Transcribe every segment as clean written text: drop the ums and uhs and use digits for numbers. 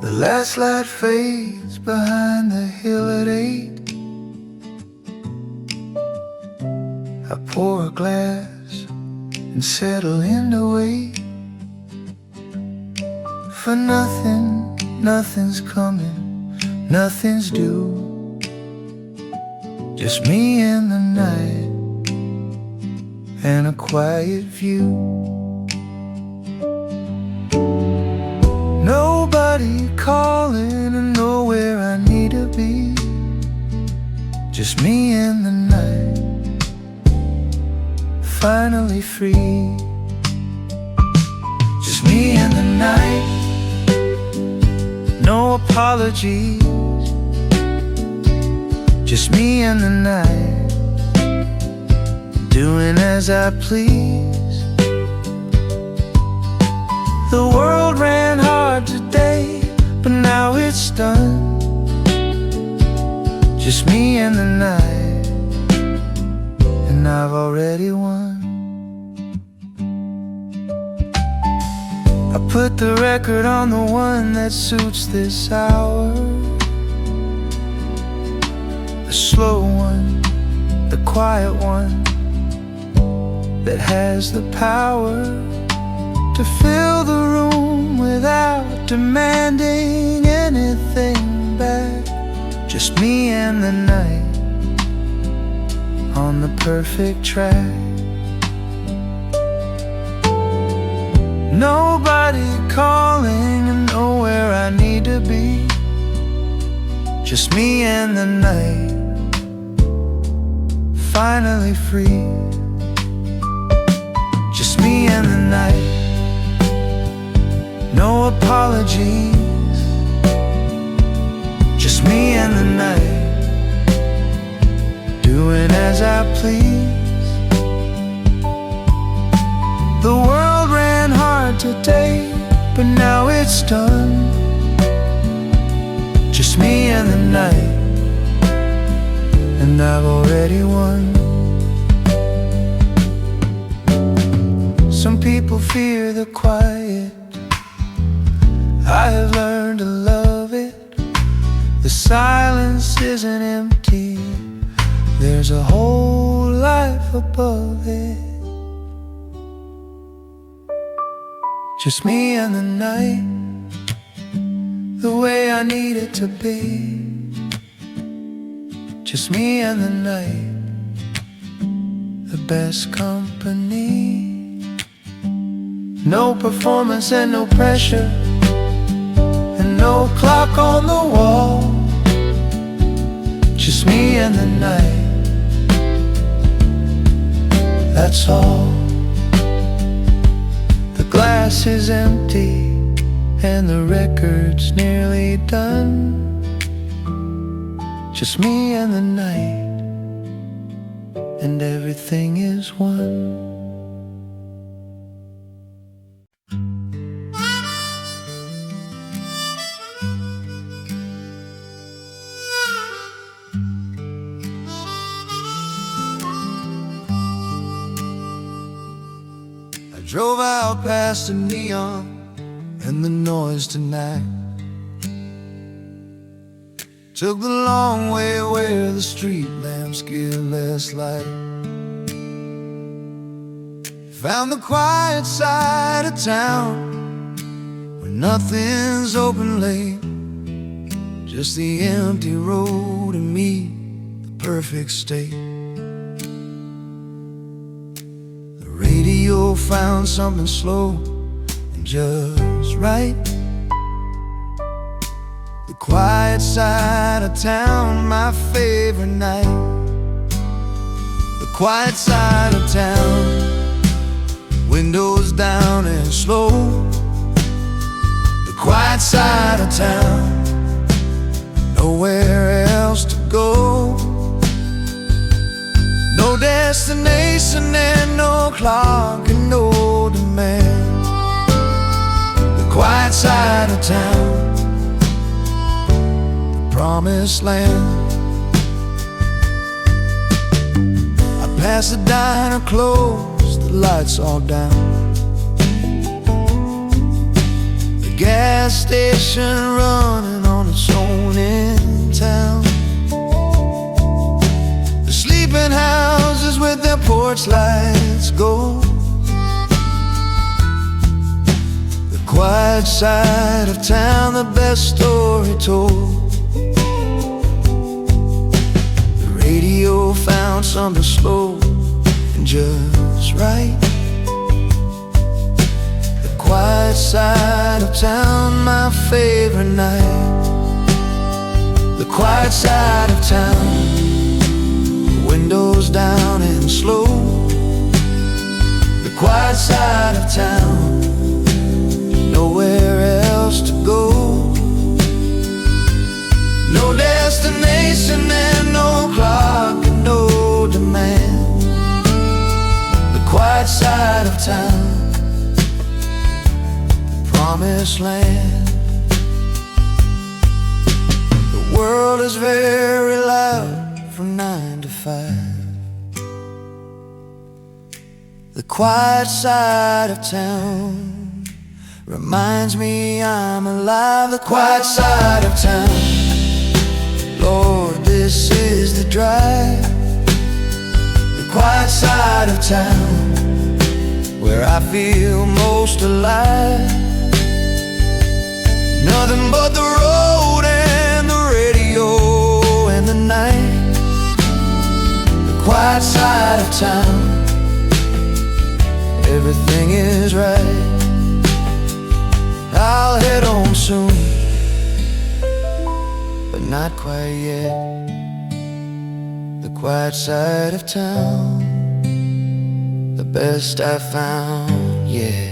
The last light fades behind the hill at 8. I pour a glass and settle in to wait. For nothing, nothing's coming, nothing's due. Just me and the night and a quiet view. Nobody calling, and nowhere I need to be. Just me and the night, finally free. Just me and the night, no apologies. Just me and the night, doing as I please. The world ran hard today, but now it's done. Just me and the night, and I've already won. I put the record on the one that suits this hour. The slow one, the quiet one, that has the power to fill the room without demanding anything back. Just me and the night, on the perfect track. Nobody calling, and nowhere I need to be. Just me and the night, finally free. Just me and the night, no apologies. Just me and the night, doing as I please. The world ran hard today, but now it's done. Just me and the night, and I've already won. Some people fear the quiet, I have learned to love it. The silence isn't empty, there's a whole life above it. Just me and the night, the way I need it to be. Just me and the night, the best company. No performance and no pressure, and no clock on the wall. Just me and the night, that's all. The glass is empty, and the record's nearly done. Just me and the night, and everything is one. Drove out past the neon and the noise tonight. Took the long way where the street lamps give less light. Found the quiet side of town where nothing's open late. Just the empty road and me, the perfect state. Radio found something slow and just right. The quiet side of town, my favorite night. The quiet side of town, windows down and slow. The quiet side of town, nowhere else to go. No destination and no clock and no demand. The quiet side of town, the promised land. I passed the diner closed, the lights all down. The gas station running on its own in town. The sleeping houses with their porch lights go. The quiet side of town, the best story told. The radio found something slow and just right. Quiet side of town, my favorite night. The quiet side of town, windows down and slow. The quiet side of town, nowhere else to go. No destination and no clock and no demand. The quiet side of town, promised land. The world is very loud from 9 to 5. The quiet side of town reminds me I'm alive. The quiet side of town, Lord, this is the drive. The quiet side of town, where I feel most alive. Nothing but the road and the radio and the night. The quiet side of town, everything is right. I'll head home soon, but not quite yet. The quiet side of town, the best I found yet.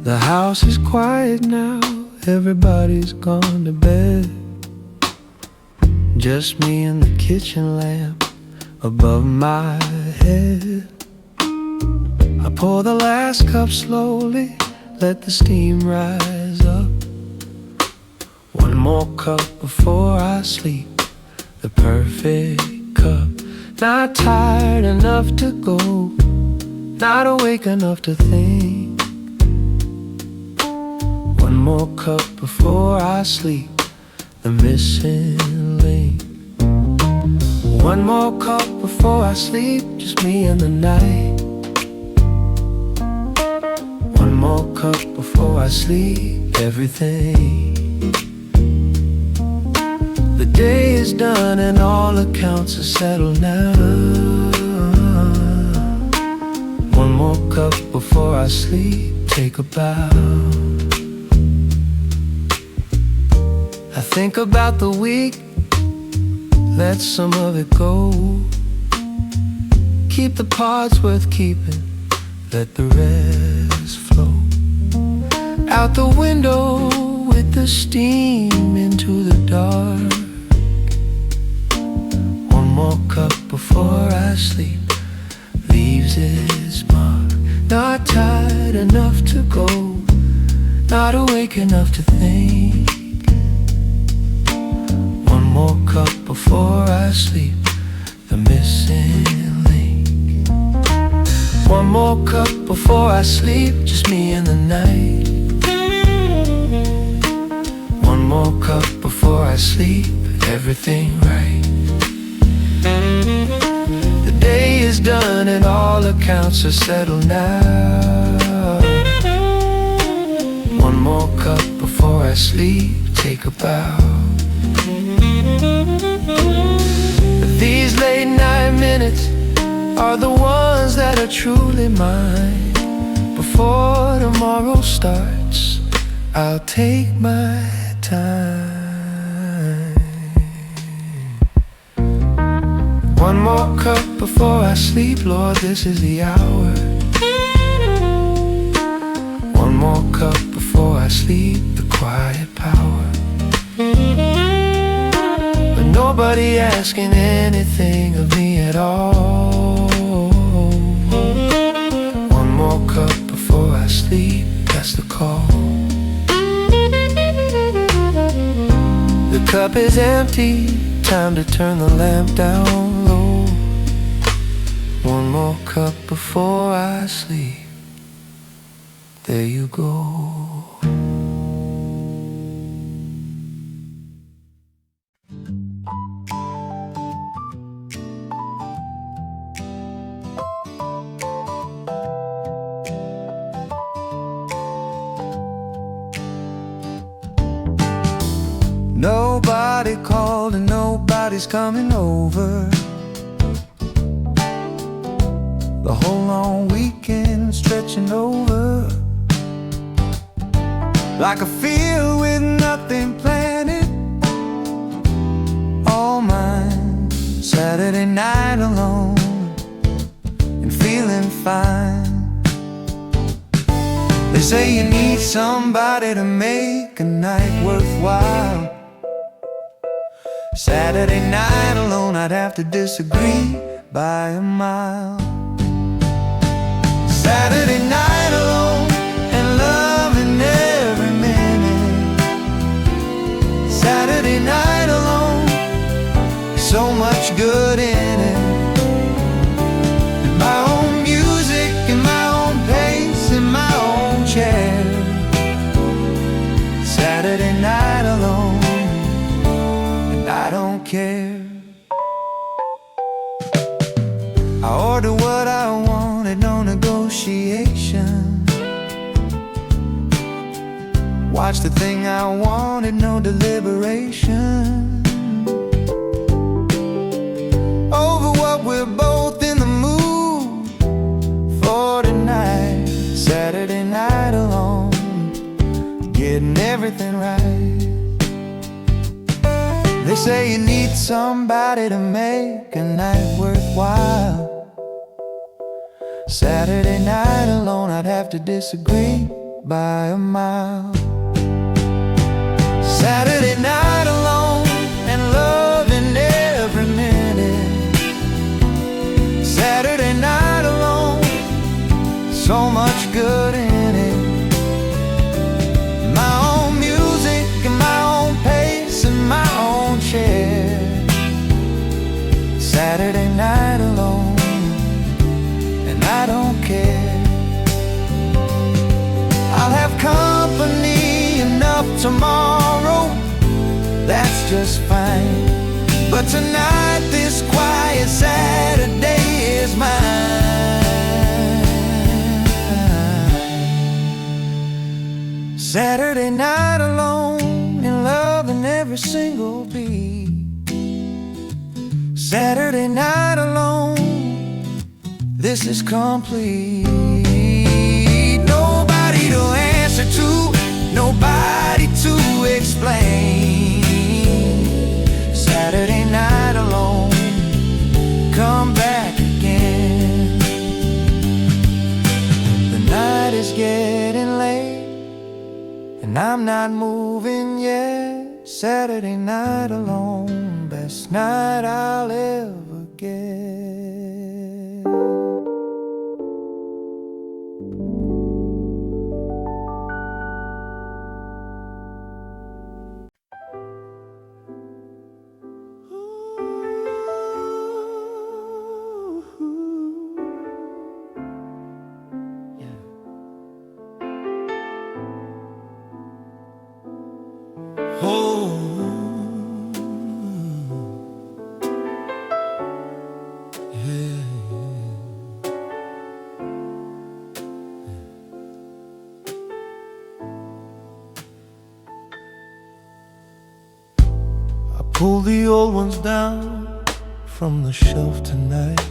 The house is quiet now, everybody's gone to bed. Just me and the kitchen lamp above my head. I pour the last cup slowly, let the steam rise up. One more cup before I sleep, the perfect cup. Not tired enough to go, not awake enough to think. One more cup before I sleep, the missing link. One more cup before I sleep, just me and the night. One more cup before I sleep, everything. The day is done and all accounts are settled now. One more cup before I sleep, take a bow. I think about the week, let some of it go. Keep the parts worth keeping, let the rest flow. Out the window with the steam into the dark. One more cup before I sleep, leaves its mark. Not tired enough to go, not awake enough to think. One more cup before I sleep, the missing link. One more cup before I sleep, just me and the night. One more cup before I sleep, everything right. The day is done and all accounts are settled now. One more cup before I sleep, take a bow. These late night minutes are the ones that are truly mine. Before tomorrow starts, I'll take my time. One more cup before I sleep, Lord, this is the hour. One more cup before I sleep, the quiet power. But nobody asking anything of me at all. One more cup before I sleep, that's the call. The cup is empty, time to turn the lamp down low. One more cup before I sleep, there you go. Nobody called and nobody's coming over. The whole long weekend stretching over like a field with nothing planted. All mine, Saturday night alone and feeling fine. They say you need somebody to make a night worthwhile. Saturday night alone, I'd have to disagree by a mile. Saturday night alone and loving every minute. Saturday night alone, so much good in it. And my own music and my own pace and my own chair. Saturday night alone, I don't care. I order what I wanted, no negotiation. Watch the thing I wanted, no deliberation. Over what we're both in the mood for tonight. Saturday night alone, getting everything right. They say you need somebody to make a night worthwhile. Saturday night alone, I'd have to disagree by a mile. Saturday night alone and loving every minute. Saturday night alone, so much good in it. My own music and my own pace and my own chair. Saturday night alone, and I don't care. I'll have company enough tomorrow, that's just fine. But tonight this quiet Saturday is mine. Saturday night alone and loving every single beat. Saturday night alone, this is complete. Nobody to answer to, nobody to explain. Saturday night alone, come back again. The night is getting late and I'm not moving yet. Saturday night alone, best night I'll ever get. Pull the old ones down from the shelf tonight.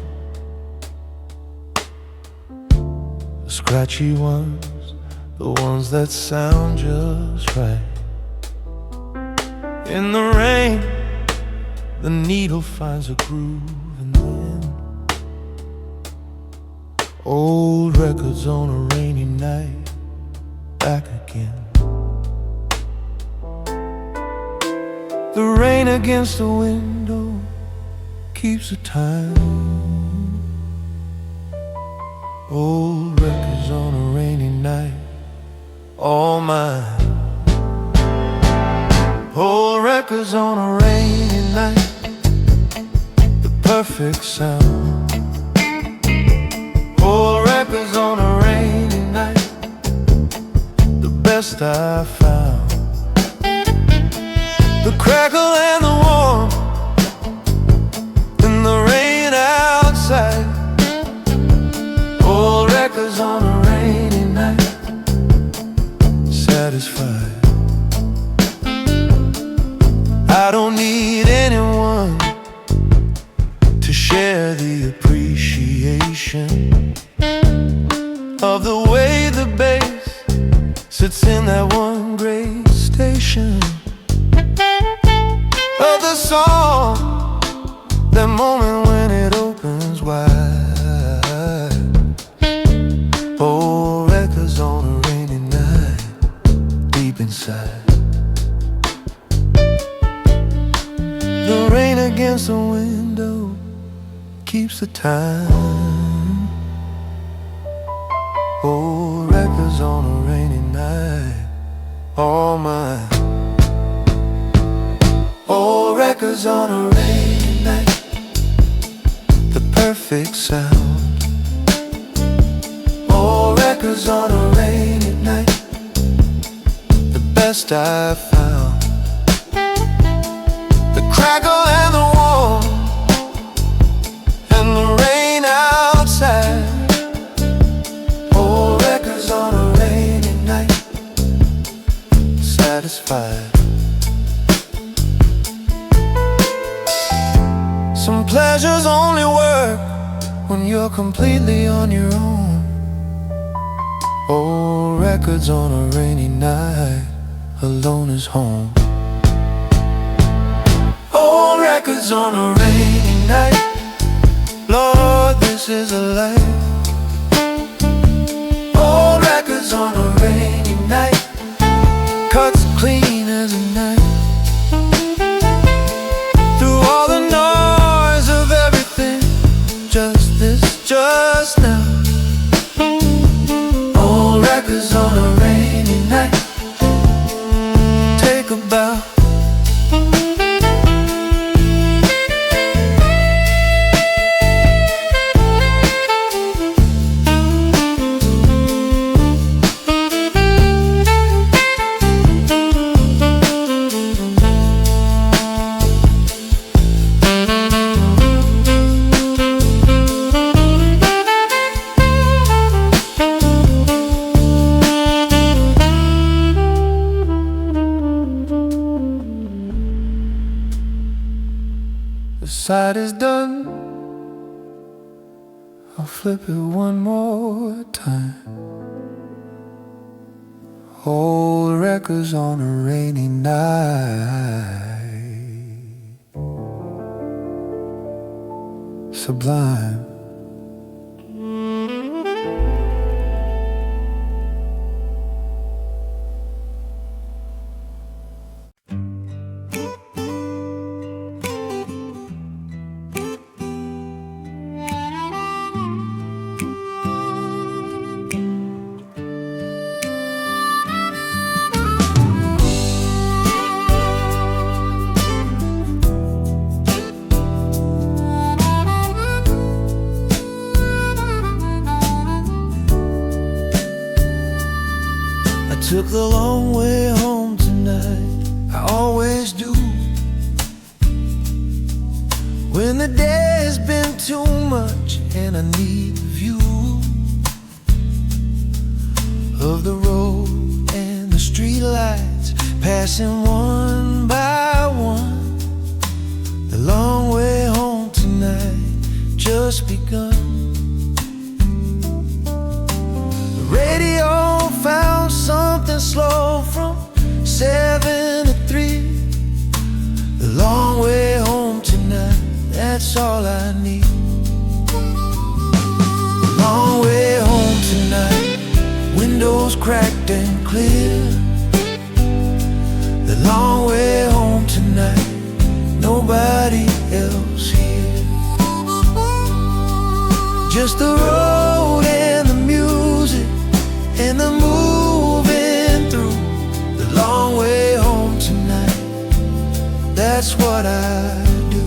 The scratchy ones, the ones that sound just right. In the rain, the needle finds a groove, and then old records on a rainy night, back again. The rain against the window keeps the time. Old records on a rainy night, all mine. Old records on a rainy night, the perfect sound. Old records on a rainy night, the best I found. The crackle and the warmth and the rain outside. Old records on a rainy night, satisfied. I don't need anyone to share the appreciation of the way the bass sits in that one great station. Of the song, that moment when it opens wide. Old records on a rainy night, deep inside. The rain against the window keeps the time. Old records on a rainy night, all mine. Old records on a rainy night, the perfect sound. Old records on a rainy night, the best I've found. The crackle and the warmth and the rain outside. Old records on a rainy night, satisfied. Some pleasures only work when you're completely on your own. Old records on a rainy night, alone is home. Old records on a rainy night, Lord, this is a life. Old records on a rainy night, cuts clean as a knife. Through all the noise of everything, just this, just now. Old records on a rainy night, take a bow. The side is done, I'll flip it one more time. Old records on a rainy night, sublime. Took the long way home tonight, I always do. When the day has been too much and I need the view of the road and the street lights passing one by one. The long way home tonight just begun. The radio found something slow from 7 to 3. The long way home tonight, that's all I need. The long way home tonight, windows cracked and clear. The long way home tonight, Just the road and the music and the moving through the long way home tonight. That's what I do.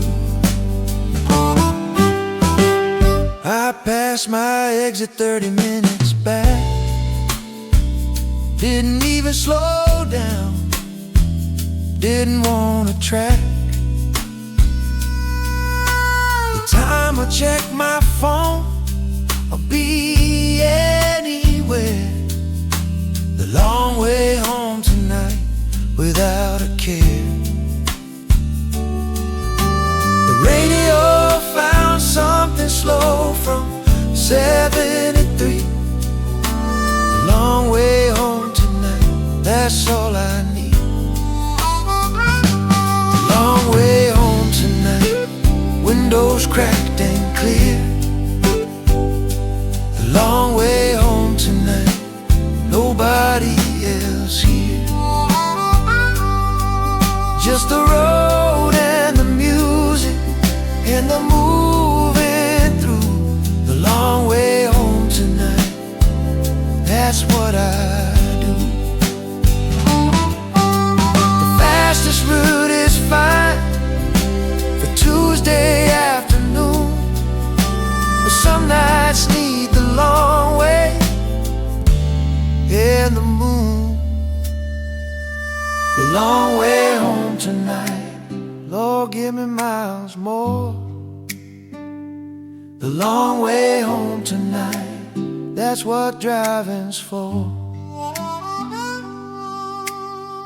I passed my exit 30 minutes back. Didn't even slow down, didn't want to track. The time I check my phone, I'll be anywhere. The long way home tonight without a care. The radio found something slow from 7 to 3. The long way home tonight, that's all I need. The long way home tonight, windows cracked and clear. The long way home tonight, nobody else here. Just the road and the music and the moving through the long way home tonight. That's what I do. The fastest route is fine for Tuesday afternoon, but some nights need the long way and the moon. The long way home tonight, Lord, give me miles more. The long way home tonight, that's what driving's for.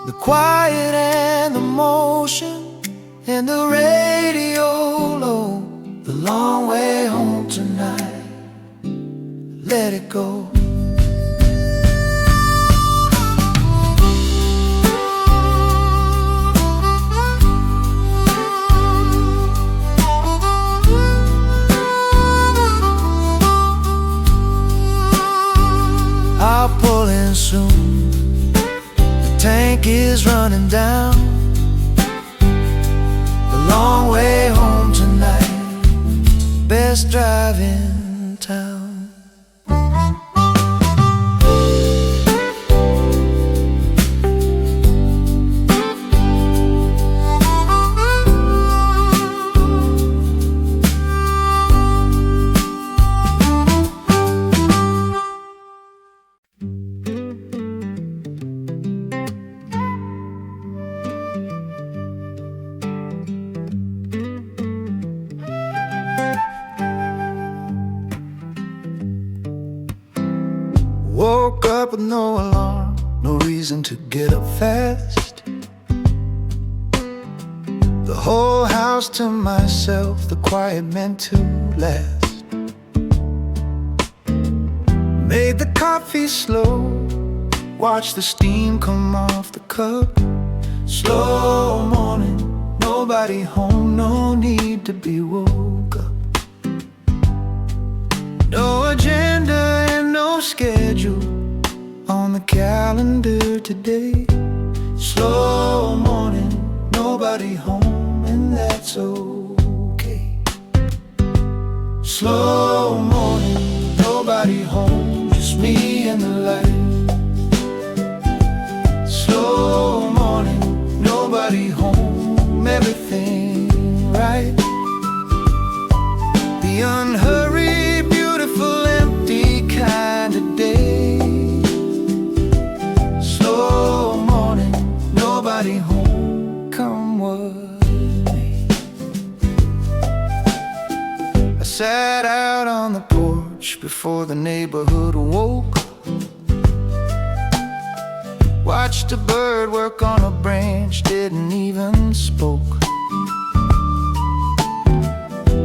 The quiet and the motion and the radio low. The long way home tonight, let it go. I'll pull in soon, the tank is running down. The long way home tonight, best drive in town. Woke up with no alarm, no reason to get up fast. The whole house to myself, the quiet meant to last. Made the coffee slow, watch the steam come off the cup. Slow morning, nobody home, no need to be woke up. No agenda and no schedule on the calendar today. Slow morning, nobody home, and that's okay. Slow morning, nobody home, just me and the light. Slow morning, nobody home, everything right. The unhurried, beautiful, empty kind of day. Slow morning, nobody home, come what may. I sat out on the porch before the neighborhood awoke. Watched a bird work on a branch, didn't even spoke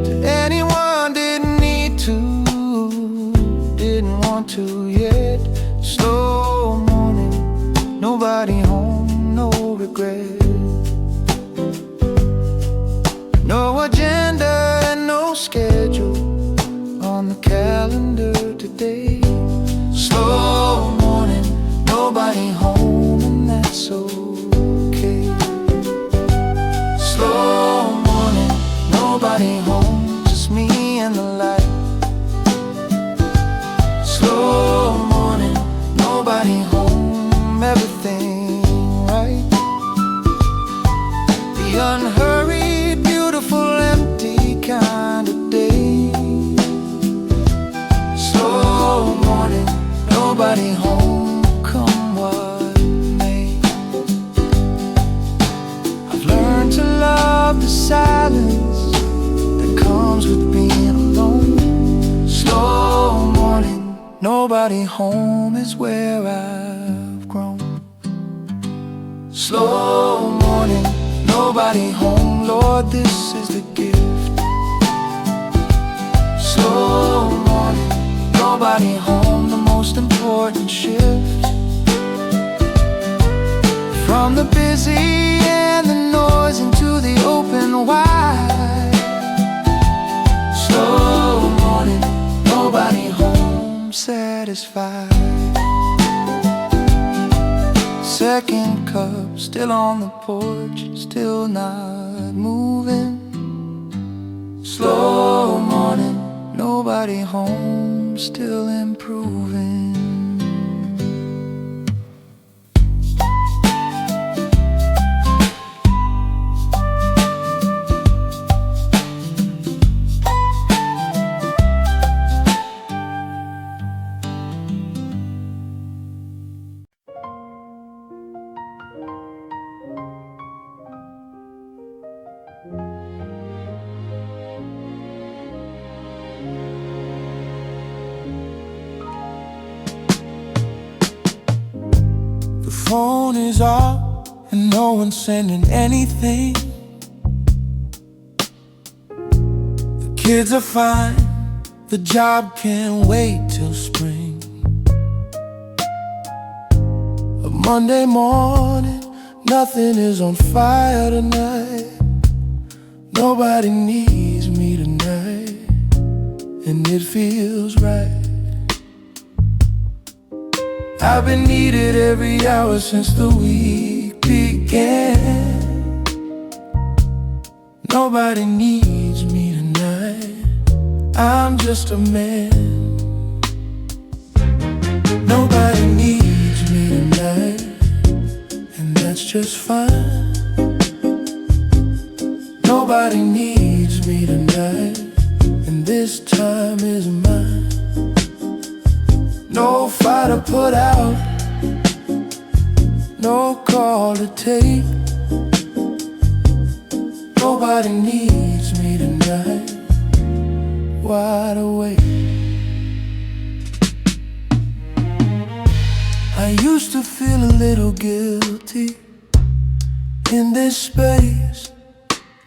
to anyone, didn't need to, didn't want to yet. Slow morning, nobody home, no regret. No agenda and no schedule on the calendar today. Slow morning, nobody home, and that's okay. Slow morning, nobody home, just me and the light. Nobody home is where I've grown. Slow morning, nobody home, Lord, this is the gift. Slow morning, nobody home, the most important shift. From the busy and the noise into the open wide. Slow morning, nobody home, satisfied. Second cup, still on the porch, still not moving. Slow morning, nobody home, still improving. The phone is off and no one's sending anything. The kids are fine, the job can't wait till spring. A Monday morning, nothing is on fire tonight. Nobody needs me tonight, and it feels right. I've been needed every hour since the week began. Nobody needs me tonight, I'm just a man. Nobody needs me tonight, and that's just fine. Nobody needs me tonight, and this time is mine. No fire to put out, no call to take. Nobody needs me tonight, wide awake. I used to feel a little guilty in this space,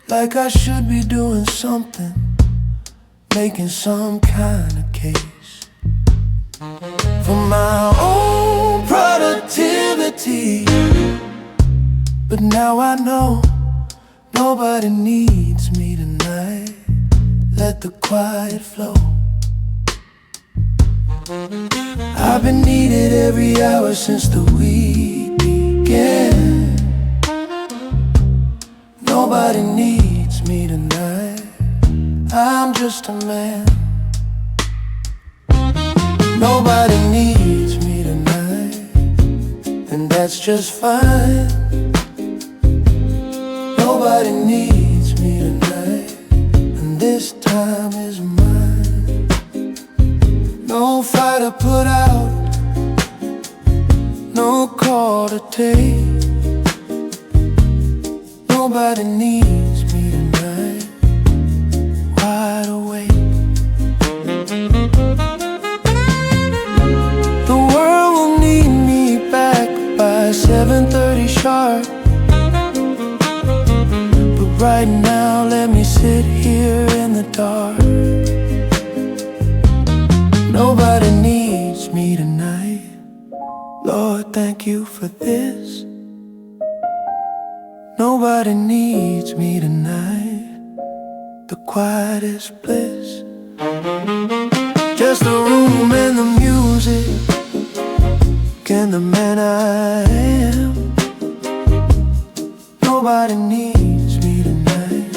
like I should be doing something, making some kind of case for my own productivity. But now I know nobody needs me tonight. Let the quiet flow. I've been needed every hour since the week began. Nobody needs me tonight, I'm just a man. Nobody needs me tonight, and that's just fine. Nobody needs me tonight, and this time is mine. No fire to put out, no call to take. Nobody needs me tonight, wide awake. The world will need me back by 7:30 sharp. But right now let me sit here in the dark. Nobody needs me tonight, Lord, thank you for this. Nobody needs me tonight, the quietest bliss. Just the room and the music, and the man I am. Nobody needs me tonight,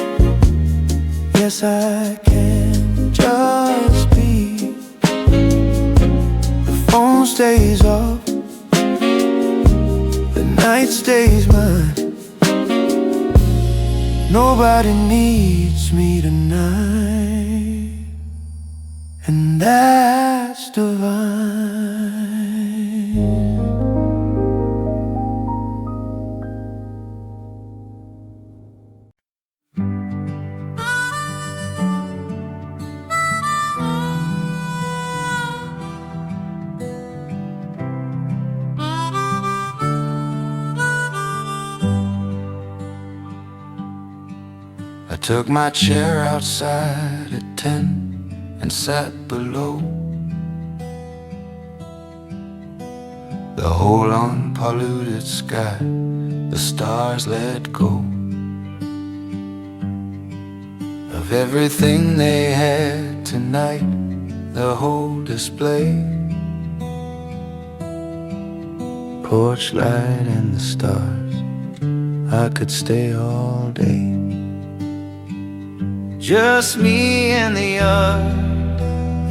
yes I can just be. The phone stays off, the night stays mine. Nobody needs me tonight, and that's divine. took my chair outside at 10 and sat below the whole unpolluted sky. The stars let go of everything they had tonight, the whole display. Porch light and the stars, I could stay all day. Just me and the yard,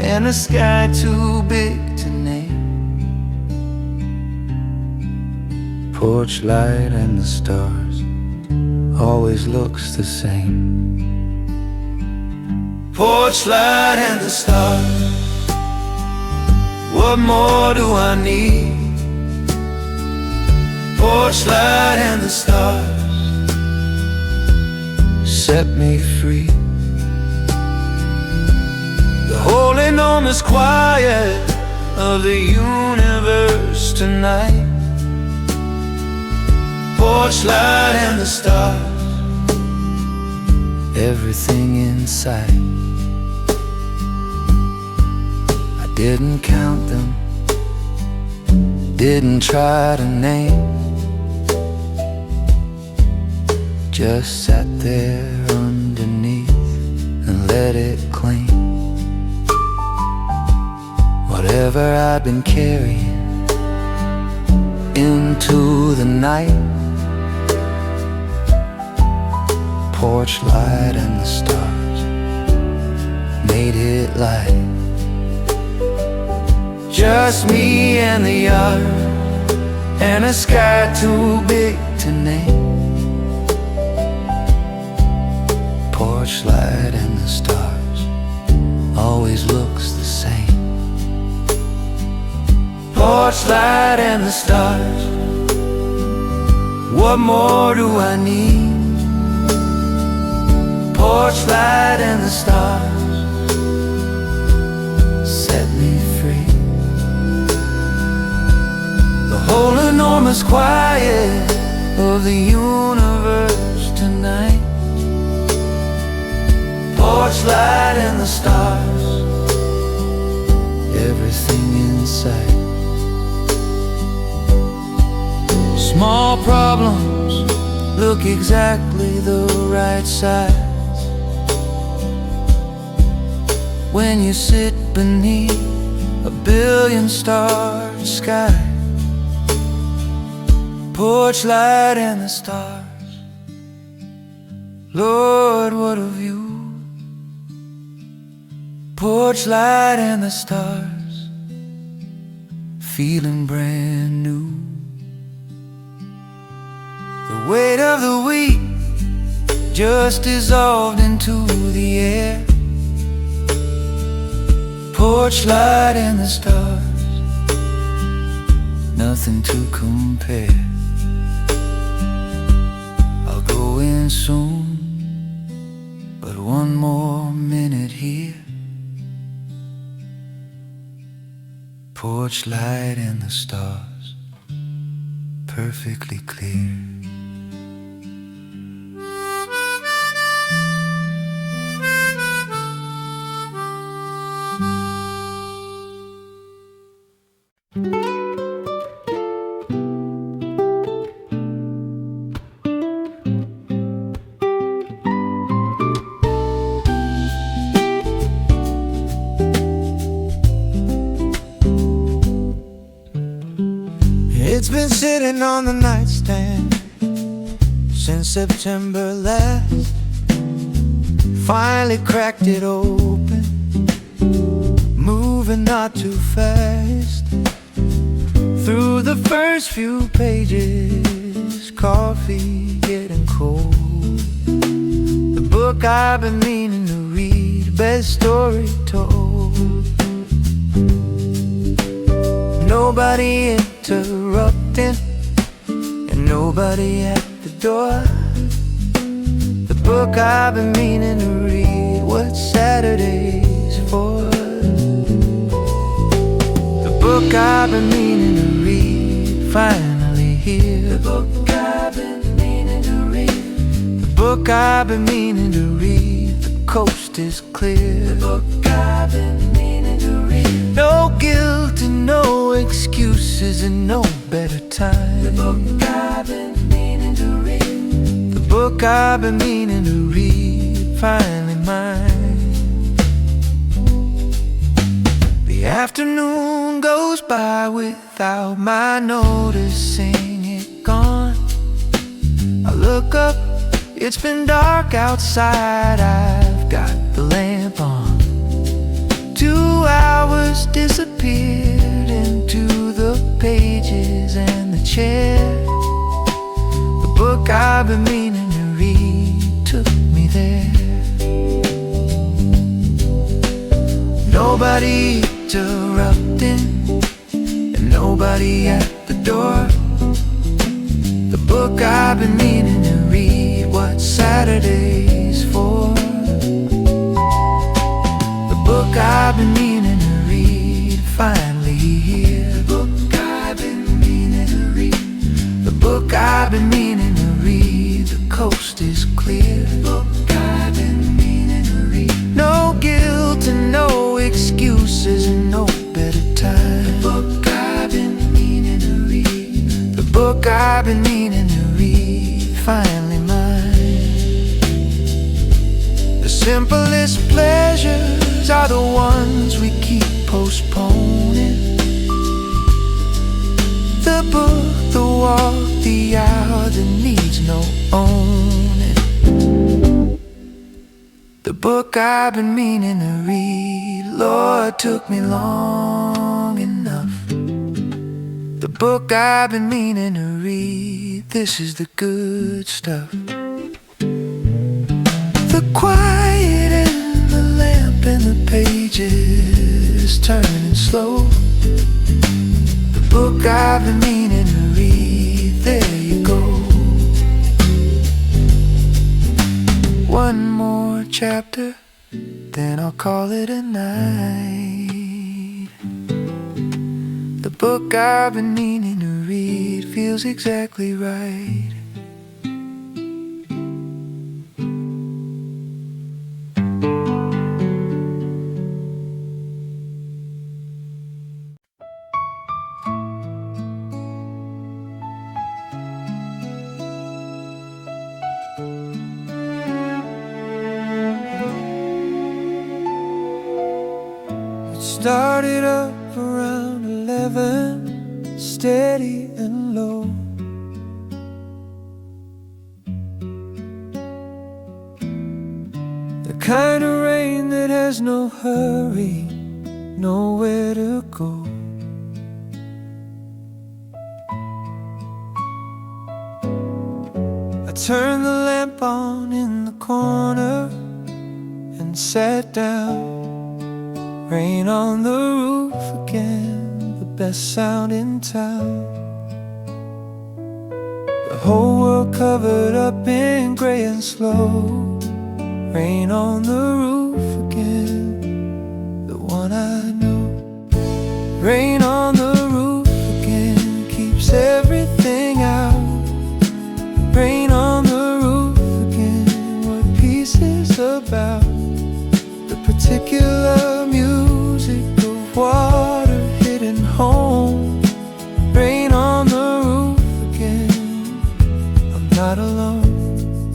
and the sky too big to name. Porch light and the stars, always looks the same. Porch light and the stars, what more do I need? Porch light and the stars, set me free. The whole enormous quiet of the universe tonight. Porch light and the stars, everything inside. I didn't count them, didn't try to name, just sat there underneath and let it claim whatever I'd been carrying into the night. Porch light and the stars made it light. Just me and the yard, and a sky too big to name. Porch light and the stars, always looks the same. Porch light and the stars, what more do I need? Porch light and the stars, set me free. The whole enormous quiet of the universe tonight. Porch light and the stars, everything inside. Small problems look exactly the right size when you sit beneath a billion-star sky. Porch light and the stars, Lord, what a view. Porch light and the stars, feeling brand new. The weight of the week just dissolved into the air. Porch light and the stars, nothing to compare. I'll go in soon, but one more minute here. Porch light and the stars, perfectly clear. It's been sitting on the nightstand since September last. Finally cracked it open, moving not too fast. Through the first few pages, coffee getting cold. The book I've been meaning to read, best story told. Nobody interrupting, and nobody at the door. The book I've been meaning to read, what Saturday's for. The book I've been meaning to read, finally here. The book I've been meaning to read. The book book I've been meaning to read, the coast is clear. The book I've been meaning to read. No guilt and no excuses and no better time. The book I've been meaning to read. The book I've been meaning to read, finally mine. The afternoon goes by without my noticing it gone. I look up, it's been dark outside, I've got the lamp on. 2 hours disappeared into the pages and the chair. The book I've been meaning to read took me there. Nobody interrupting and nobody at the door. The book I've been meaning to read, what Saturday's for. The book I've been meaning to read, finally here. The book I've been meaning to read. The book I've been meaning to read, the coast is clear. The book I've been meaning to read. No guilt and no excuses and no better time. The book I've been meaning to read. The book I've been meaning to read, finally mine. The simplest pleasures are the ones we keep postponing. The book, the walk, the hour that needs no owning. The book I've been meaning to read, Lord, took me long enough. The book I've been meaning to read, this is the good stuff. The quiet and the lamp and the pages turning slow. The book I've been meaning to read, there you go. One more chapter, then I'll call it a night. The book I've been meaning to read feels exactly right. Started up around 11, steady and low. The kind of rain that has no hurry, nowhere to go. I turned the lamp on in the corner and sat down. Rain on the roof again, the best sound in town. The whole world covered up in grey and slow. Rain on the roof again, the one I know. Rain on the roof again, keeps everything out. Rain on the roof again, what peace is about. The particular music of water hitting home. Rain on the roof again, I'm not alone.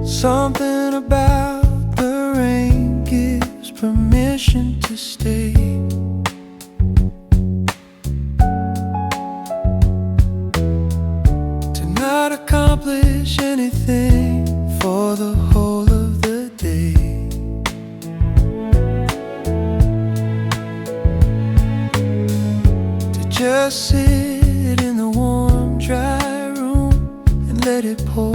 Something about the rain gives permission to stay. To not accomplish anything for the whole of the day. Just sit in the warm, dry room and let it pour.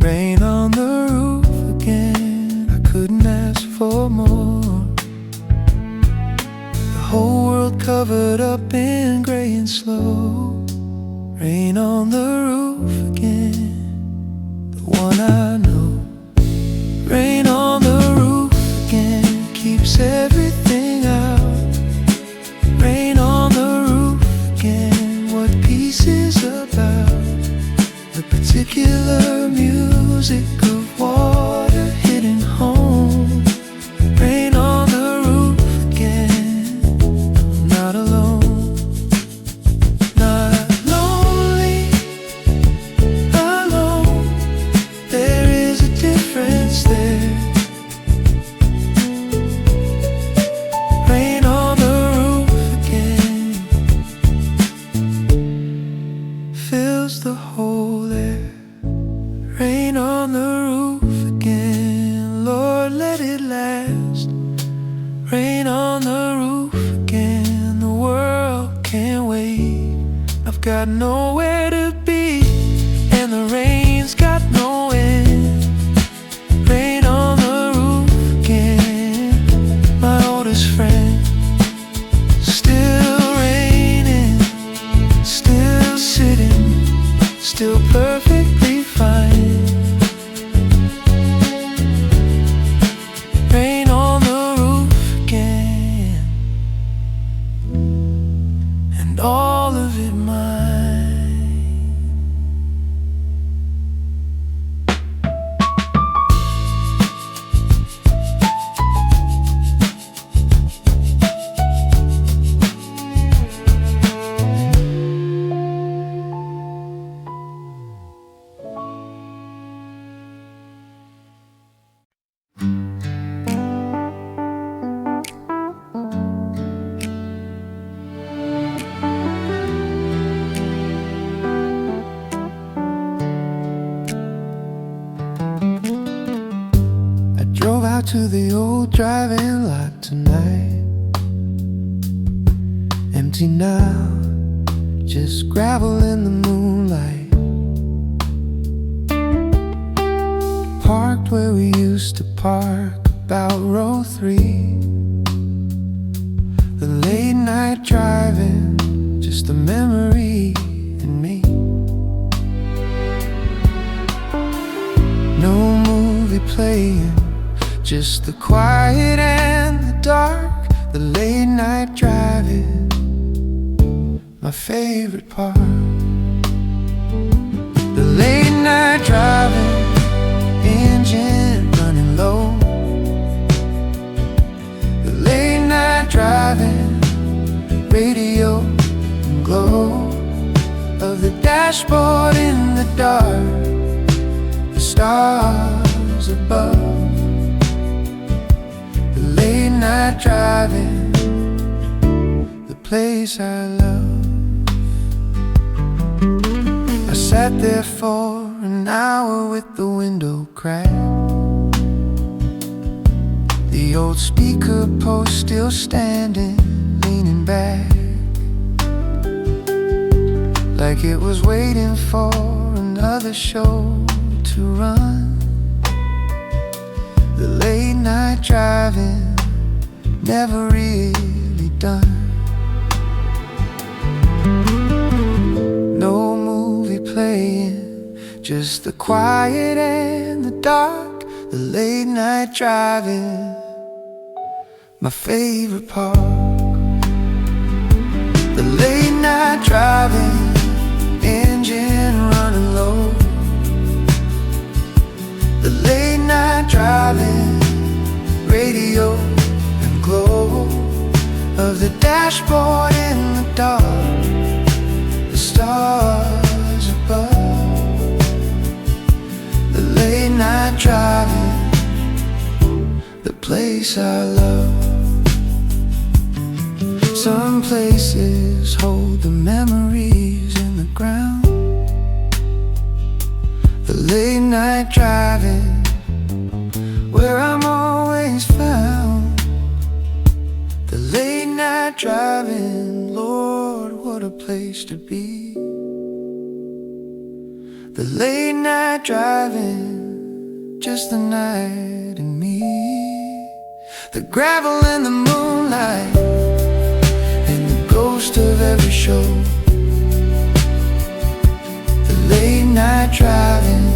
Rain on the roof again, I couldn't ask for more. The whole world covered up in grey and slow. Rain on the roof again, the one I know. Rain on the roof again, keeps everything out. Rain on the roof again, what peace is about. The particular music of water hitting home. Rain on the roof again. I'm not alone, not lonely, alone. There is a difference there. Rain on the roof again fills the whole air. Rain on the roof again, Lord, let it last. Rain on the roof again, the world can't wait. I've got nowhere to be, and the rain's got no end. Rain on the roof again, my oldest friend. Still raining, still sitting, still perfectly fine. Rain on the roof again, and all of it mine. Drove out to the old driving lot tonight. Empty now, just gravel in the moonlight. Parked where we used to park, about row 3. The late night driving, just a memory in me. No movie playing, just the quiet and the dark. The late night driving, my favorite part. The late night driving, engine running low. The late night driving, radio and glow of the dashboard in the dark, the stars above. Late night driving, the place I love. I sat there for an hour with the window cracked. The old speaker post still standing, leaning back, like it was waiting for another show to run. The late night driving, never really done. No movie playing, just the quiet and the dark. The late night driving, my favorite part. The late night driving, engine running low. The late night driving, radio and glow of the dashboard in the dark, the stars above. The late night driving, the place I love. Some places hold the memories in the ground. The late night driving, where I'm always found. The late night driving, Lord, what a place to be. The late night driving, just the night and me. The gravel in the moonlight, and the ghost of every show. The late night driving,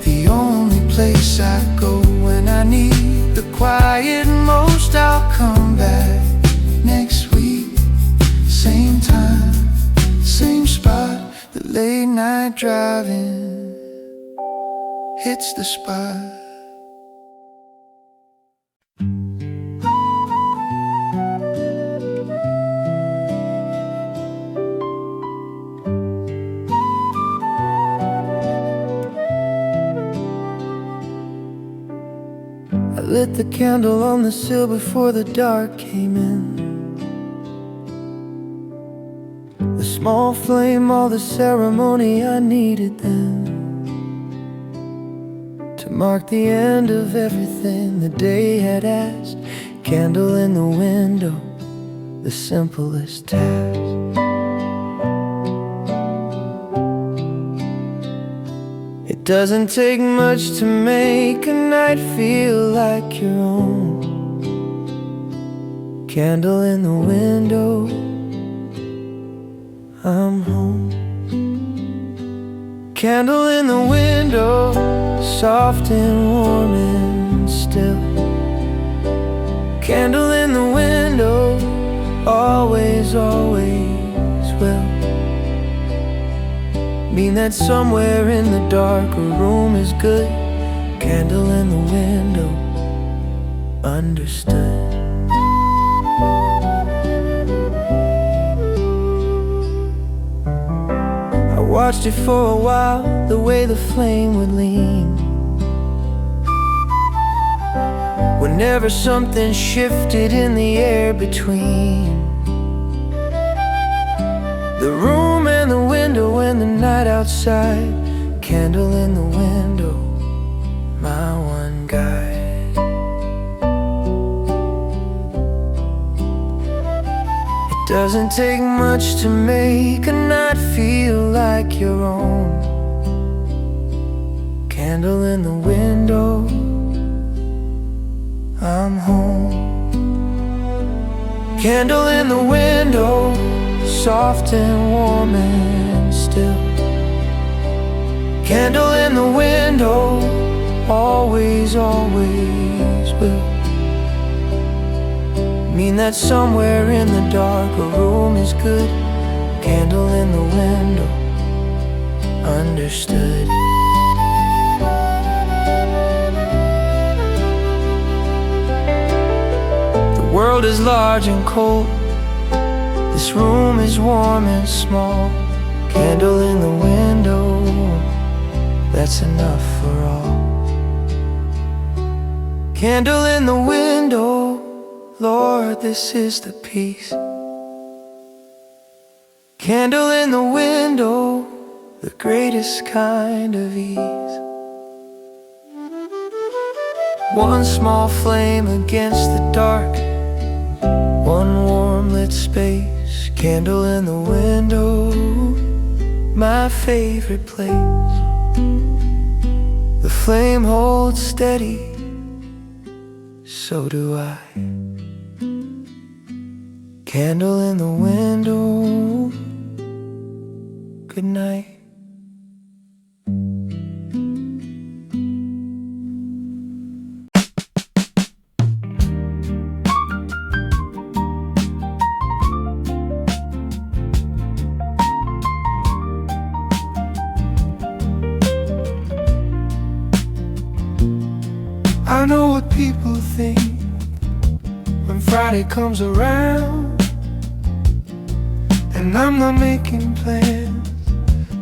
the only place I go when I need the quiet most. I'll come back next week, same time, same spot. The late night driving. hits the spot. I lit the candle on the sill before the dark came in. The small flame, all the ceremony I needed then, to mark the end of everything the day had asked. Candle in the window, the simplest task. It doesn't take much to make a night feel like your own. Candle in the window, I'm home. Candle in the window, soft and warm and still. Candle in the window, always, always will. Mean that somewhere in the dark a room is good. Candle in the window, understood. I watched it for a while, the way the flame would lean. Whenever something shifted in the air between the room and the window and the night outside. Candle in the window, my one guide. It doesn't take much to make a night feel like your own. Candle in the window, I'm home. Candle in the window, soft and warm and still. Candle in the window, always, always will. Mean that somewhere in the dark a room is good. Candle in the window, understood. The world is large and cold, this room is warm and small. Candle in the window, that's enough for all. Candle in the window, Lord, this is the peace. Candle in the window, the greatest kind of ease. One small flame against the dark, one warm lit space. Candle in the window, my favorite place. The flame holds steady, so do I. Candle in the window, good night. I know what people think when Friday comes around, and I'm not making plans,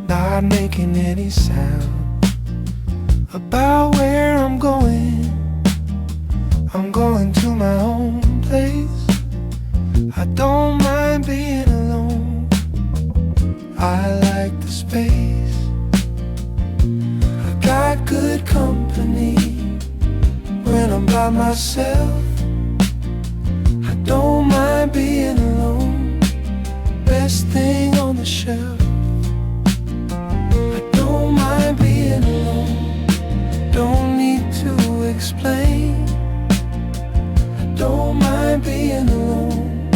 not making any sound about where I'm going. I'm going to my own place. I don't mind being alone, I like the space. I got good company when I'm by myself. I don't mind being alone, best thing on the shelf. I don't mind being alone, don't need to explain. I don't mind being alone,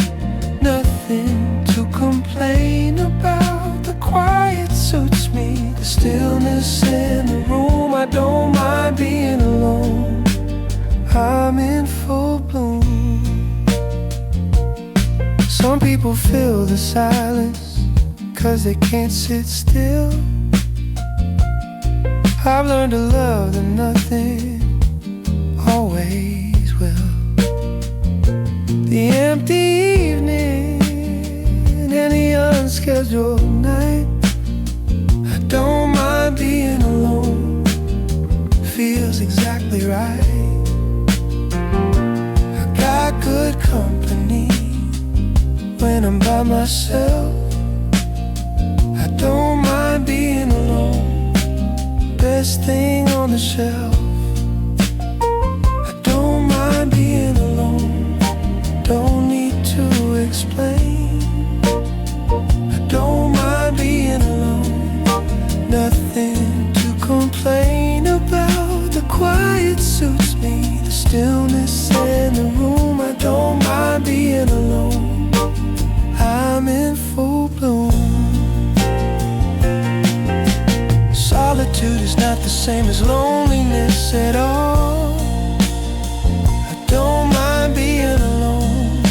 nothing to complain about. The quiet suits me, the stillness in the room. I don't mind being alone, I'm in full bloom. Some people feel the silence 'cause they can't sit still. I've learned to love that nothing always will. The empty evening and the unscheduled night. I don't mind being alone, feels exactly right. I got good company when I'm by myself. I don't mind being alone, best thing on the shelf. I don't mind being alone, don't need to explain. I don't mind being alone, nothing to complain about. The quiet suits me, the stillness in the room. I don't mind being alone, I'm in full bloom. Solitude is not the same as loneliness at all. I don't mind being alone,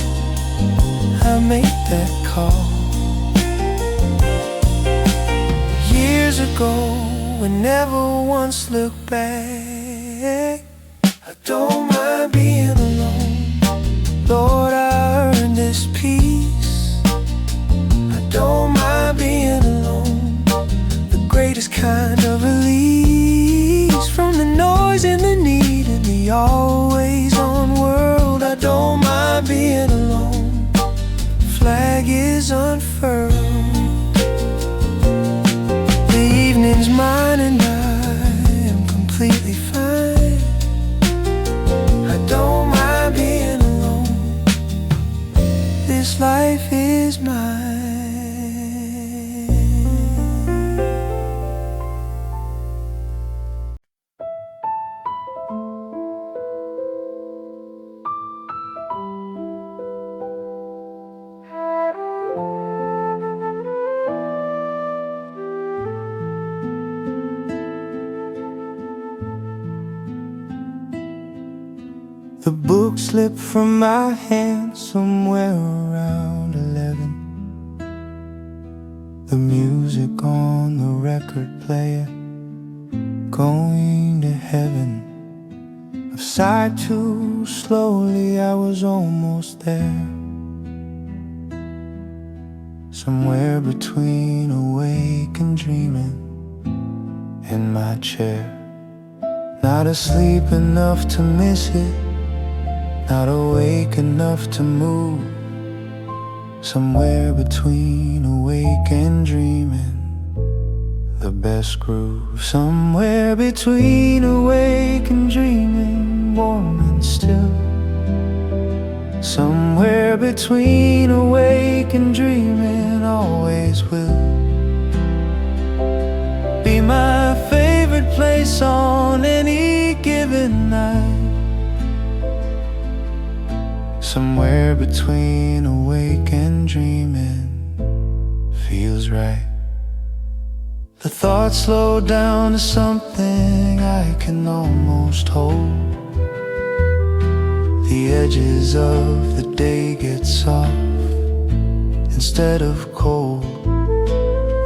I make that call. Years ago, we never once looked back. I don't mind being alone, Lord, I earned this peace. I don't mind being alone, the greatest kind of release from the noise and the need and the always on world. I don't mind being alone, flag is unfurled. The evening's mine and I am completely fine. I don't mind being alone, this life is mine. The book slipped from my hand somewhere around 11. The music on the record player, going to heaven. I've sighed too slowly, I was almost there. Somewhere between awake and dreaming, in my chair. Not asleep enough to miss it, not awake enough to move. Somewhere between awake and dreaming, the best groove. Somewhere between awake and dreaming, warm and still. Somewhere between awake and dreaming, always will be my favorite place on any given night. Somewhere between awake and dreaming, feels right. The thoughts slow down to something I can almost hold. The edges of the day get soft instead of cold,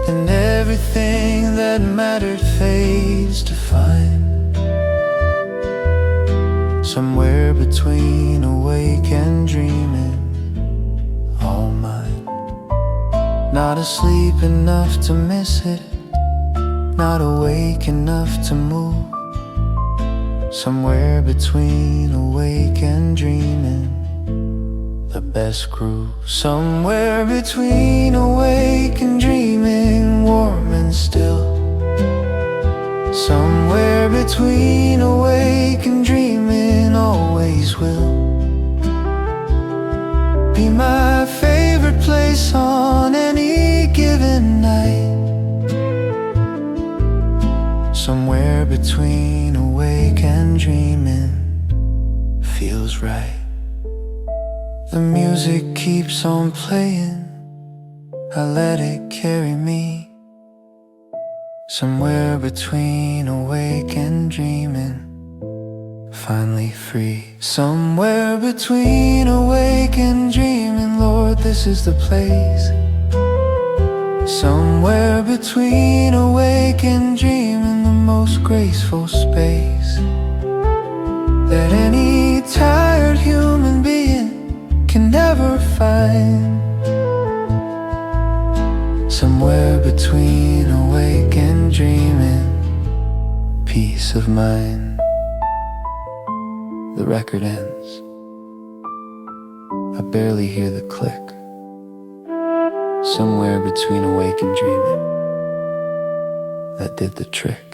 and everything that mattered fades to find. Somewhere between awake and dreaming, all mine. Not asleep enough to miss it, not awake enough to move. Somewhere between awake and dreaming, the best groove. Somewhere between awake and dreaming, warm and still. Somewhere between awake and dreaming, always will be my favorite place on any given night. Somewhere between awake and dreaming, feels right. The music keeps on playing, I let it carry me. Somewhere between awake and dreaming, finally free. Somewhere between awake and dreaming, Lord, this is the place. Somewhere between awake and dreaming, the most graceful space that any tired human being can never find. Somewhere between awake and dreaming, peace of mind. The record ends. I barely hear the click. Somewhere between awake and dreaming, that did the trick.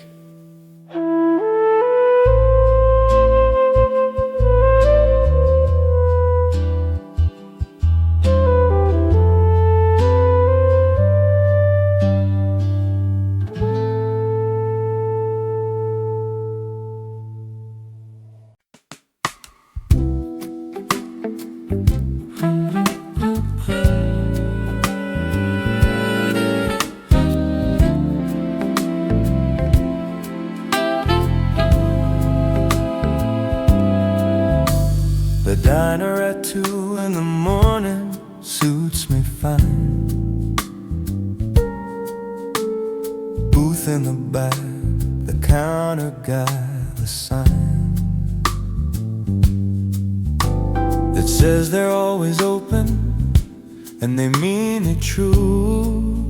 The diner at 2 in the morning suits me fine. Booth in the back, the counter guy, the sign that says they're always open and they mean it true.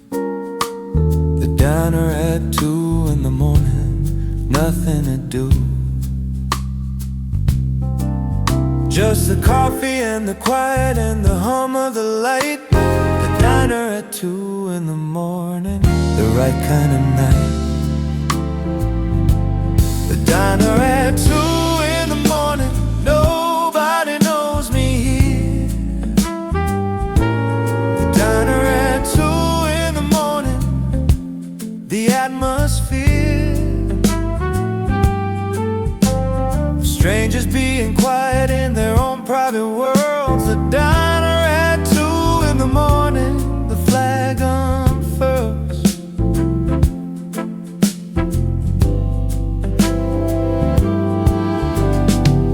The diner at 2 in the morning, nothing to do. Just the coffee and the quiet and the hum of the light. The diner at 2 in the morning, the right kind of night. The diner at 2 in the morning, nobody knows me here. The diner at 2 in the morning, the atmosphere. Strangers being quiet in their own private worlds. The diner at 2 in the morning, the flag unfurls.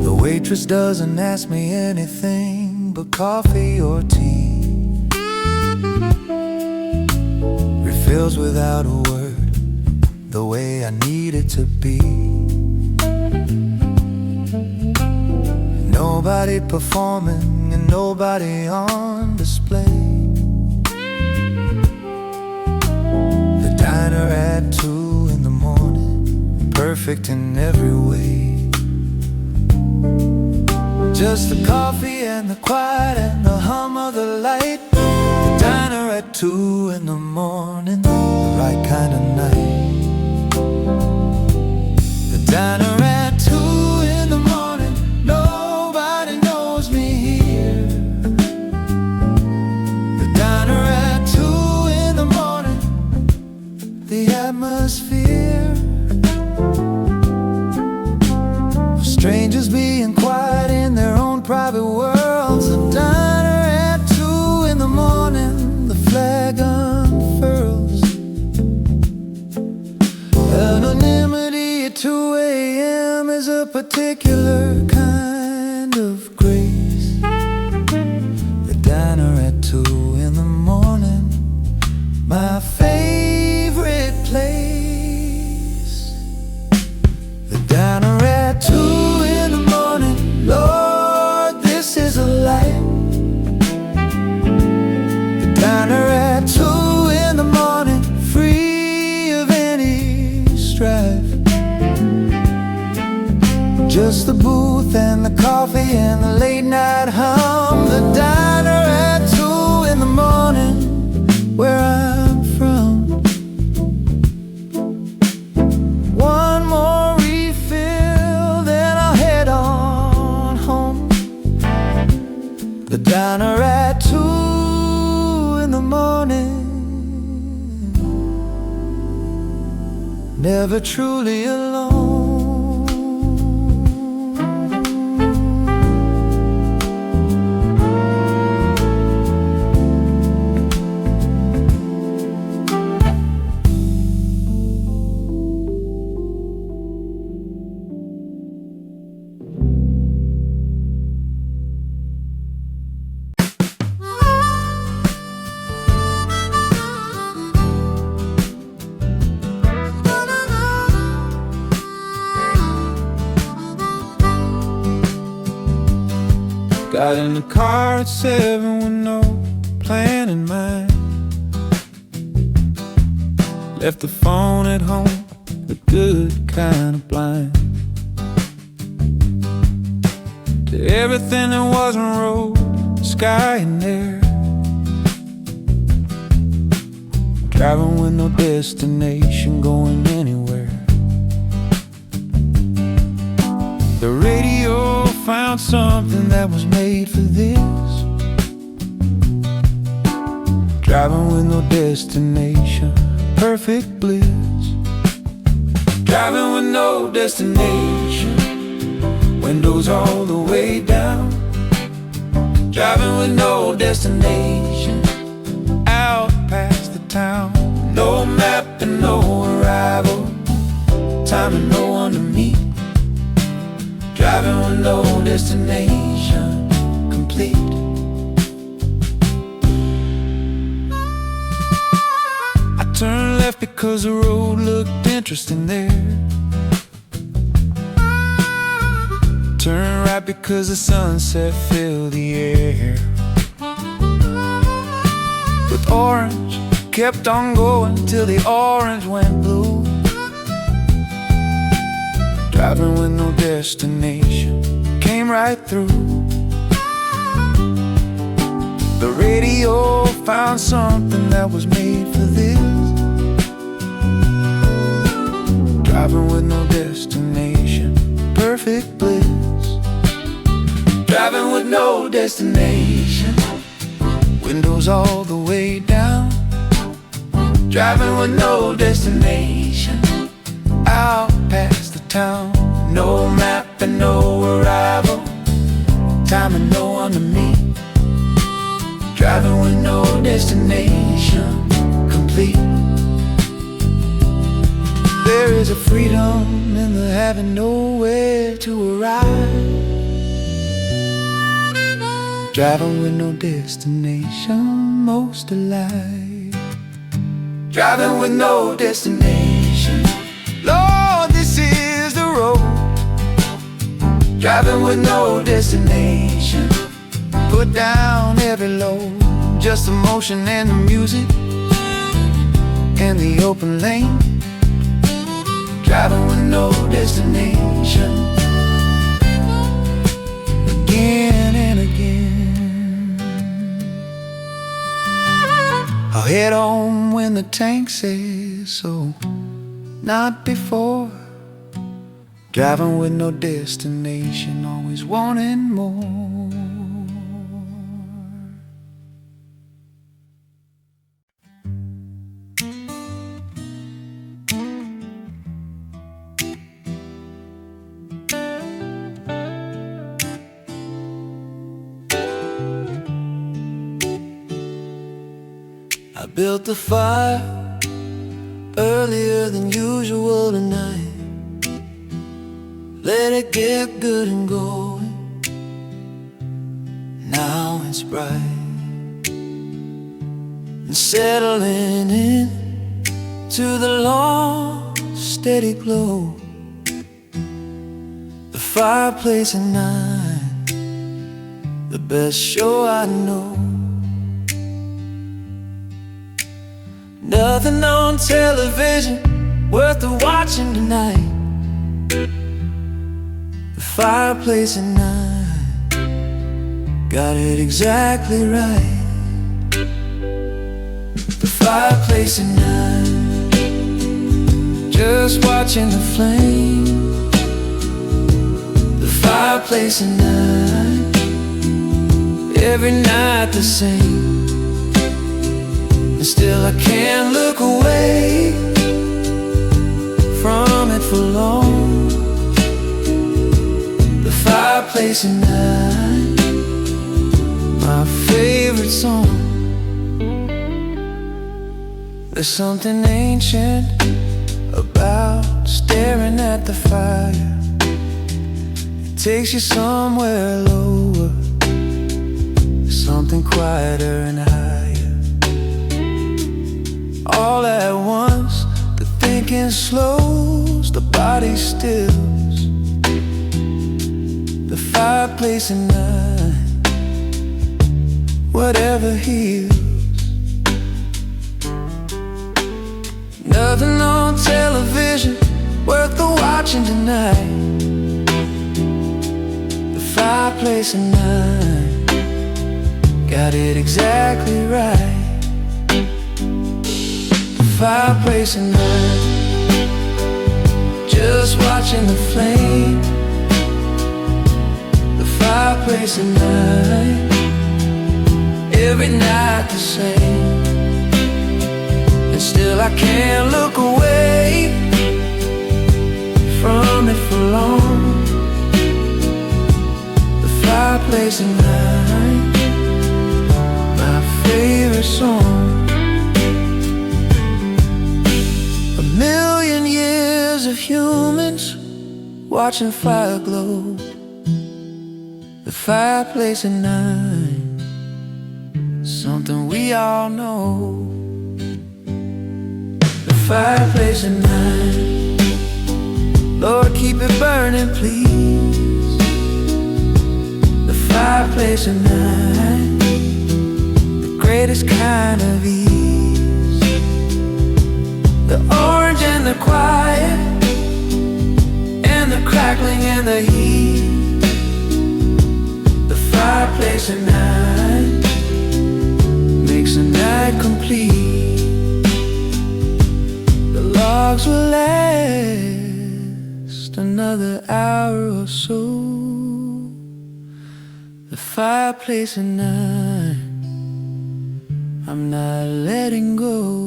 The waitress doesn't ask me anything but coffee or tea. Refills without a word, the way I need it to be. Nobody performing and nobody on display. The diner at 2 in the morning, perfect in every way. Just the coffee and the quiet and the hum of the light. The diner at 2 in the morning, the right kind of night. The diner at 2 in the morning, nobody knows me here. The diner at 2 in the morning, the atmosphere. Strangers being quiet in their own private worlds. The diner at 2 in the morning, the flag unfurls. Anonymity at 2 a.m. is a particular kind of grace. The diner at 2 in the morning, my favorite place. The diner at 2 in the morning, Lord, this is a light. The diner at 2 in the morning, free of any strife. Just the booth and the coffee and the late night hum. The diner at 2 in the morning, where I'm from. One more refill, then I'll head on home. The diner at 2 in the morning, never truly alone. Got in the car at 7 with no plan in mind. Left the phone at home, the good kind of blind to everything that wasn't road, sky and air. Driving with no destination, going anywhere. The radio found something that was made for this. Driving with no destination, perfect bliss. Driving with no destination, windows all the way down. Driving with no destination, out past the town. No map and no arrival, time and no one to meet. Driving with no destination, complete. I turned left because the road looked interesting there. Turned right because the sunset filled the air with orange. Kept on going till the orange went blue. Driving with no destination, came right through. The radio found something that was made for this. Driving with no destination, perfect bliss. Driving with no destination, windows all the way down. Driving with no destination, out past the town. No map and no arrival, time and no one to meet. Driving with no destination, complete. There is a freedom in the having nowhere to arrive. Driving with no destination, most alive. Driving with no destination, Lord, this is the road. Driving with no destination, put down every load. Just the motion and the music and the open lane. Driving with no destination, again and again. I'll head home when the tank says so, not before. Driving with no destination, always wanting more. I built the fire earlier than usual tonight. Let it get good and going. Now it's bright and settling in to the long, steady glow. The fireplace at night, the best show I know. Nothing on television worth the watching tonight. The fireplace at night, got it exactly right. The fireplace at night, just watching the flame. The fireplace at night, every night the same. And still I can't look away from it for long. The fireplace at night, my favorite song. There's something ancient about staring at the fire. It takes you somewhere lower, something quieter and higher. All at once, the thinking slows, the body stills. The fireplace at night, whatever heals. Nothing on television worth the watching tonight. The fireplace at night got it exactly right. The fireplace at night, just watching the flame. The fireplace at night, every night the same. And still I can't look away from it for long. The fireplace at night, my favorite song. A million years of humans watching fire glow. The fireplace at night, something we all know. The fireplace at night, Lord, keep it burning, please. The fireplace at night, the greatest kind of ease. The orange and the quiet, and the crackling and the heat. The fireplace at night makes the night complete. The logs will last another hour or so. The fireplace at night, I'm not letting go.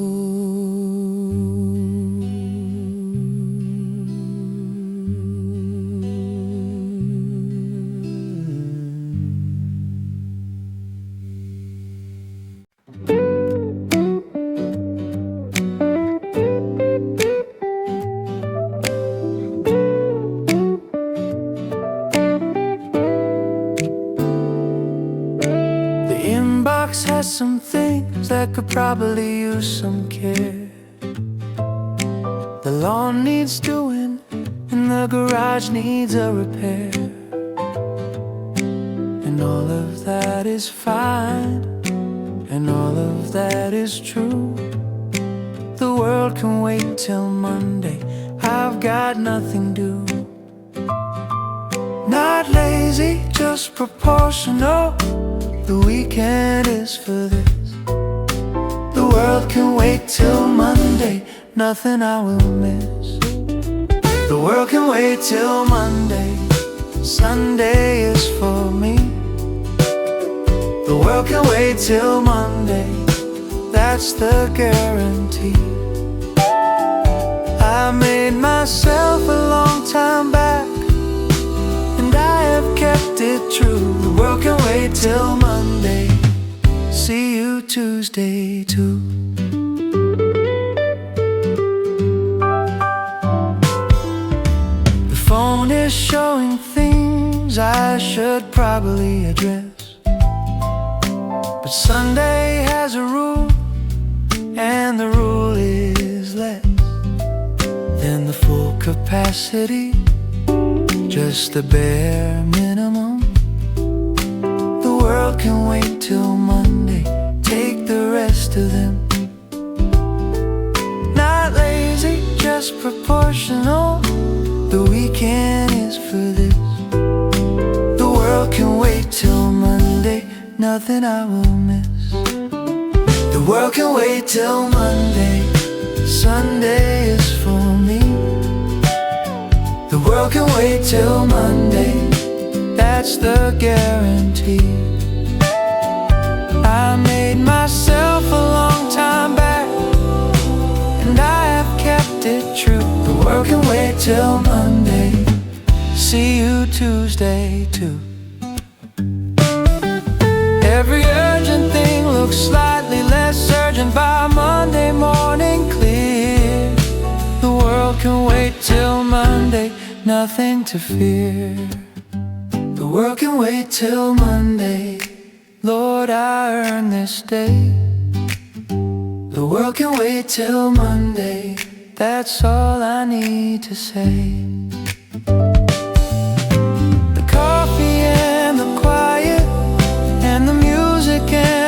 Has some things that could probably use some care. The lawn needs doing, and the garage needs a repair. And all of that is fine, and all of that is true. The world can wait till Monday, I've got nothing due. Not lazy, just proportional. The weekend is for this. The world can wait till Monday, nothing I will miss. The world can wait till Monday, Sunday is for me. The world can wait till Monday, that's the guarantee. I made myself a long time back, and I have kept it true. The world can wait till Monday, see you Tuesday too. The phone is showing things I should probably address, but Sunday has a rule, and the rule is less than the full capacity, just the bare minimum. The world can wait till Monday, take the rest of them. Not lazy, just proportional. The weekend is for this. The world can wait till Monday, nothing I will miss. The world can wait till Monday, Sunday is for me. The world can wait till Monday, that's the guarantee. I made myself a long time back, and I have kept it true. The world can wait till Monday, see you Tuesday too. Every urgent thing looks slightly less urgent by Monday morning clear. The world can wait till Monday, nothing to fear. The world can wait till Monday, Lord, I earned this day. The world can wait till Monday, that's all I need to say. The coffee and the quiet, and the music and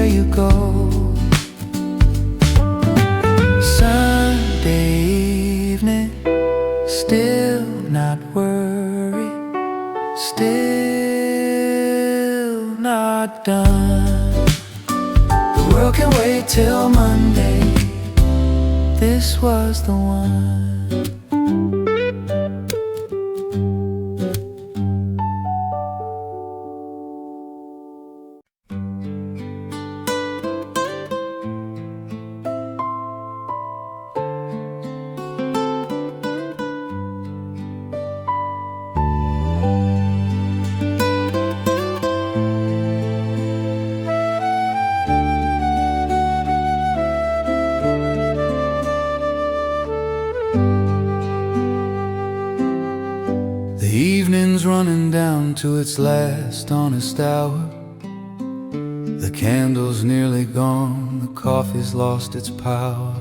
you go. Sunday evening, still not worried, still not done. The world can wait till Monday. This was the one. The evening's running down to its last honest hour. The candle's nearly gone, the coffee's lost its power.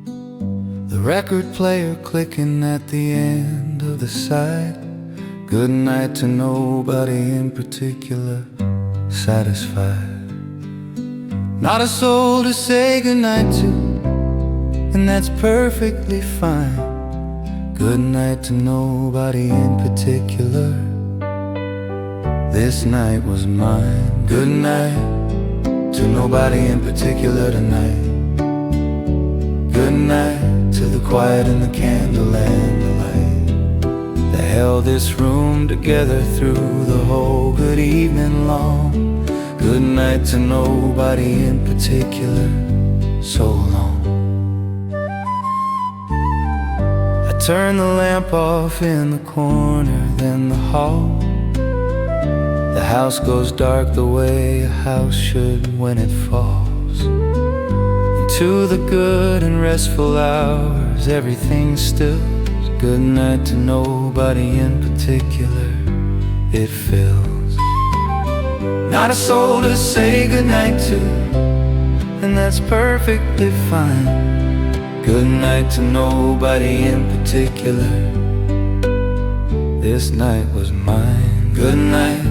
The record player clicking at the end of the side. Good night to nobody in particular, satisfied. Not a soul to say goodnight to, and that's perfectly fine. Good night to nobody in particular. This night was mine. Good night to nobody in particular tonight. Good night to the quiet and the candle and the light that held this room together through the whole good evening long. Good night to nobody in particular. So long. Turn the lamp off in the corner, then the hall. The house goes dark the way a house should when it falls. Into the good and restful hours, everything stills. Good night to nobody in particular, it fills. Not a soul to say goodnight to, and that's perfectly fine. Good night to nobody in particular. This night was mine. Good night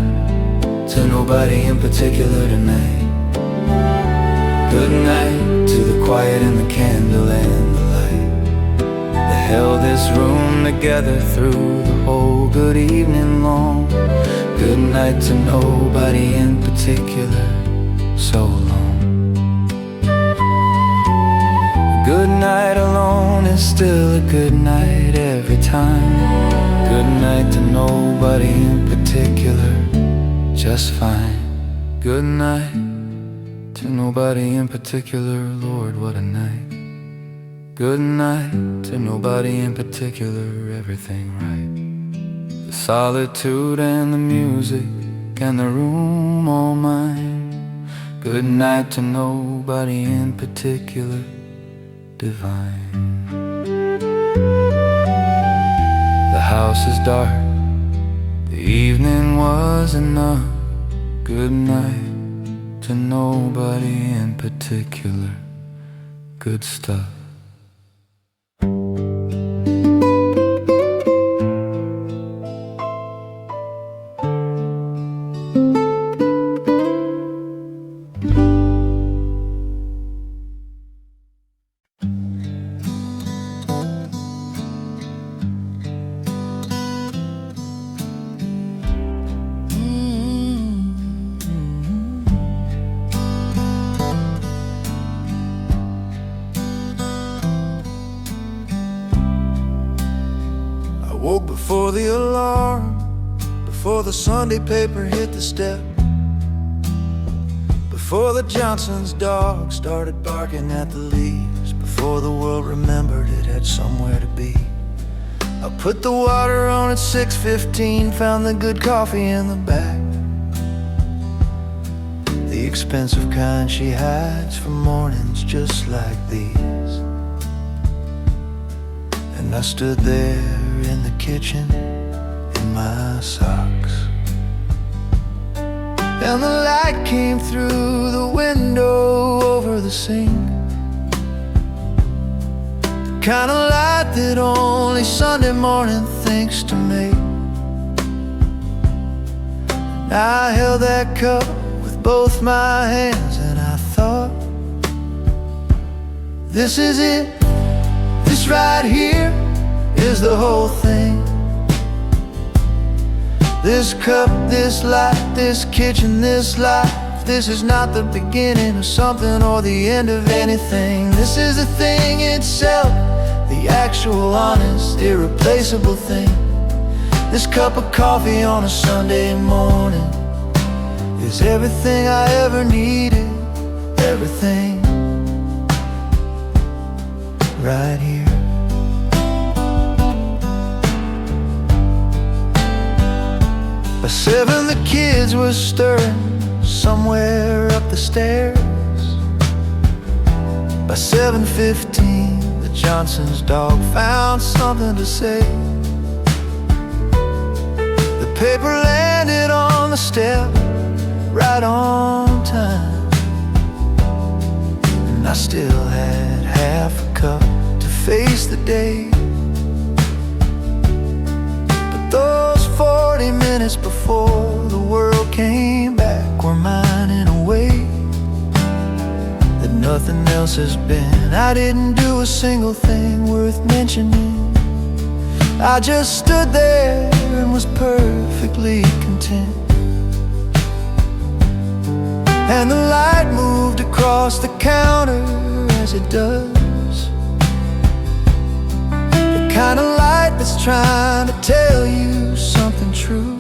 to nobody in particular tonight. Good night to the quiet and the candle and the light that held this room together through the whole good evening long. Good night to nobody in particular. So long. Good night alone is still a good night every time. Good night to nobody in particular, just fine. Good night to nobody in particular, Lord, what a night. Good night to nobody in particular, everything right. The solitude and the music and the room all mine. Good night to nobody in particular, divine. The house is dark, the evening was enough. Good night to nobody in particular, good stuff. Woke before the alarm, before the Sunday paper hit the step, before the Johnson's dog started barking at the leaves, before the world remembered it had somewhere to be. I put the water on at 6:15, found the good coffee in the back, the expensive kind she hides for mornings just like these. And I stood there in the kitchen in my socks, and the light came through the window over the sink, the kind of light that only Sunday morning thinks to make. And I held that cup with both my hands, and I This is it. This right here is the whole thing. This cup, this light, this kitchen, this life. This is not the beginning of something or the end of anything. This is the thing itself, the actual, honest, irreplaceable thing. This cup of coffee on a Sunday morning is everything I ever needed. Everything right here. By 7 the kids were stirring somewhere up the stairs. By 7:15 the Johnson's dog found something to say. The paper landed on the step right on time, and I still had half a cup to face the day. But those 40 minutes before the world came back were mine in a way that nothing else has been. I didn't do a single thing worth mentioning. I just stood there and was perfectly content. And the light moved across the counter as it does, the kind of light that's trying to tell you something true.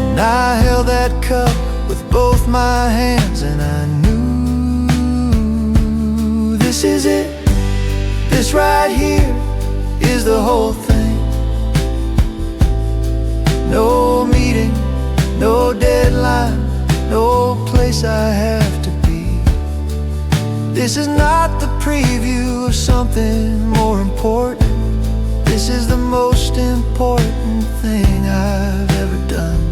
And I held that cup with both my hands, and I knew this is it. This right here is the whole thing. No meeting, no deadline, no place I have to be. This is not the preview of something more important. This is the most important thing I've ever done.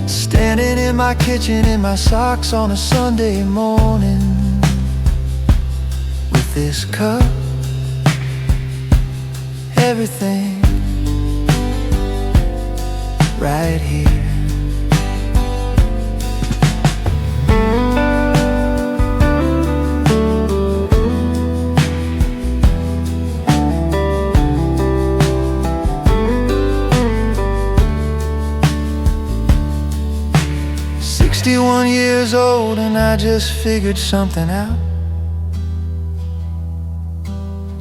Standing in my kitchen in my socks on a Sunday morning with this cup, everything right here. Years old, and I just figured something out.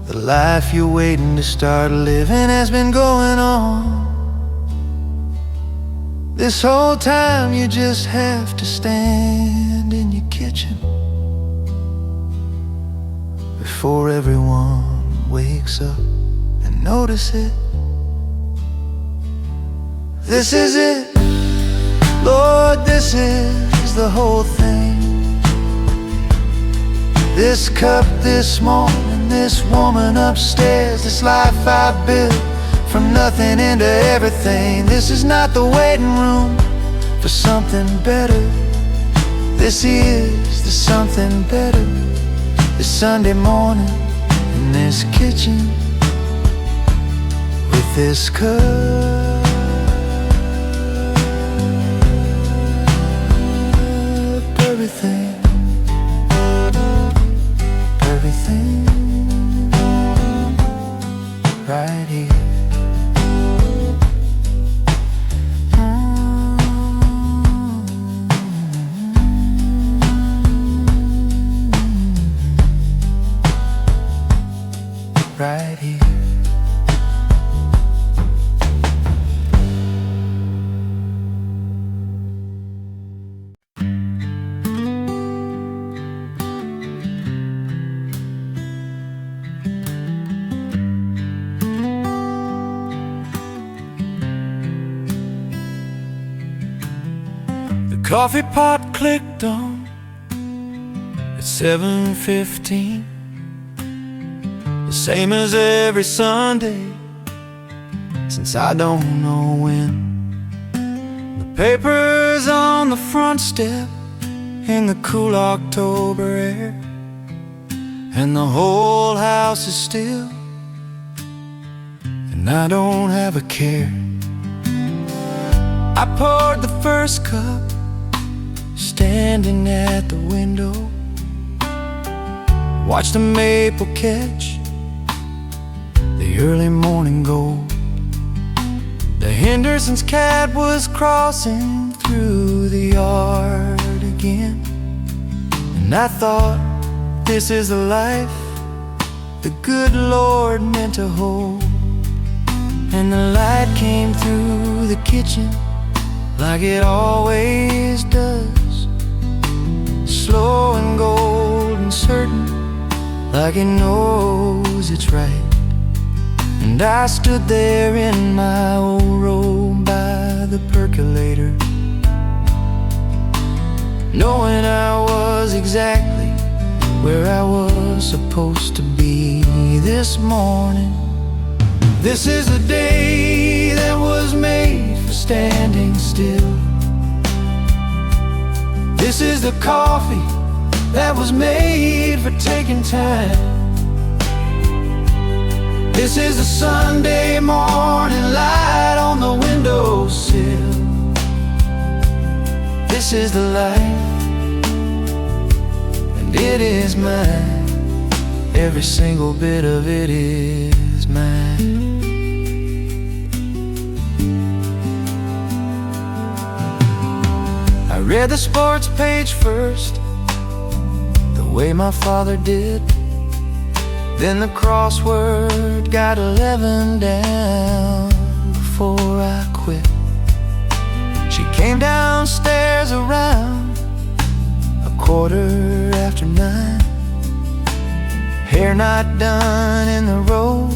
The life you're waiting to start living has been going on. This whole time you just have to stand in your kitchen before everyone wakes up and notice it. This is it, Lord, this is the whole thing. This cup, this morning, this woman upstairs, this life I built from nothing into everything. This is not the waiting room for something better. This is the something better. This Sunday morning in this kitchen with this cup. Everything, everything right here. Right here. Coffee pot clicked on at 7:15, the same as every Sunday since I don't know when. The paper's on the front step in the cool October air, and the whole house is still, and I don't have a care. I poured the first cup standing at the window watch the maple catch the early morning gold. The Henderson's cat was crossing through the yard again, and I thought, this is the life the good Lord meant to hold. And the light came through the kitchen like it always does, slow and golden, certain, like it knows it's right. And I stood there in my old robe by the percolator, knowing I was exactly where I was supposed to be this morning. This is a day that was made for standing still. This is the coffee that was made for taking time. This is the Sunday morning light on the windowsill. This is the life, and it is mine. Every single bit of it is mine. I read the sports page first, the way my father did. Then the crossword got 11 down before I quit. She came downstairs around 9:15, hair not done in the row,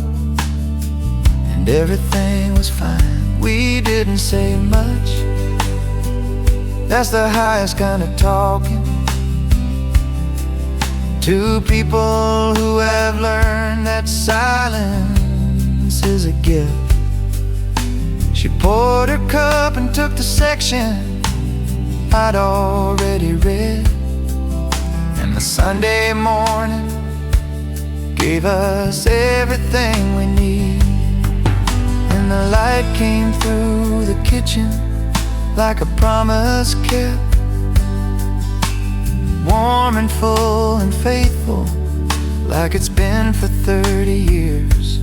and everything was fine. We didn't say much, that's the highest kind of talking. Two people who have learned that silence is a gift. She poured her cup and took the section I'd already read, and the Sunday morning gave us everything we need. And the light came through the kitchen like a promise kept, warm and full and faithful, like it's been for 30 years.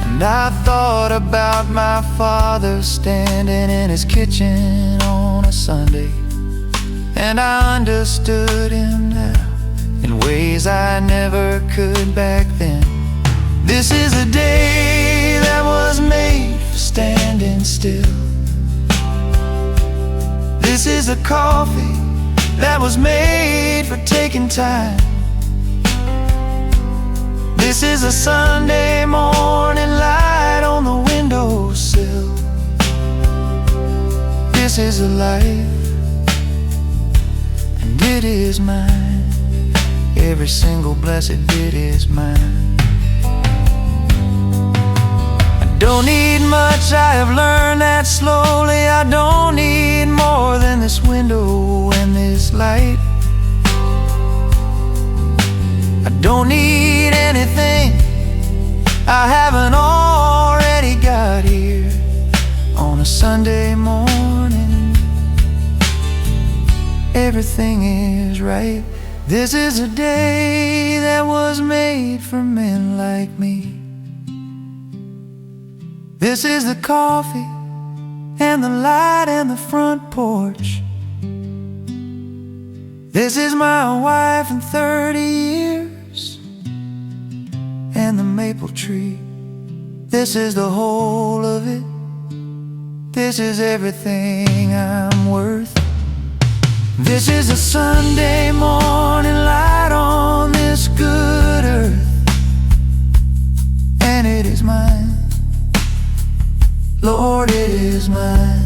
And I thought about my father standing in his kitchen on a Sunday, and I understood him now in ways I never could back then. This is a day that was made for standing still. This is a coffee that was made for taking time. This is a Sunday morning light on the windowsill. This is a life, and it is mine. Every single blessed bit is mine. I don't need much, I have learned that slowly. I don't need more than this window and this light. I don't need anything I haven't already got here on a Sunday morning. Everything is right. This is a day that was made for men like me. This is the coffee and the light and the front porch. This is my wife in 30 years and the maple tree. This is the whole of it. This is everything I'm worth. This is a Sunday morning light on this good earth, and it is mine. Lord, it is mine.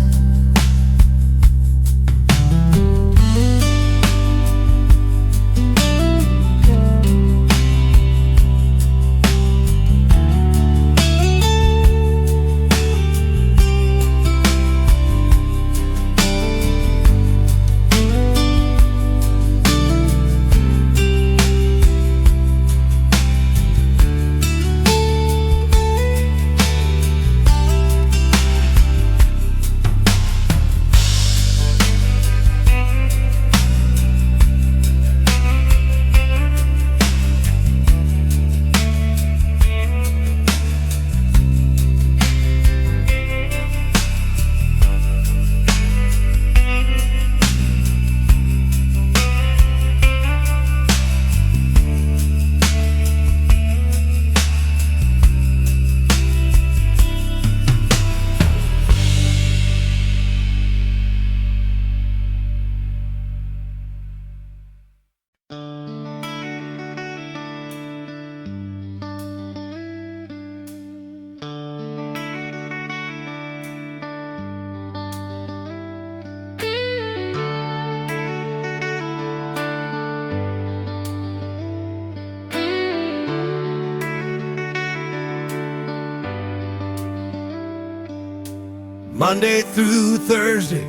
Monday through Thursday,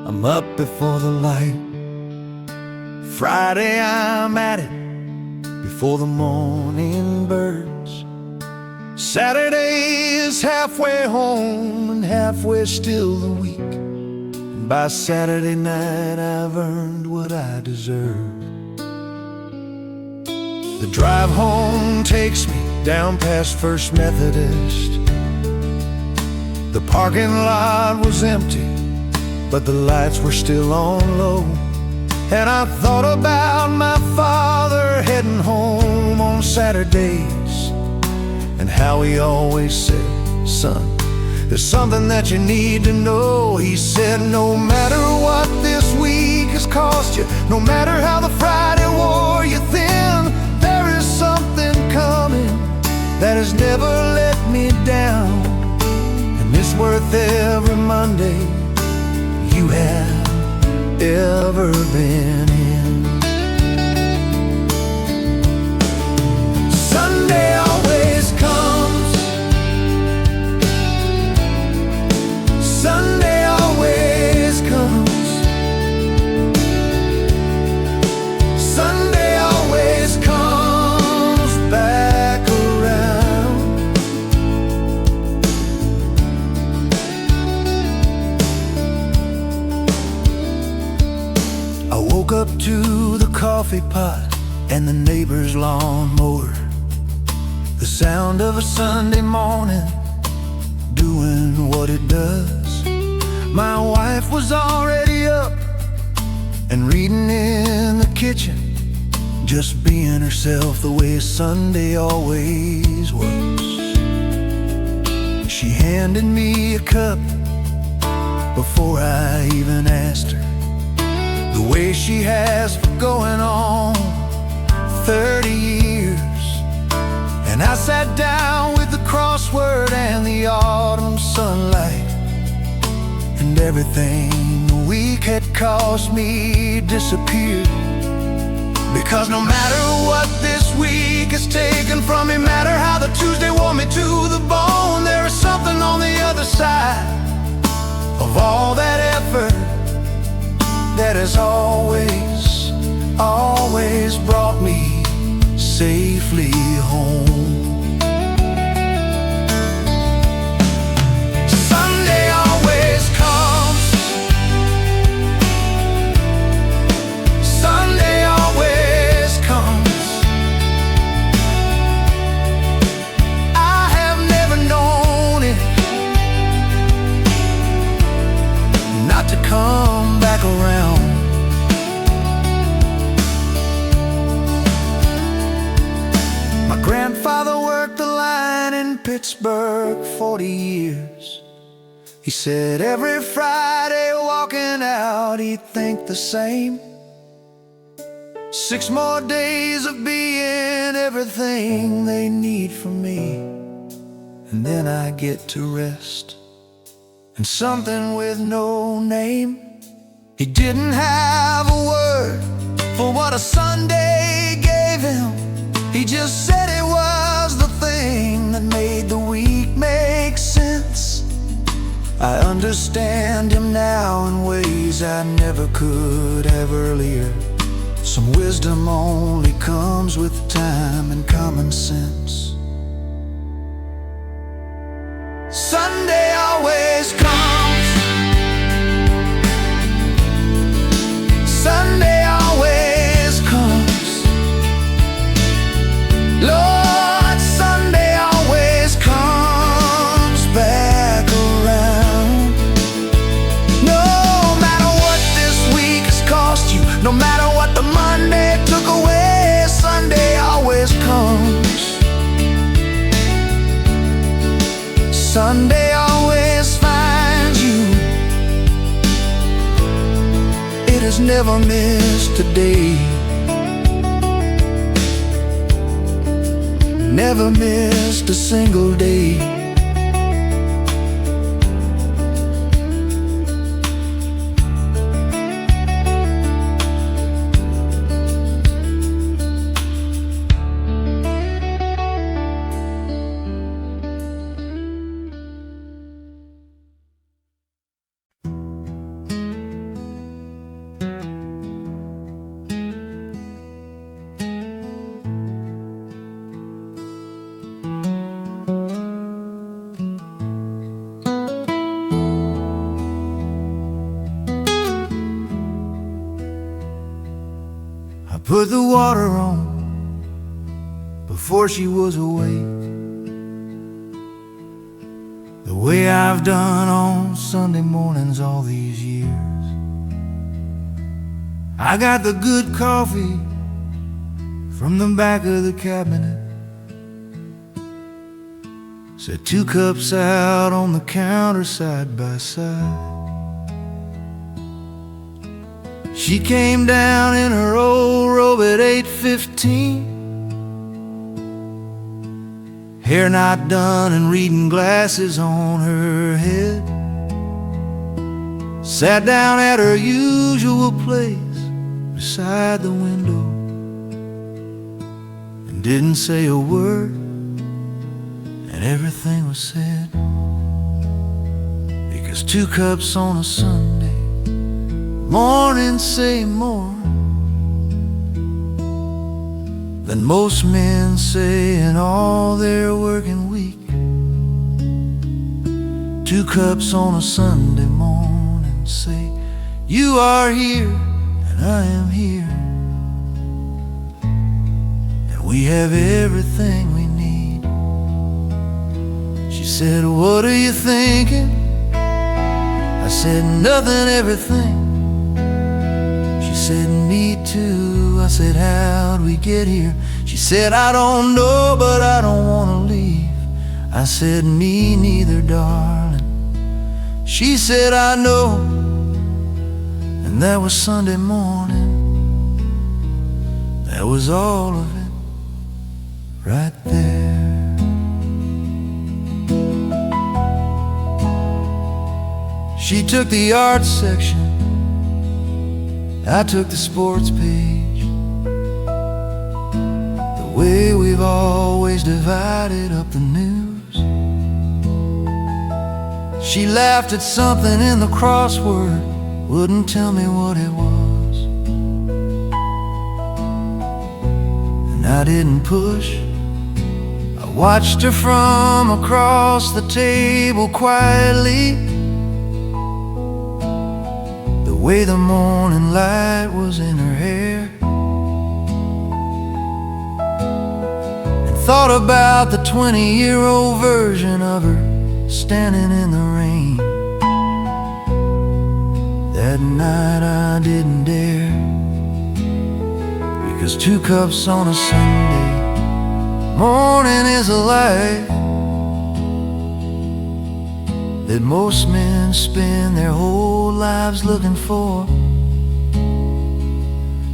I'm up before the light. Friday, I'm at it before the morning birds. Saturday is halfway home and halfway still the week. And by Saturday night, I've earned what I deserve. The drive home takes me down past First Methodist. The parking lot was empty, but the lights were still on low. And I thought about my father heading home on Saturdays, and how he always said, "Son, there's something that you need to know." He said, "No matter what this week has cost you, no matter how the Friday wore you thin, there is something coming that has never let me down. And it's worth every Monday you have ever been in." Sunday always comes. Sunday always comes. Sunday always comes back around. I woke up to the coffee pot and the neighbor's lawnmower, the sound of a Sunday morning doing what it does. My wife was already up and reading in the kitchen, just being herself the way Sunday always was. She handed me a cup before I even asked her, the way she has for going on 30 years. And I sat down with the crossword and the autumn sunlight, and everything the week had caused me disappeared. Because no matter what this week has taken from me, matter how the Tuesday wore me to the bone, there is something on the other side of all that effort that has always, always brought me safely home. Sunday always comes. Sunday always comes. I have never known it not to come back around. My grandfather worked the line in Pittsburgh 40 years. He said every Friday walking out he'd think the same. 6 more days of being everything they need from me, and then I get to rest. And something with no name. He didn't have a word for what a Sunday gave him. He just said it was the thing that made the week make sense. I understand him now in ways I never could have earlier. Some wisdom only comes with time and common sense. Sunday always comes. Sunday always comes. Lord, Sunday always comes back around. No matter what this week has cost you, no matter what the Monday took away, Sunday always comes. Sunday always finds you. It has never missed a day, never missed a single day. put the water on before she was awake, the way I've done on Sunday mornings all these years. I got the good coffee from the back of the cabinet, set 2 cups out on the counter side by side. She came down in her old robe at 8:15, hair not done and reading glasses on her head. Sat down at her usual place beside the window and didn't say a word, and everything was said. Because 2 cups on a Sunday morning say more than most men say in all their working week. 2 cups on a Sunday morning say, you are here and I am here, and we have everything we need. She said, what are you thinking? I said, nothing, everything. She said, me too. I said, how'd we get here? She said, I don't know, but I don't want to leave. I said, me neither, darling. She said, I know. And that was Sunday morning. That was all of it right there. She took the art section, I took the sports page, the way we've always divided up the news. She laughed at something in the crossword, wouldn't tell me what it was, and I didn't push. I watched her from across the table quietly, the way the morning light was in her hair, and thought about the 20-year-old version of her standing in the rain. That night I didn't dare, because 2 cups on a Sunday morning is a life that most men spend their whole lives looking for.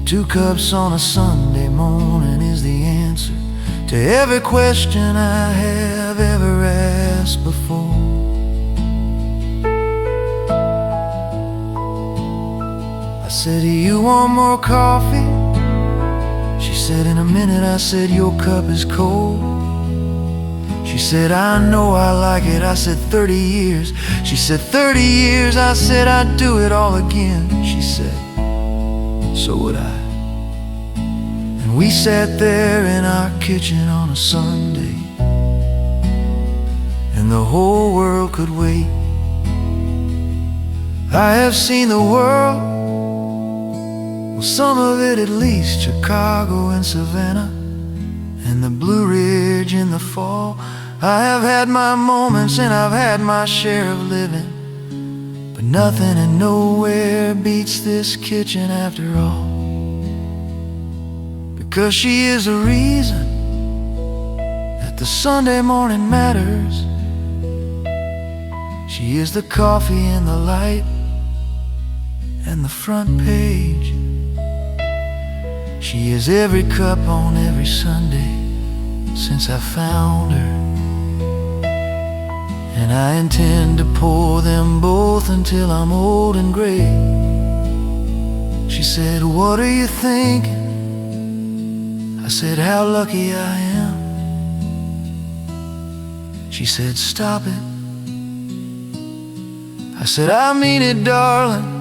2 cups on a Sunday morning is the answer to every question I have ever asked before. I said, do you want more coffee? She said, in a minute. I said, your cup is cold. She said, I know I like it. I said, 30 years. She said, 30 years. I said, I'd do it all again. She said, so would I. And we sat there in our kitchen on a Sunday, and the whole world could wait. I have seen the world, well, some of it at least, Chicago and Savannah, and the Blue Ridge in the fall. I have had my moments and I've had my share of living, but nothing and nowhere beats this kitchen after all. Because she is the reason that the Sunday morning matters. She is the coffee and the light and the front page. She is every cup on every Sunday since I found her, and I intend to pour them both until I'm old and gray. She said, what are you thinking? I said, how lucky I am. She said, stop it. I said, I mean it, darling.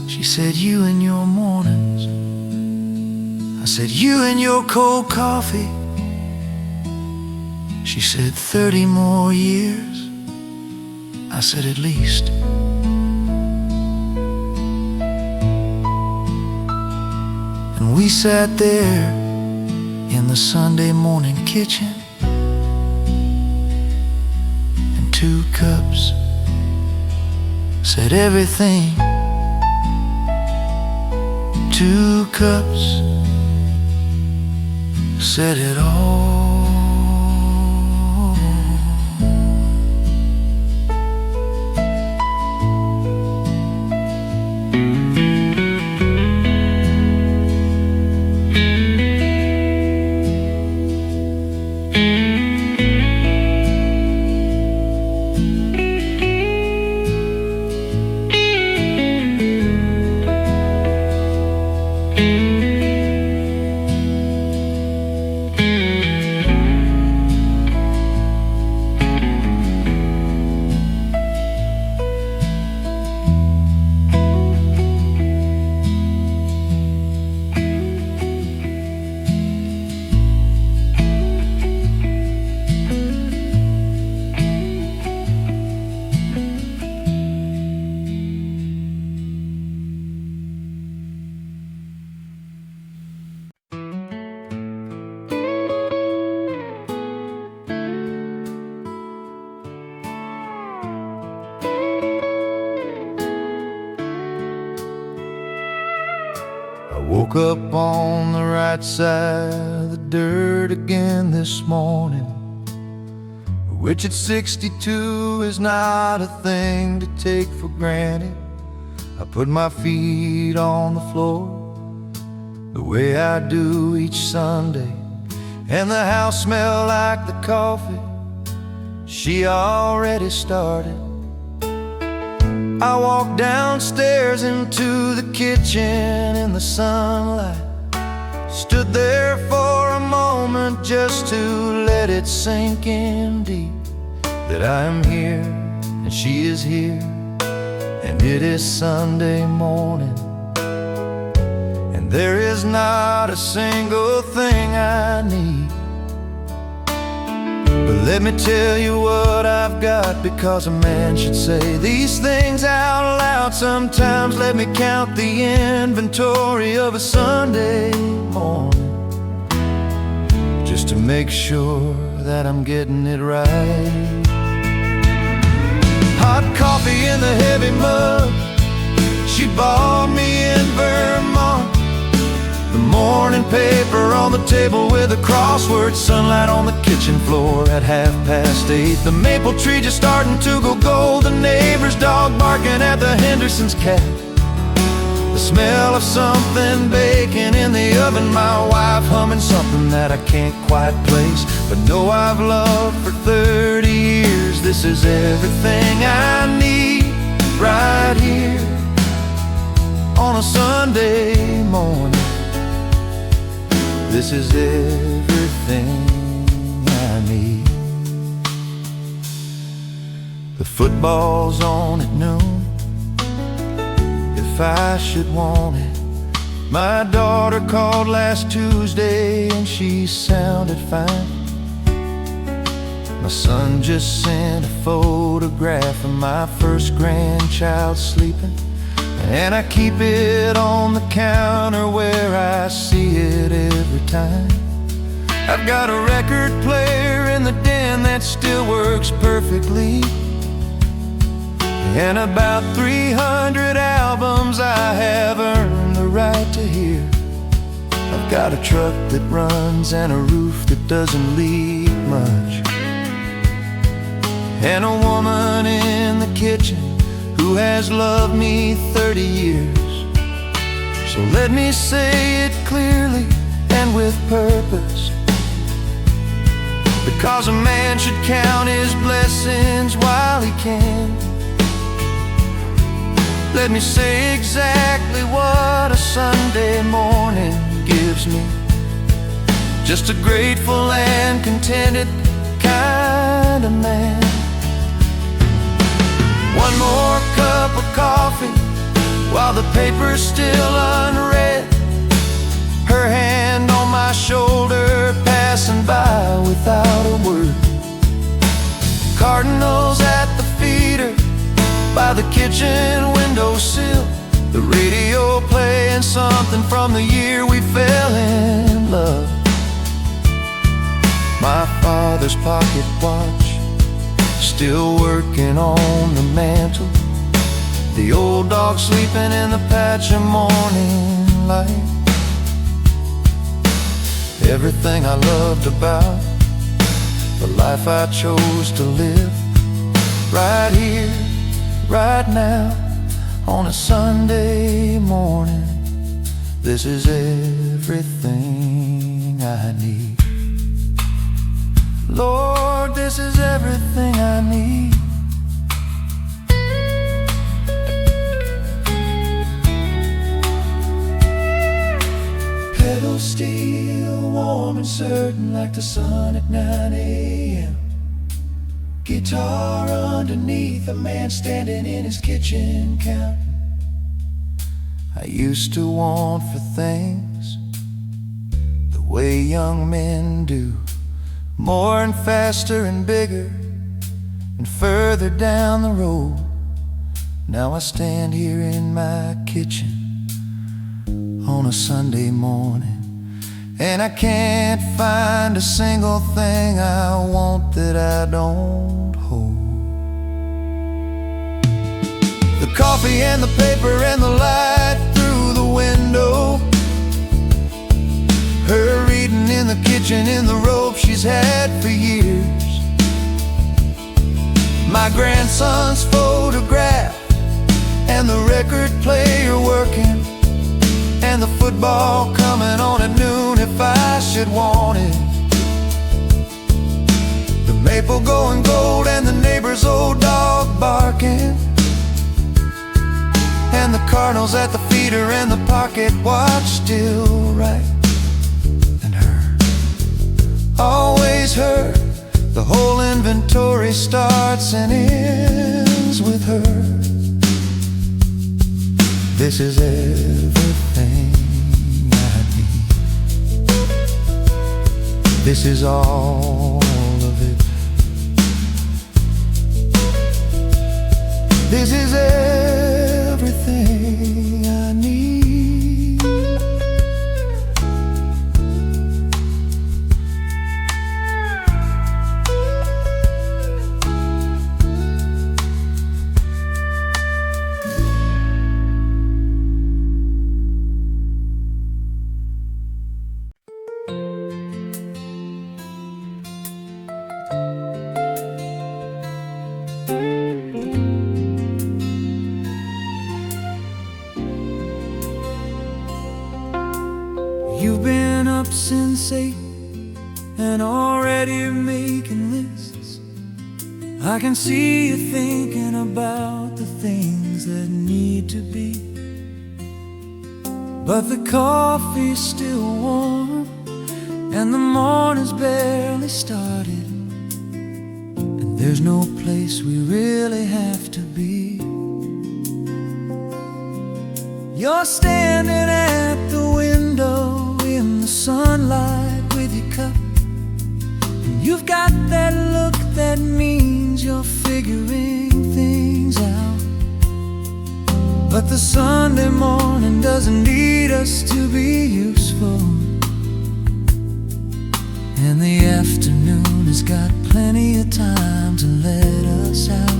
She said, you and your mornings. I said, you and your cold coffee. She said, 30 more years. I said, at least. And we sat there in the Sunday morning kitchen, and 2 cups said everything. 2 cups said it all. Woke up on the right side of the dirt again this morning, which at 62 is not a thing to take for granted. I put my feet on the floor the way I do each Sunday, and the house smelled like the coffee she already started. I walked downstairs into the kitchen in the sunlight, stood there for a moment just to let it sink in deep, that I am here and she is here, and it is Sunday morning, and there is not a single thing I need. But let me tell you what I've got, because a man should say these things out loud sometimes. Let me count the inventory of a Sunday morning, just to make sure that I'm getting it right. Hot coffee in the heavy mug she bought me in Vermont, the morning paper on the table with a crossword, sunlight on the kitchen floor at 8:30. The maple tree just starting to go gold, the neighbor's dog barking at the Henderson's cat, the smell of something baking in the oven, my wife humming something that I can't quite place, but know I've loved for 30 years. This is everything I need right here on a Sunday morning. This is everything I need. The football's on at noon, if I should want it. My daughter called last Tuesday and she sounded fine. My son just sent a photograph of my first grandchild sleeping, and I keep it on the counter where I see it every time. I've got a record player in the den that still works perfectly, and about 300 albums I have earned the right to hear. I've got a truck that runs and a roof that doesn't leak much, and a woman in the kitchen who has loved me 30 years. So let me say it clearly and with purpose, because a man should count his blessings while he can. Let me say exactly what a Sunday morning gives me, just a grateful and contented kind of man. One more cup of coffee while the paper's still unread, her hand on my shoulder passing by without a word. Cardinals at the feeder by the kitchen windowsill, the radio playing something from the year we fell in love. My father's pocket watch still working on the mantle, the old dog sleeping in the patch of morning light. Everything I loved about the life I chose to live, right here, right now, on a Sunday morning. This is everything I need. Lord, this is everything I need. Pedal steel, warm and certain like the sun at 9 a.m. Guitar underneath, a man standing in his kitchen counting. I used to want for things the way young men do, more and faster and bigger and further down the road. Now I stand here in my kitchen on a Sunday morning, and I can't find a single thing I want that I don't hold. The coffee and the paper and the light through the window, her reading in the kitchen in the robe she's had for years, my grandson's photograph and the record player working, and the football coming on at noon if I should want it, the maple going gold and the neighbor's old dog barking, and the Cardinals at the feeder and the pocket watch still right, and her, always her. The whole inventory starts and ends with her. This is everything I need. This is all of it. This is everything I need. You've been up since 8 and already making lists. I can see you thinking about the things that need to be, but the coffee's still warm and the morning's barely started, and there's no place we really have to be. You're standing at the window in the sunlight with your cup, and you've got that look that means you're figuring things out. But the Sunday morning doesn't need us to be useful, and the afternoon has got plenty of time to let us out.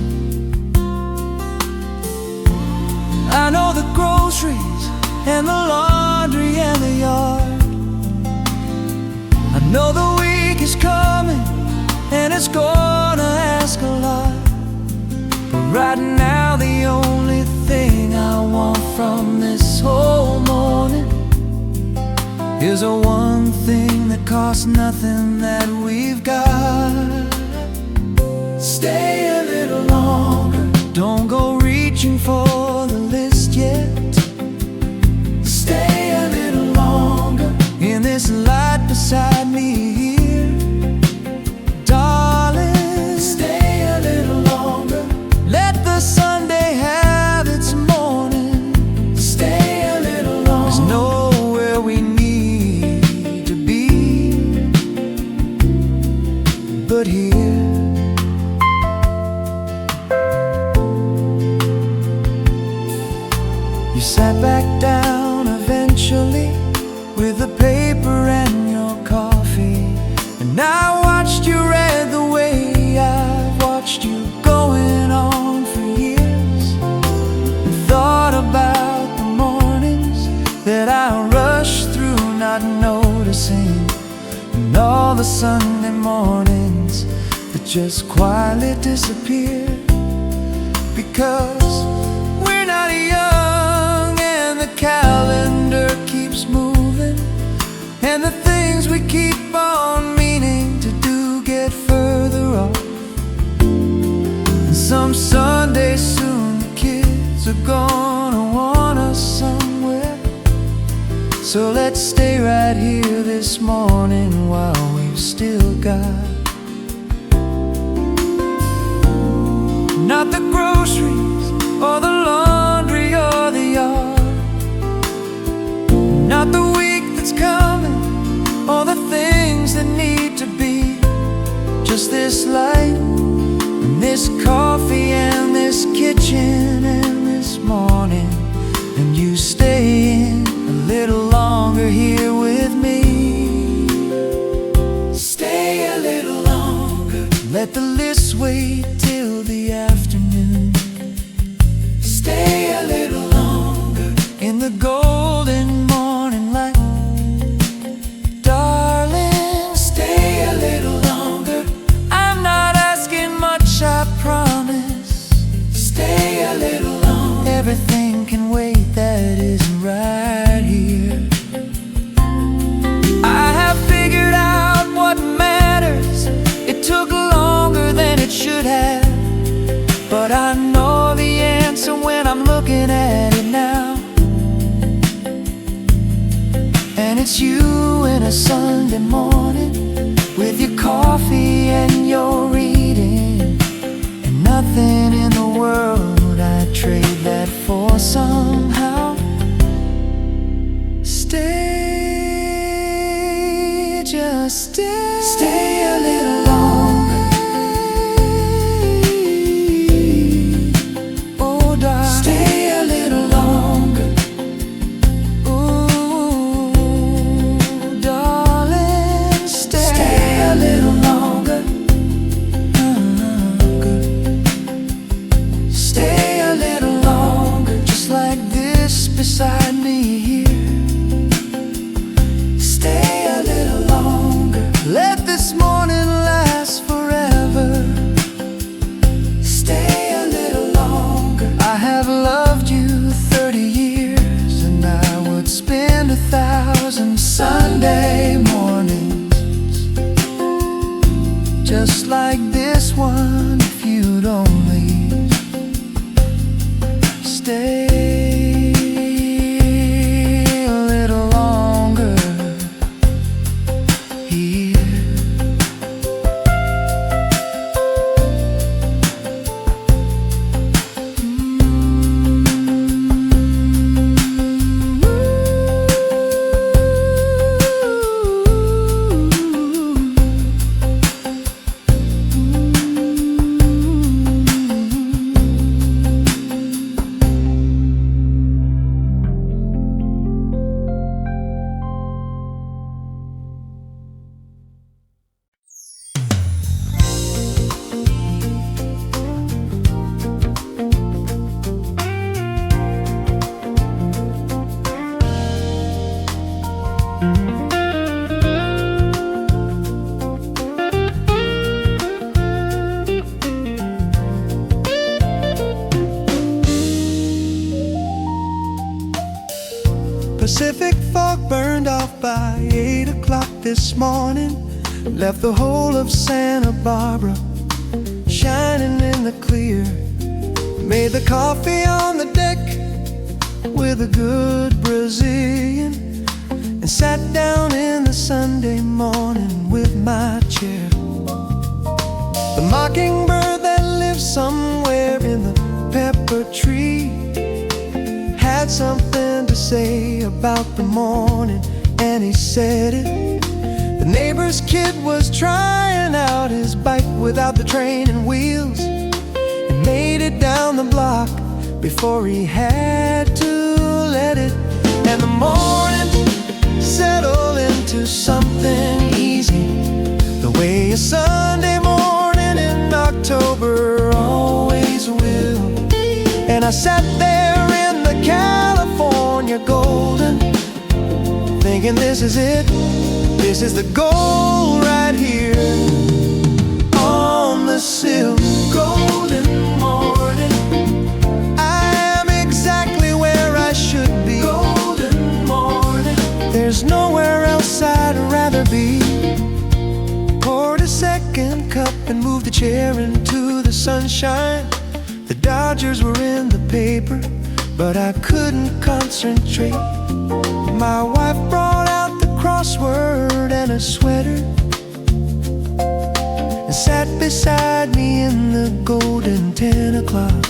I know the groceries and the laundry and the yard. I know the week is coming and it's gonna ask a lot, but right now the only thing I want from this whole morning is a one thing that costs nothing that we've got. Stay a little longer, don't go reaching for the list yet. Stay a little longer in this light beside me here, darling. Stay a little longer, let the Sunday have its morning. Stay a little longer, there's nowhere we need to be but here. with the paper and your coffee. And I watched you read the way I've watched you going on for years, and thought about the mornings that I rushed through not noticing, and all the Sunday mornings that just quietly disappear. Because we're not young and the calendar keeps moving, and the things we keep on meaning to do get further off. And some Sunday soon the kids are gonna want us somewhere, so let's stay right here this morning while we've still got not the groceries or the laundry or the yard, not the week that's coming or the things that need to be. Just this light and this coffee and this kitchen and this morning, and you staying a little longer here with me. Stay a little longer, let the list wait till the afternoon. Stay a little longer in the golden morning light. Darling, stay a little longer. I'm not asking much, I promise. Stay a little longer. Everything can wait that isn't right here. I have figured out what matters. It took longer than it should have, but I know the answer when I'm looking at it now. And it's you in a Sunday morning with your coffee and your reading, and nothing in the world I'd trade that for somehow. Stay, just stay, stay a little longer. Oh, darling, stay a little longer. Ooh, darling, stay a little longer. Good. Stay a little longer, just like this beside me here. Stay a little longer, let this morning last forever. Stay a little longer. I have loved you 30 years, and I would spend 1,000 Sunday mornings just like this one if you'd only stay a little longer here. Pacific fog burned off by 8 o'clock this morning, left the whole of Santa Barbara shining in the clear. Made the coffee on the deck with a good Brazilian, and sat down in the Sunday morning with my chair. The mockingbird that lives somewhere in the pepper tree had something to say about the morning, and he said it. The neighbor's kid was trying out his bike without the training wheels, and made it down the block before he had to let it. And the morning said Sunday morning in October always will. And I sat there in the California golden, thinking this is it, this is the goal right here. On the silk golden morning, I am exactly where I should be. Golden morning, there's nowhere else I'd rather be. Poured a second cup and moved the chair into the sunshine. The Dodgers were in the paper, but I couldn't concentrate. My wife brought out the crossword and a sweater and sat beside me in the golden 10 o'clock.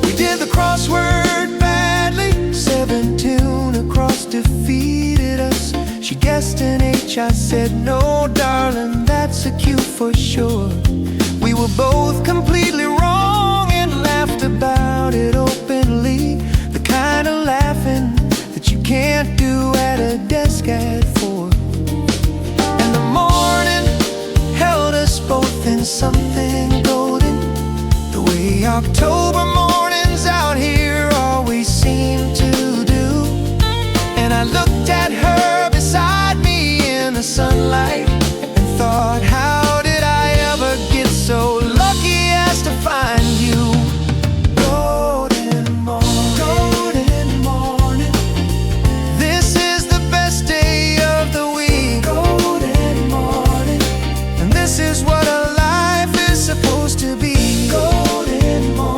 We did the crossword badly, 7 tune across defeated us. She guessed an H, I said no darling, that's a Q for sure. We were both completely wrong and laughed about it openly, the kind of laughing that you can't do at a desk at 4. And the morning held us both in something golden, the way October mornings out here always seem to do. And I looked at her beside me in the sunlight and thought, how did I ever get so lucky as to find you? Golden morning, golden morning, this is the best day of the week. Golden morning, and this is what a life is supposed to be. Golden morning.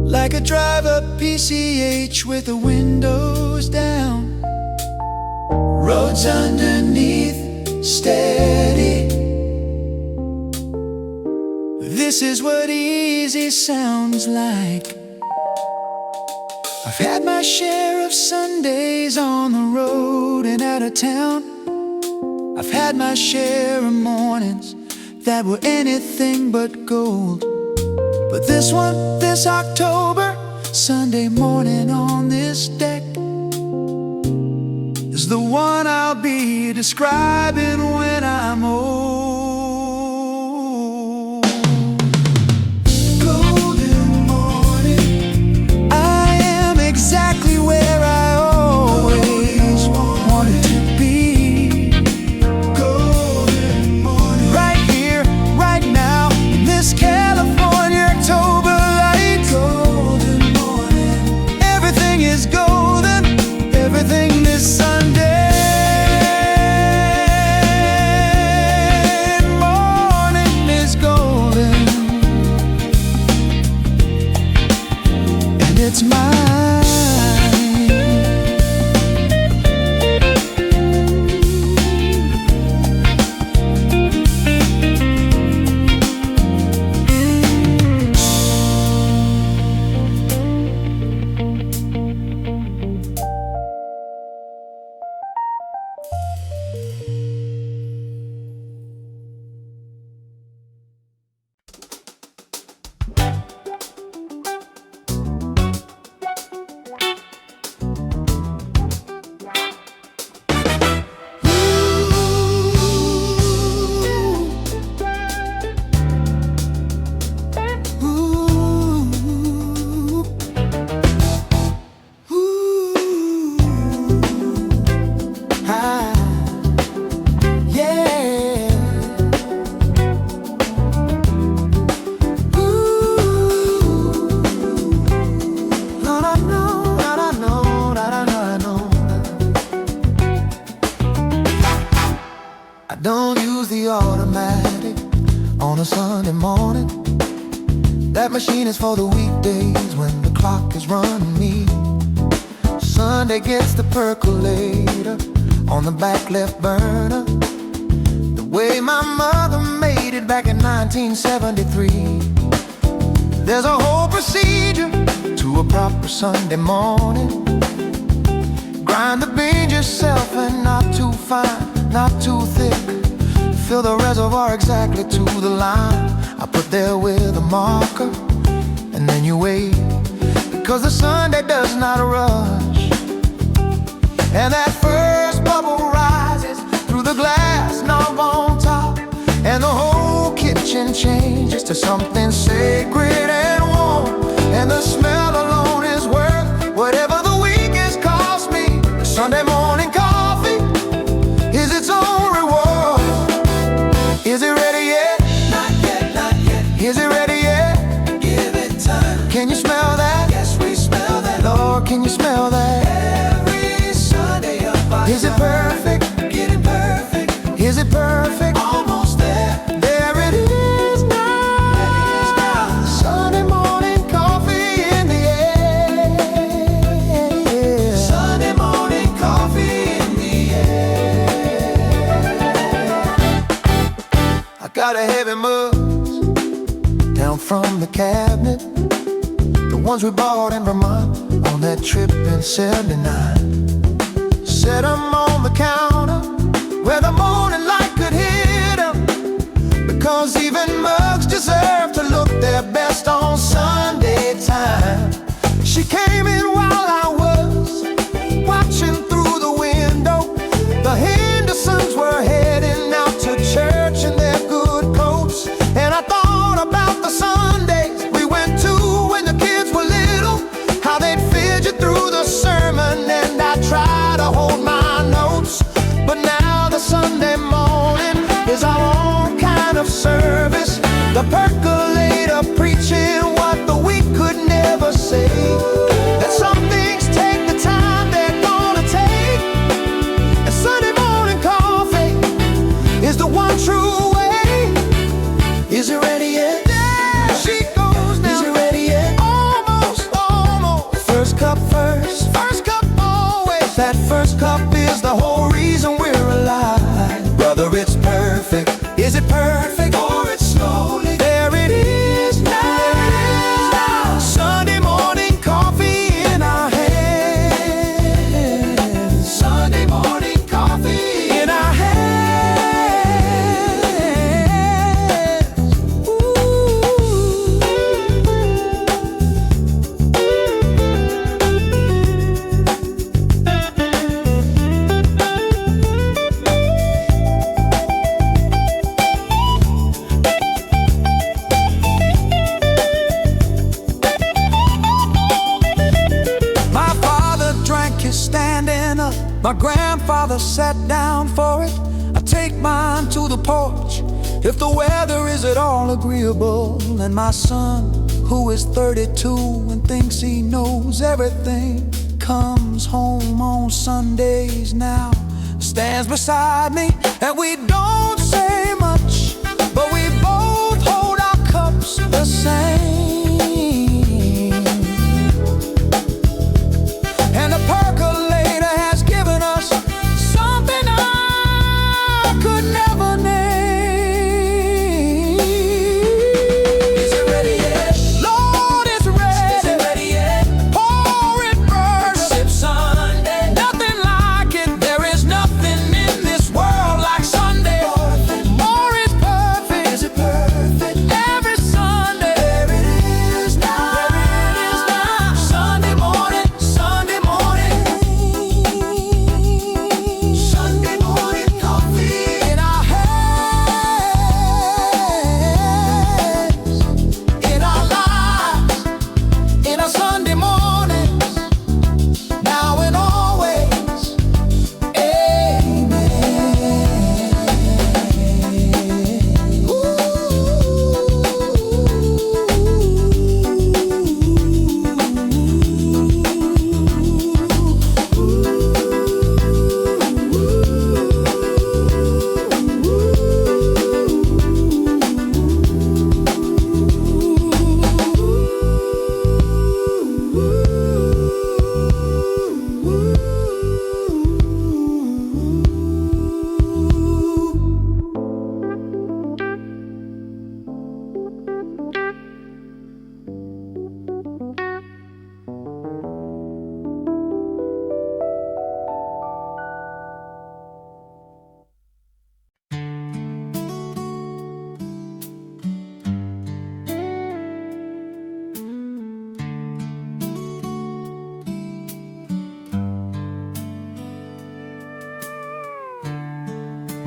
Like a drive-up PCH with the windows down, roads underneath, steady. This is what easy sounds like. I've had my share of Sundays on the road and out of town. I've had my share of mornings that were anything but gold. But this one, this October, Sunday morning on this deck, is the one I'll be describing when I'm old. Golden morning, I am exactly where I always wanted to be. Golden morning, right here, right now, in this California October light. Golden morning, everything is golden, everything this Sunday morning is golden, and it's mine. Don't use the automatic on a Sunday morning. That machine is for the weekdays when the clock is running me. Sunday gets the percolator on the back left burner, the way my mother made it back in 1973. There's a whole procedure to a proper Sunday morning. Grind the beans yourself and not too fine, not too thick. Fill the reservoir exactly to the line. I put there with a marker, and then you wait, because the Sunday does not rush. And that first bubble rises through the glass knob on top, and the whole kitchen changes to something sacred and warm. And the smell alone is worth whatever the week has cost me. Sunday morning coffee is its own reward. Is it ready yet? Not yet, not yet. Is it ready yet? Give it time. Can you smell that? Yes, we smell that. Lord, can you smell that? Every Sunday of our Is it perfect? Getting perfect. Is it perfect? Almost there. There it is now. Sunday morning coffee in the air. Sunday morning coffee in the air. I got a heavy mugs down from the cabinet, the ones we bought in Vermont on that trip in '79. Set 'em on the counter where the morning light could hit 'em, because even mugs deserve to look their best on Sunday time. She came in while I was watching through the window. The Hendersons were heading out to church in their good coats, and I thought about the Sundays we went to when the kids were little, how they'd fidget through the sermon, and I tried to hold my notes. But now the Sunday morning is our own kind of service, the percolator preaching what the week could never say. That some things take the time they're gonna take, and Sunday morning coffee is the one true way. Is it ready yet? There she goes now. Is it ready yet? Almost, almost. First cup first, first cup always. That first cup is the whole reason we're alive. Brother, it's perfect. Is it perfect? Or it's slowly. There it is now. Sunday morning coffee in our hands. Sunday morning coffee In our hands. My father drank his standing up, my grandfather sat down for it. I take mine to the porch if the weather is at all agreeable, and my son, who is 32 and thinks he knows everything, comes home on Sundays now, stands beside me, and we don't say much, but we both hold our cups the same. And the percolator has given us something I could never name. Is it ready yet? Lord, it's ready. Is it ready yet? Pour it first. Sip Sunday. Nothing like it. There is nothing in this world like Sunday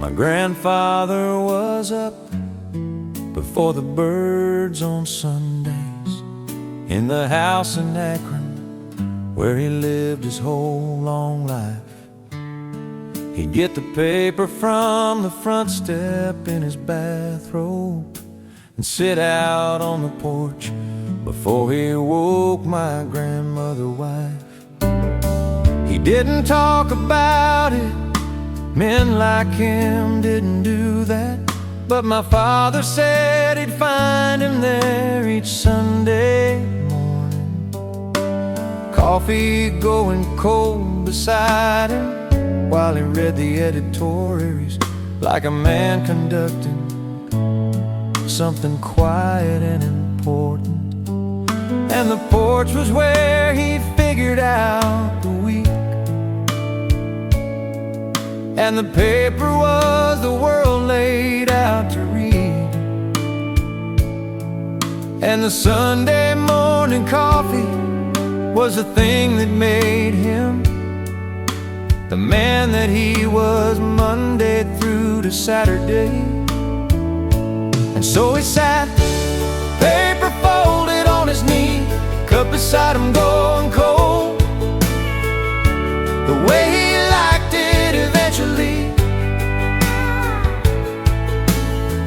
My grandfather was up before the birds on Sundays in the house in Akron where he lived his whole long life. He'd get the paper from the front step in his bathrobe and sit out on the porch before he woke my grandmother wife. He didn't talk about it, men like him didn't do that, but my father said he'd find him there each Sunday morning, coffee going cold beside him while he read the editorials like a man conducting something quiet and important. And the porch was where he figured out the week, and the paper was the world laid out to read, and the Sunday morning coffee was the thing that made him the man that he was Monday through to Saturday. And so he sat, paper folded on his knee, cup beside him going cold, the way he liked it eventually.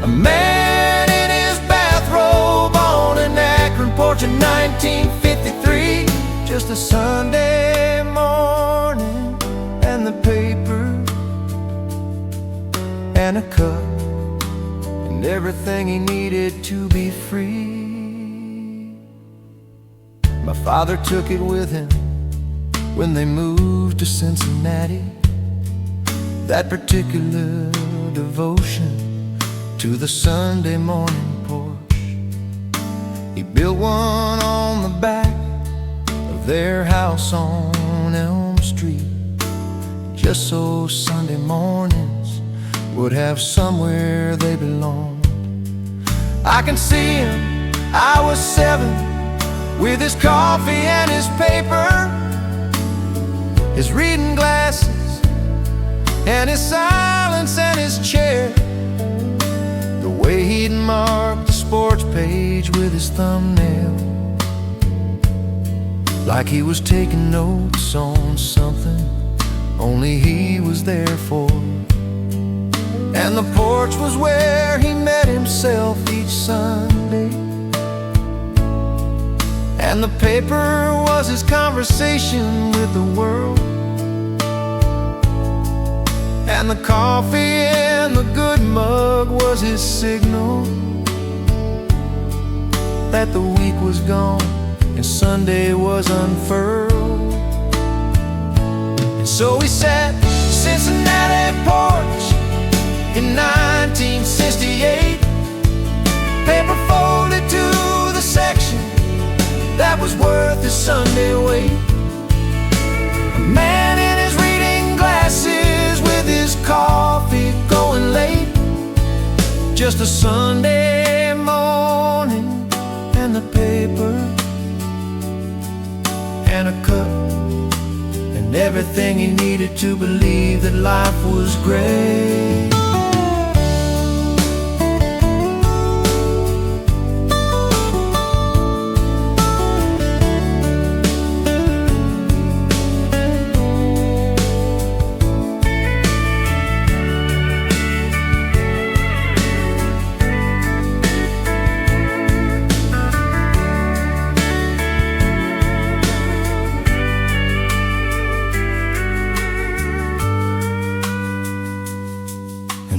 A man in his bathrobe on an Akron porch in 1953, just a Sunday morning, and the paper and a cup and everything he needed to be free. My father took it with him when they moved to Cincinnati, that particular devotion to the Sunday morning porch. He built one on the back of their house on Elm Street, just so Sunday mornings would have somewhere they belonged. I can see him, I was 7, with his coffee and his paper, his reading glasses and his silence and his chair, the way he'd mark the sports page with his thumbnail, like he was taking notes on something only he was there for. And the porch was where he met himself each Sunday, and the paper was his conversation with the world, and the coffee in the good mug was his signal that the week was gone and Sunday was unfurled. And so he sat Cincinnati porch in 1968, paper folded to the section that was worth his Sunday wait. A man in his reading glasses with his coffee going late, just a Sunday morning, and the paper and a cup and everything he needed to believe that life was great.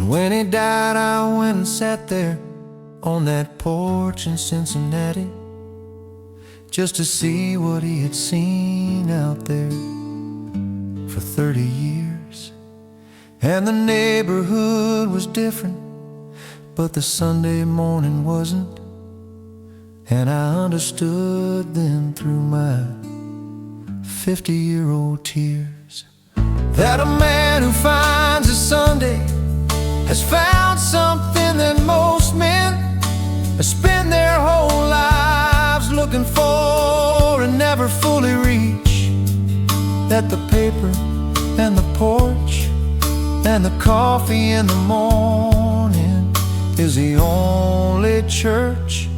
When he died, I went and sat there on that porch in Cincinnati, just to see what he had seen out there for 30 years. And the neighborhood was different, but the Sunday morning wasn't. And I understood then through my 50-year-old tears that a man who finds a Sunday has found something that most men spend their whole lives looking for and never fully reach, that the paper and the porch and the coffee in the morning is the only church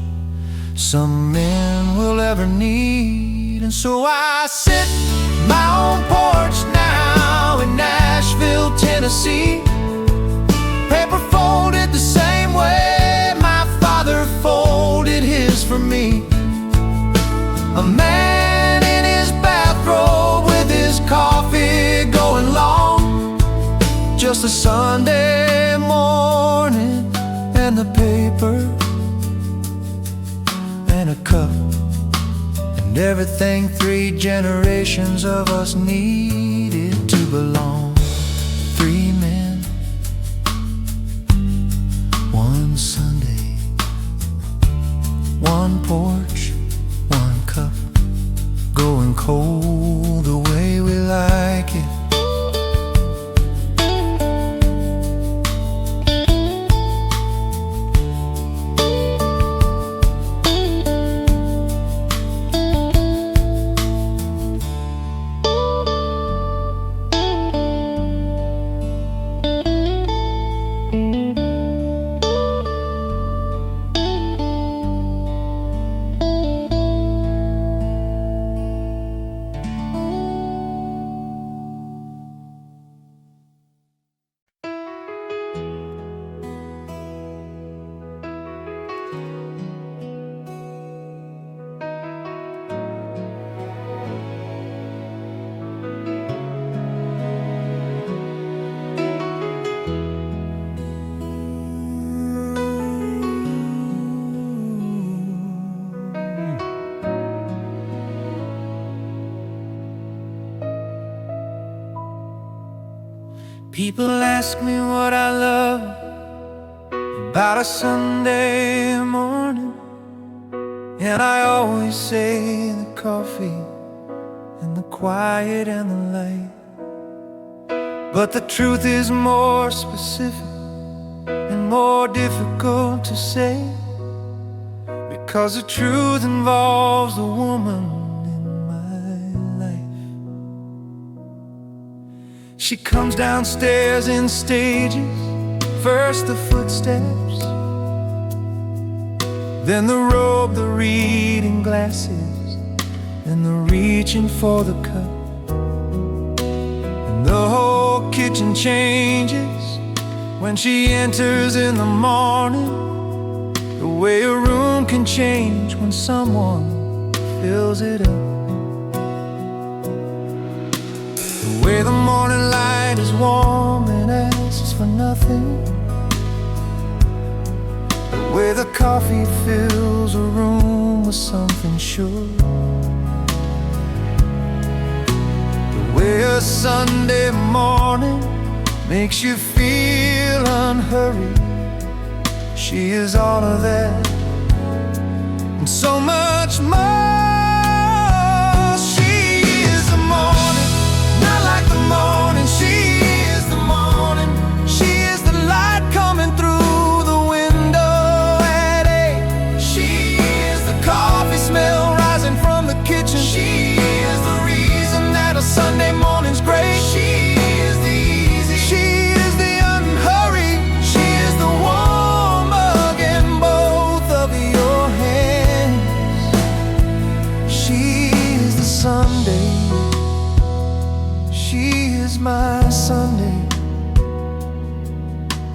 some men will ever need. And so I sit my own porch now in Nashville, Tennessee, paper folded the same way my father folded his for me. A man in his bathrobe with his coffee going long, just a Sunday morning and the paper and a cup and everything 3 generations of us needed to belong. 3 men, 1 Sunday, 1 porch, 1 cup, going cold the way we like it. People ask me what I love about a Sunday morning, and I always say the coffee and the quiet and the light. But the truth is more specific and more difficult to say, because the truth involves the woman in my life. She comes downstairs in stages, first the footsteps, then the robe, the reading glasses, then the reaching for the cup. And the whole kitchen changes when she enters in the morning. The way a room can change when someone fills it up. The way the morning light is warm and asks for nothing. The way the coffee fills a room with something sure. The way a Sunday morning makes you feel unhurried. She is all of that and so much more. She is the morning, not like the morning. She is the morning. She is the light coming through the window at 8. She is the coffee smell rising from the kitchen. She is the reason that a Sunday morning's great. She is the easy. She is the unhurried. She is the warm mug in both of your hands. She is the Sunday. She is my Sunday.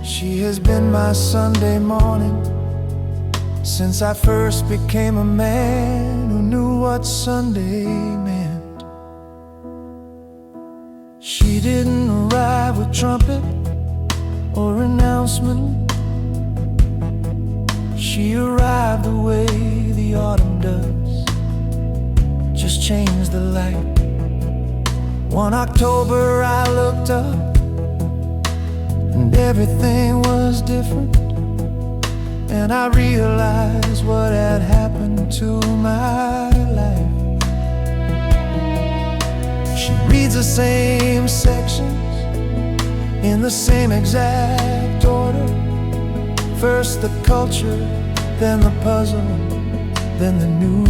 She has been my Sunday morning since I first became a man who knew what Sunday meant. She didn't arrive with trumpet or announcement. She arrived the way the autumn does, just change the light. One October I looked up and everything was different, and I realized what had happened to my life. She reads the same sections in the same exact order. First the culture, then the puzzle, then the news.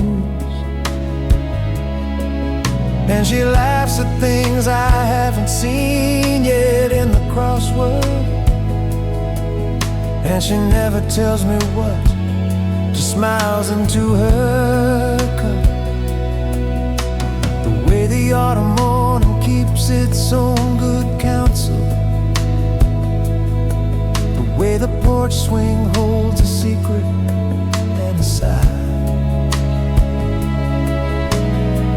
And she laughs at things I haven't seen yet in the crossword. And she never tells me what, just smiles into her cup. The way the autumn morning keeps its own good counsel, the way the porch swing holds a secret and a sigh,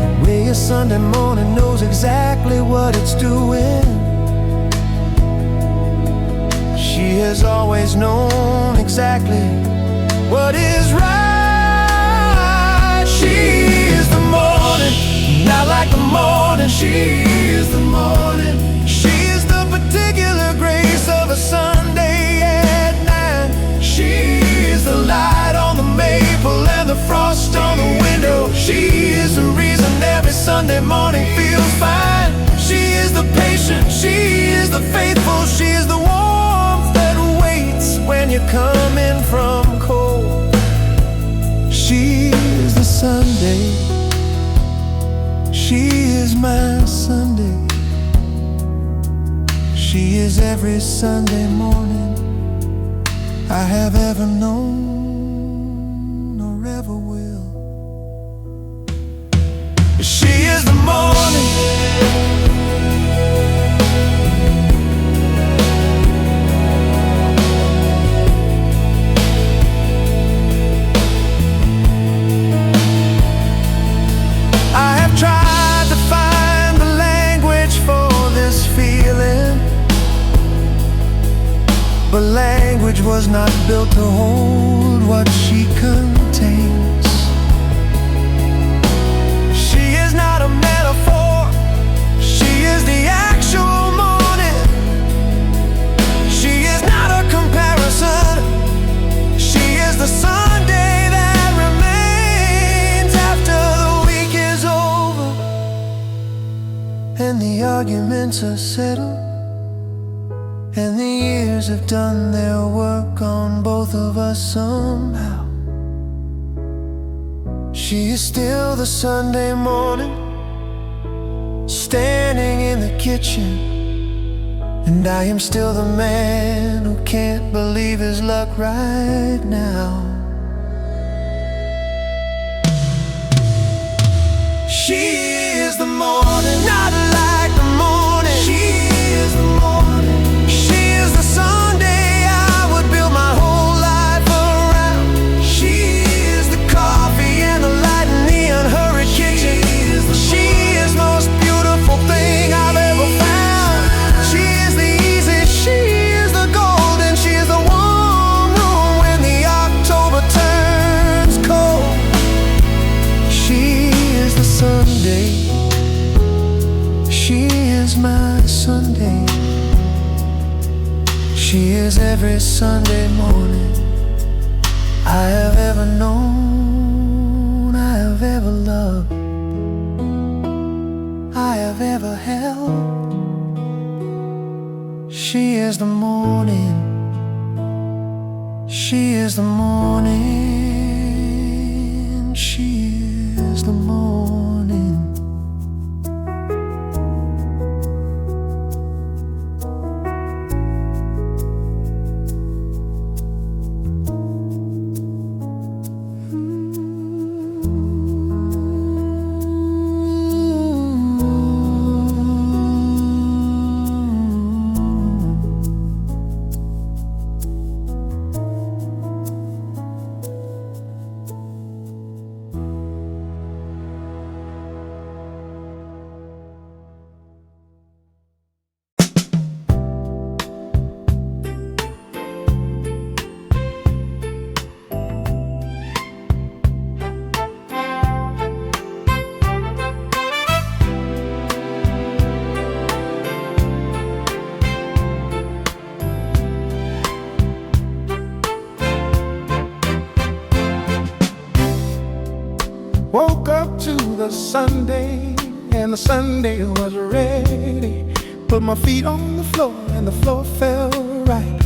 the way a Sunday morning knows exactly what it's doing. She has always known exactly what is right. She is the morning, not like the morning. She is the morning. She is the particular grace of a Sunday at night. She is the light on the maple and the frost on the window. She is the reason every Sunday morning feels fine. She is the patient, she is the faithful, she is the warmth that waits when you're coming from cold. She is the Sunday, she is my Sunday. She is every Sunday morning I have ever known or ever will. She is the morning. I have tried to find the language for this feeling, but language was not built to hold what she contains. She is not a metaphor, she is the actual morning. She is not a comparison, she is the Sunday that remains after the week is over and the arguments are settled, and the years have done their work on both of us somehow. She is still the Sunday morning, standing in the kitchen, and I am still the man who can't believe his luck right now. She is the morning, not like the morning. She is the morning. She is the Sunday I would build my whole life around. She is the coffee and the light in the unhurried kitchen. She is the most beautiful thing I've ever found. She is the easy, she is the golden, she is the warm room when the October turns cold. She is the Sunday, she is my Sunday. She is every Sunday morning I have ever known, I have ever loved, I have ever held. She is the morning, she is the morning, she is the morning. Woke up to the Sunday, and the Sunday was ready. Put my feet on the floor, and the floor felt right.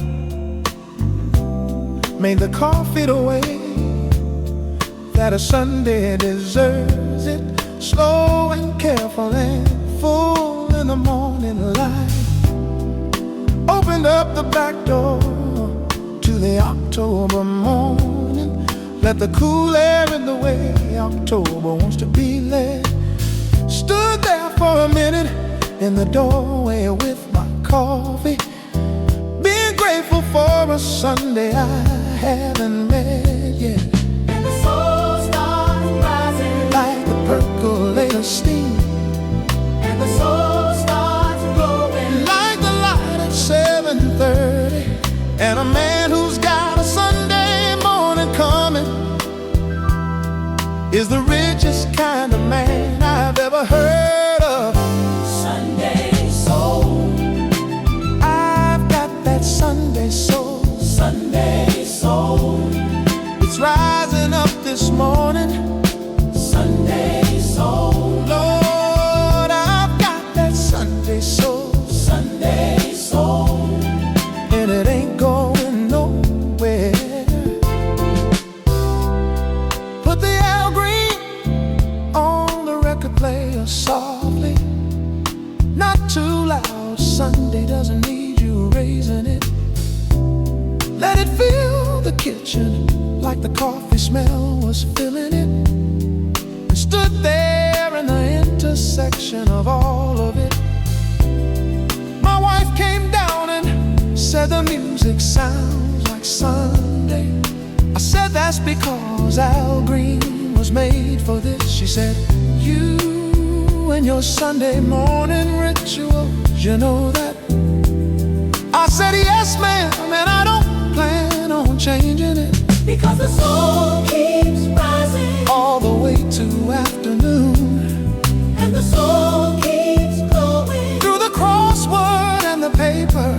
Made the coffee the way that a Sunday deserves it. slow and careful and full in the morning light. Opened up the back door to the October morning. Let the cool air in the way October wants to be led. Stood there for a minute in the doorway with my coffee, being grateful for a Sunday I haven't met yet. And the soul starts rising like the percolator steam, and the soul starts glowing like the light at 7:30. And a man who's got a Sunday morning coming is the richest kind of man I've ever heard of. Sunday soul. I've got that Sunday soul. Sunday soul. It's rising up this morning. Sunday soul. Lord, I've got that Sunday soul. Sunday soul. And it ain't going nowhere. Put the Al Green on the record player softly, not too loud. Sunday doesn't need you raising it. Let it fill the kitchen like the coffee smell was filling it. And stood there in the intersection of all of it. My wife came down and said the music sounds like Sunday. I said that's because Al Green was made for this. She said, you and your Sunday morning rituals, you know that? I said, yes ma'am, and I don't plan on changing it. Because the soul keeps rising all the way to afternoon. and the soul keeps glowing Through the crossword and the paper,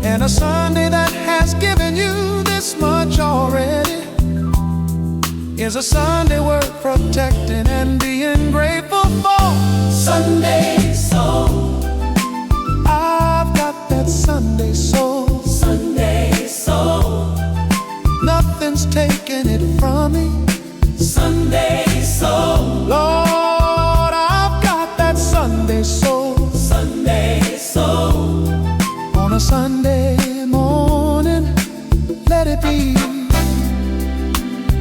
and a Sunday that has given you this much already is a Sunday worth protecting and being grateful for. Sunday soul. I've got that Sunday soul. Sunday soul. Nothing's taking it from me. Sunday soul. Lord, I've got that Sunday soul. Sunday soul. On a Sunday morning, let it be.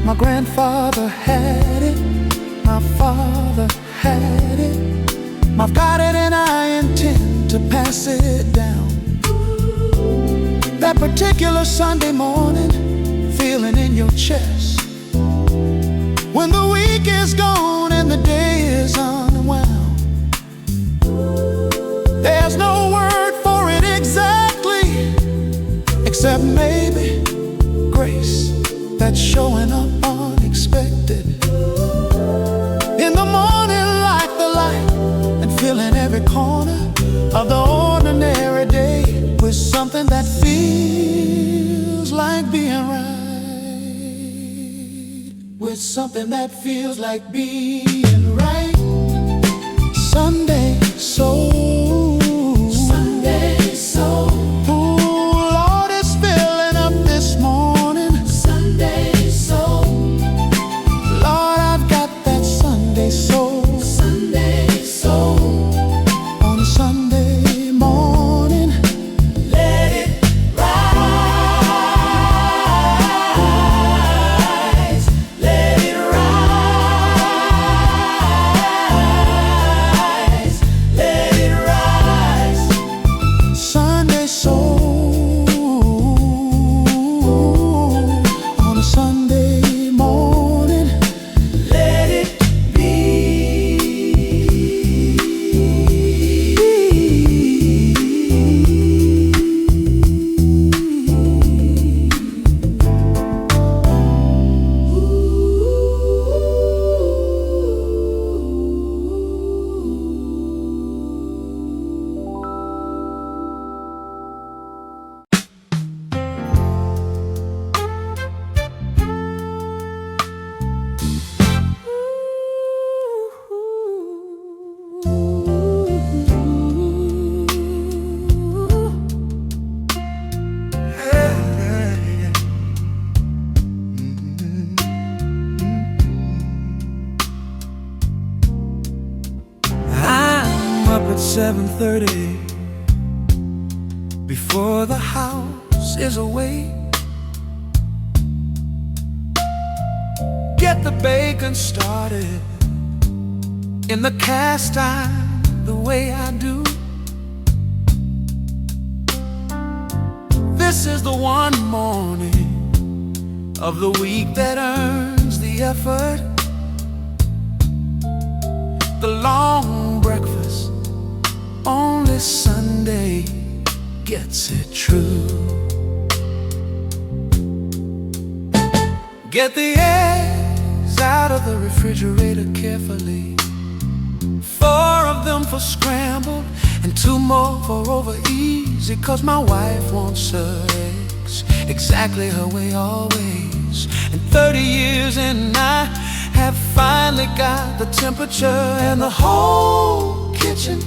My grandfather had it, my father had it. I've got it and I intend to pass it down. That particular Sunday morning, feeling in your chest, when the week is gone and the day is unwound. There's no word for it exactly, except maybe grace that's showing up unexpected. In the morning like the light, and filling every corner of the ordinary day with something that feels like being right. With something that feels like being right. Sunday soul. Sunday soul. Ooh, Lord, it's filling up this morning. Sunday soul. Lord, I've got that Sunday soul. Sunday soul. On a Sunday morning, Let it rise. Let it rise. 7:30, before the house is awake. Get the bacon started in the cast iron the way I do. This is the one morning of the week that earns the effort. The long breakfast, only Sunday gets it true. Get the eggs out of the refrigerator carefully. 4 of them for scrambled and 2 more for over easy, 'cause my wife wants her eggs exactly her way always. And 30 years and I have finally got the temperature, and the whole kitchen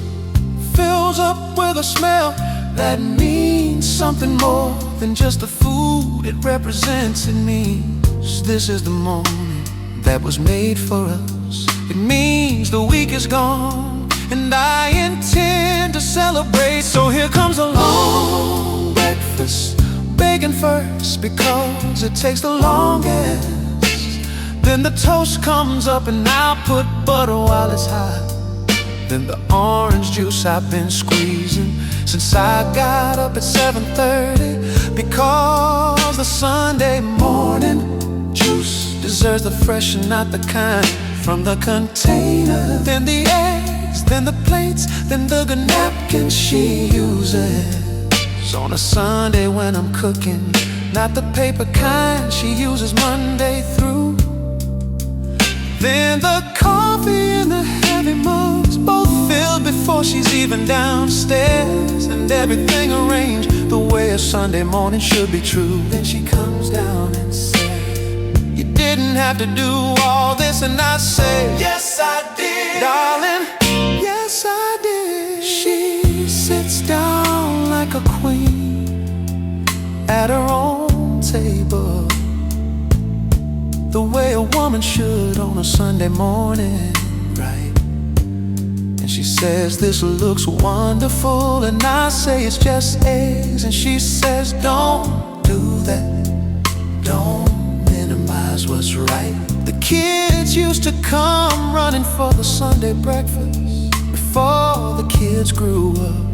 fills up with a smell that means something more than just the food it represents. It means this is the morning that was made for us. It means the week is gone and I intend to celebrate. So here comes a long breakfast, bacon first because it takes the longest. Then the toast comes up and I'll put butter while it's hot. Then the orange juice I've been squeezing since I got up at 7:30, because the Sunday morning juice deserves the fresh and not the kind from the container. Then the eggs, then the plates, then the good napkins she uses on a Sunday when I'm cooking, not the paper kind she uses Monday through. Then the coffee and the heavy mugs, both filled before she's even downstairs, and everything arranged the way a Sunday morning should be true. Then she comes down and says, "You didn't have to do all this," and I say, "Yes, I did, darling, yes, I did." She sits down like a queen at her own table, the way a woman should on a Sunday morning, right? And she says, "This looks wonderful," and I say, "It's just eggs," and she says, "Don't do that, don't minimize what's right." The kids used to come running for the Sunday breakfast before the kids grew up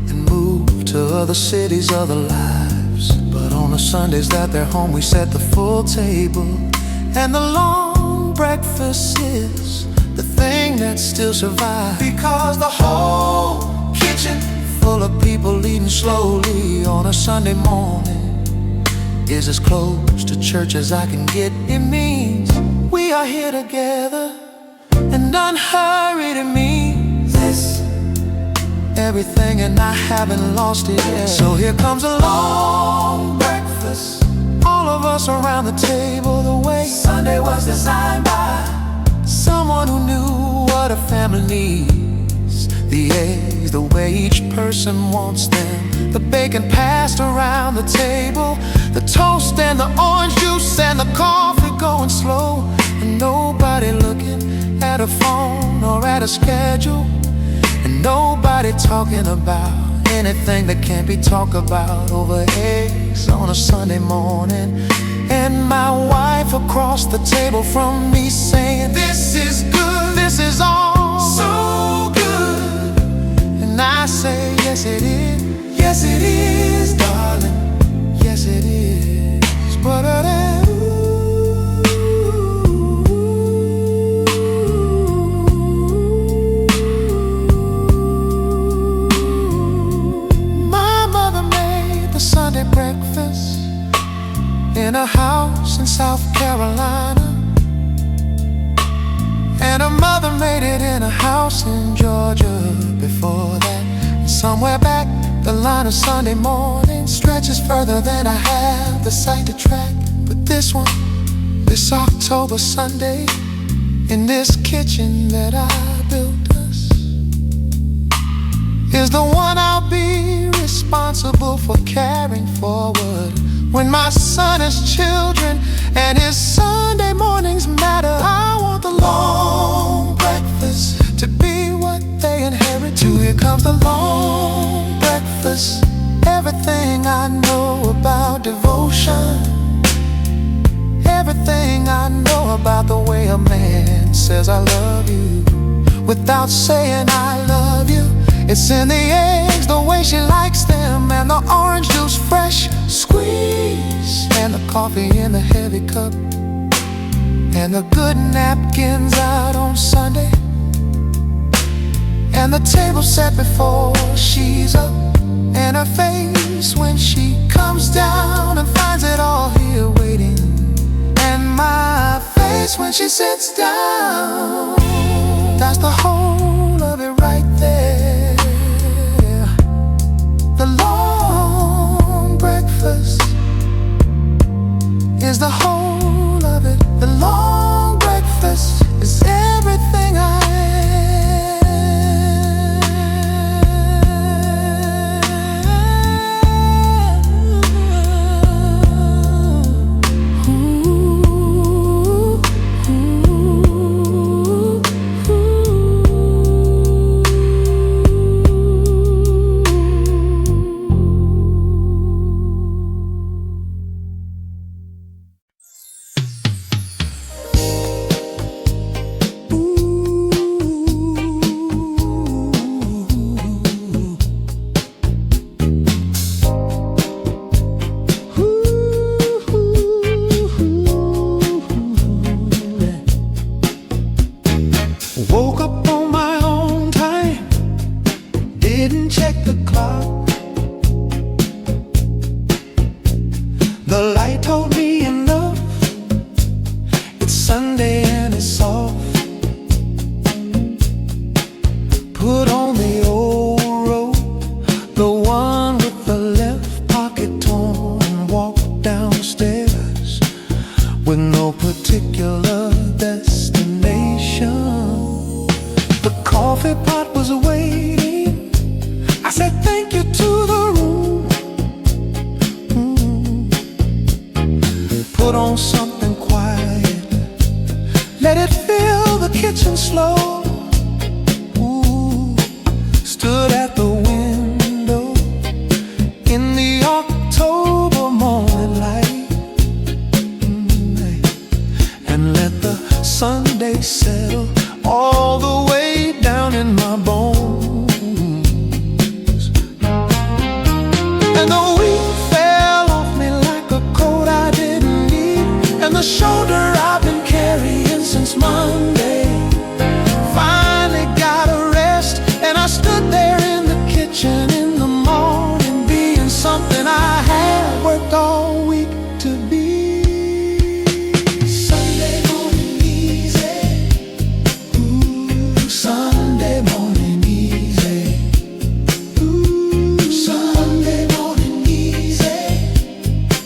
and moved to other cities, other lives. But on the Sundays that they're home, we set the full table, and the long breakfast is the thing that still survives, because the whole kitchen full of people eating slowly on a Sunday morning is as close to church as I can get. It means we are here together and unhurried. It means this, everything, and I haven't lost it yet. So here comes a long breakfast, all of us around the table, the way Sunday was designed by someone who knew what a family needs. The eggs, the way each person wants them, the bacon passed around the table, the toast and the orange juice and the coffee going slow, and nobody looking at a phone or at a schedule, and nobody talking about anything that can't be talked about over eggs on a Sunday morning. And my wife across the table from me saying, "This is good, this is all so good." And I say, "Yes it is, yes it is, darling, yes it is." But Sunday breakfast in a house in South Carolina, and her mother made it in a house in Georgia before that. And somewhere back the line of Sunday morning stretches further than I have the sight to track. But this one, this October Sunday, in this kitchen that I built us, is the one I'll be responsible for carrying forward. When my son has children and his Sunday mornings matter, I want the long breakfast to be what they inherit. Here comes about the way a man says I love you without saying I love you. It's in the eggs, the way she likes them, and the orange juice fresh squeeze, and the coffee in the heavy cup, and the good napkins out on Sunday, and the table set before she's up, and her face when she comes down and finds it all here waiting, and my face when she sits down. That's the whole of it right there. The long breakfast is the whole of it. The long breakfast is everything I woke up on my own time, didn't check the clock. The light told me enough, it's Sunday and it's off. Put on the old robe, the one with the left pocket torn, and walked downstairs with no particular destination. The coffee pot was waiting. I said thank you to the room. Put on something quiet, let it fill the kitchen slow. Stood at the window in the October morning light, and let the Sunday settle all the way down in my bones. And the week fell off me like a coat I didn't need, and the shoulder I've been carrying since Monday finally got a rest. And I stood there in the kitchen in the morning, being something I had worked all week to be. Sunday morning easy, Sunday morning easy, Sunday morning easy.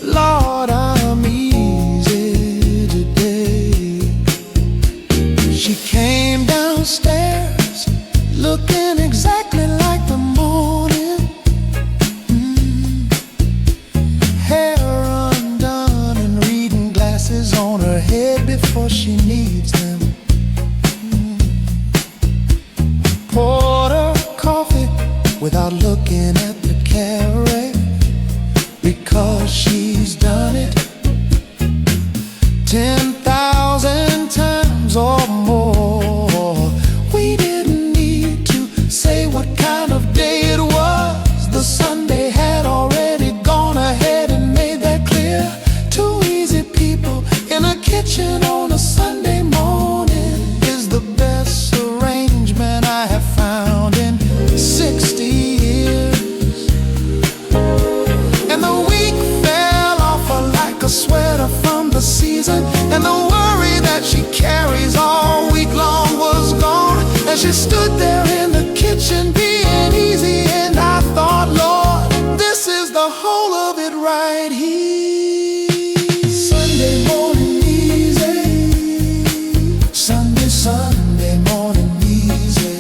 Lord, I'm easy today. She came downstairs looking exactly like the morning, hair undone and reading glasses on her head before she needs them. Poured her coffee without looking at the carrot, because she's done it 10,000 times or more. We didn't need to say what kind of day it was. The Sunday had already gone ahead and made that clear. Two easy people in a kitchen on a Sunday morning is the best arrangement I have found in 60 years. And the week fell off her like a sweater from the season, and the worry that she carries all week long was gone. And she stood there in the kitchen being easy, and I thought, Lord, this is the whole of it right here. Sunday morning easy, Sunday morning easy.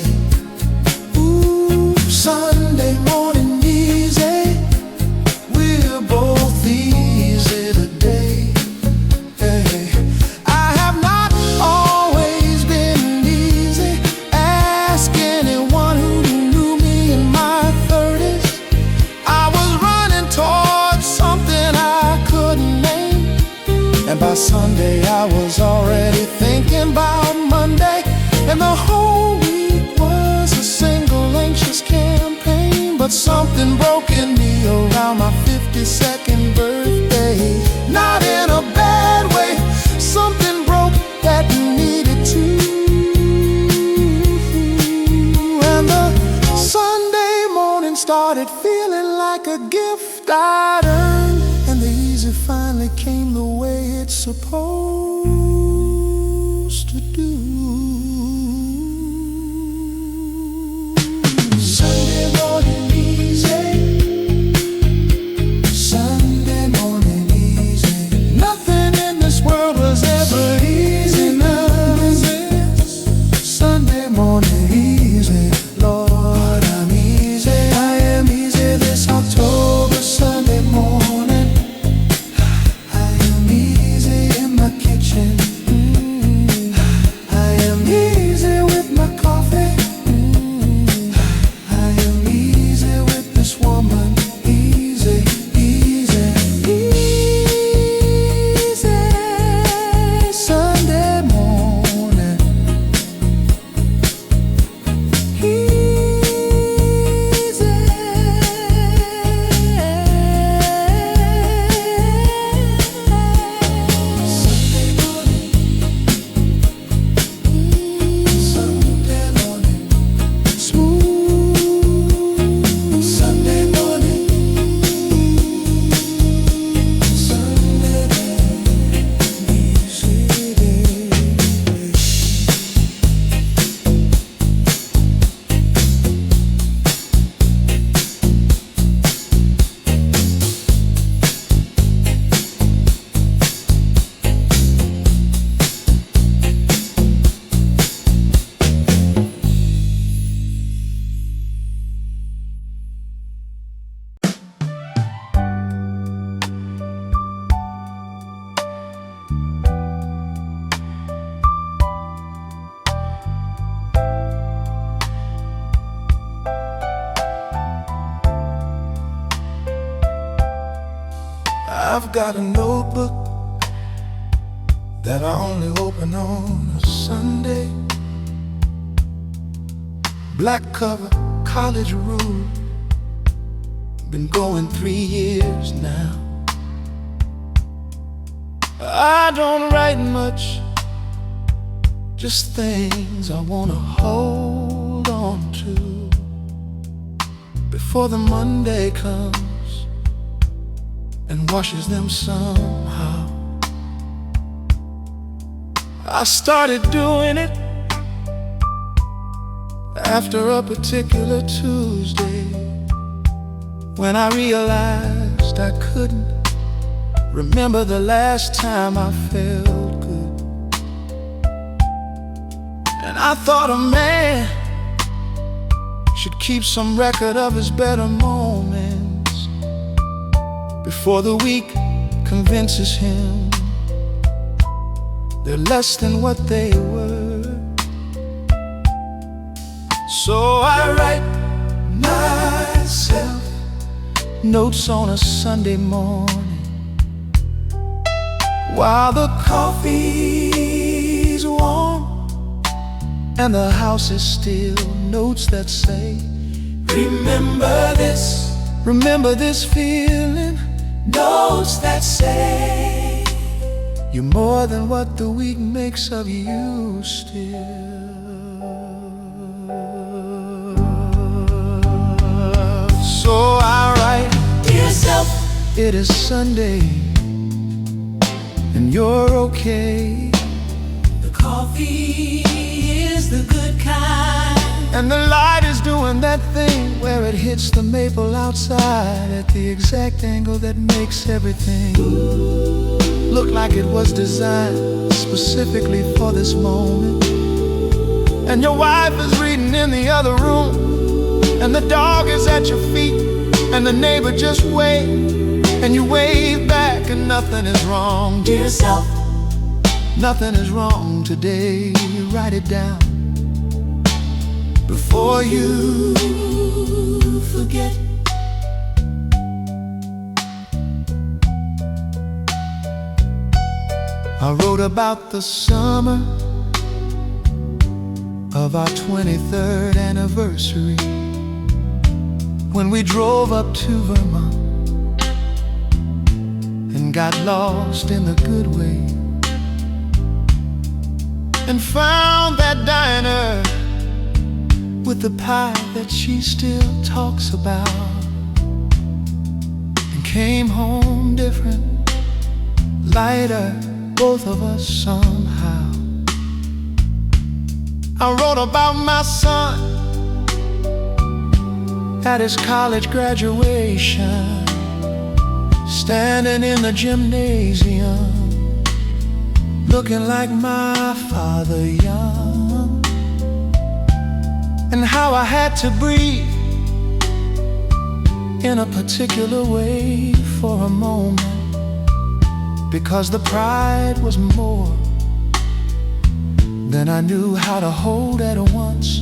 Sunday morning easy. We're both easy today. Hey, I have not always been easy. Ask anyone who I was already thinking about Monday, and the whole week was a single anxious campaign. But something broke in me around my 52nd birthday. Not in a bad way, something broke that needed to. And the Sunday morning started feeling like a gift I'd earned, and the easy finally came the way it's supposed to do. Sunday morning easy, Sunday morning easy. Nothing in this world was ever easy enough. Sunday morning easy, Lord, I'm easy. I am easy this October Sunday morning. I am easy in my kitchen. I am easy with my coffee. I am easy with this woman. Easy, easy, easy. Sunday morning. I've got a notebook that I only open on a Sunday. Black cover, college rule. Been going 3 years now. I don't write much, just things I wanna hold on to before the Monday comes and washes them somehow. I started doing it after a particular Tuesday, when I realized I couldn't remember the last time I felt good. And I thought a man should keep some record of his better moments before the week convinces him they're less than what they were. So I write myself notes on a Sunday morning while the coffee's warm and the house is still. Notes that say, remember this feeling. Notes that say, you're more than what the week makes of you still. So I write, dear self, it is Sunday and you're okay. The coffee is the good kind, and the light is doing that thing where it hits the maple outside at the exact angle that makes everything look like it was designed specifically for this moment. And your wife is reading in the other room, and the dog is at your feet, and the neighbor just waved, and you wave back, and nothing is wrong. Dear self, nothing is wrong today. Write it down before you forget. I wrote about the summer of our 23rd anniversary, when we drove up to Vermont and got lost in the good way, and found that diner with the pie that she still talks about, and came home different, lighter, both of us somehow. I wrote about my son at his college graduation, standing in the gymnasium, looking like my father young, and how I had to breathe in a particular way for a moment, because the pride was more than I knew how to hold at once.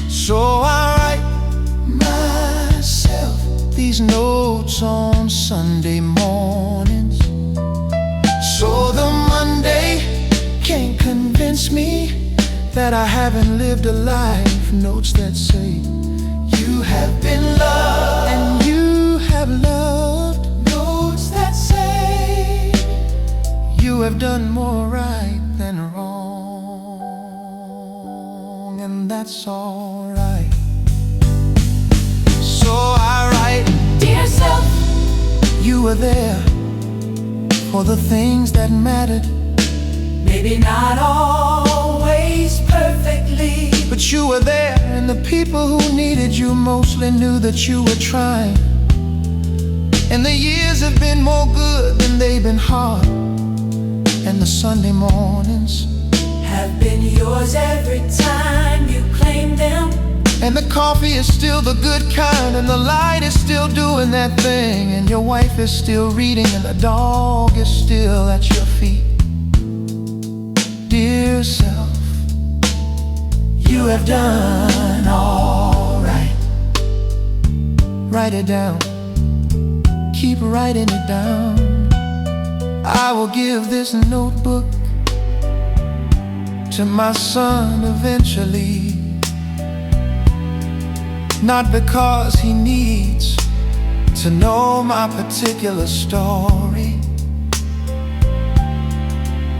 So I write myself these notes on Sunday mornings, so the Monday can't convince me that I haven't lived a life. Notes that say, you have been loved and you have loved. Notes that say, you have done more right than wrong, and that's alright. So I write, Dear self, you were there for the things that mattered, maybe not always perfectly, but you were there, and the people who needed you mostly knew that you were trying. And the years have been more good than they've been hard, and the Sunday mornings have been yours every time you claim them. and the coffee is still the good kind, and the light is still doing that thing, and your wife is still reading, and the dog is still at your feet. Dear self, you have done all right. Write it down, keep writing it down. I will give this notebook to my son eventually, not because he needs to know my particular story,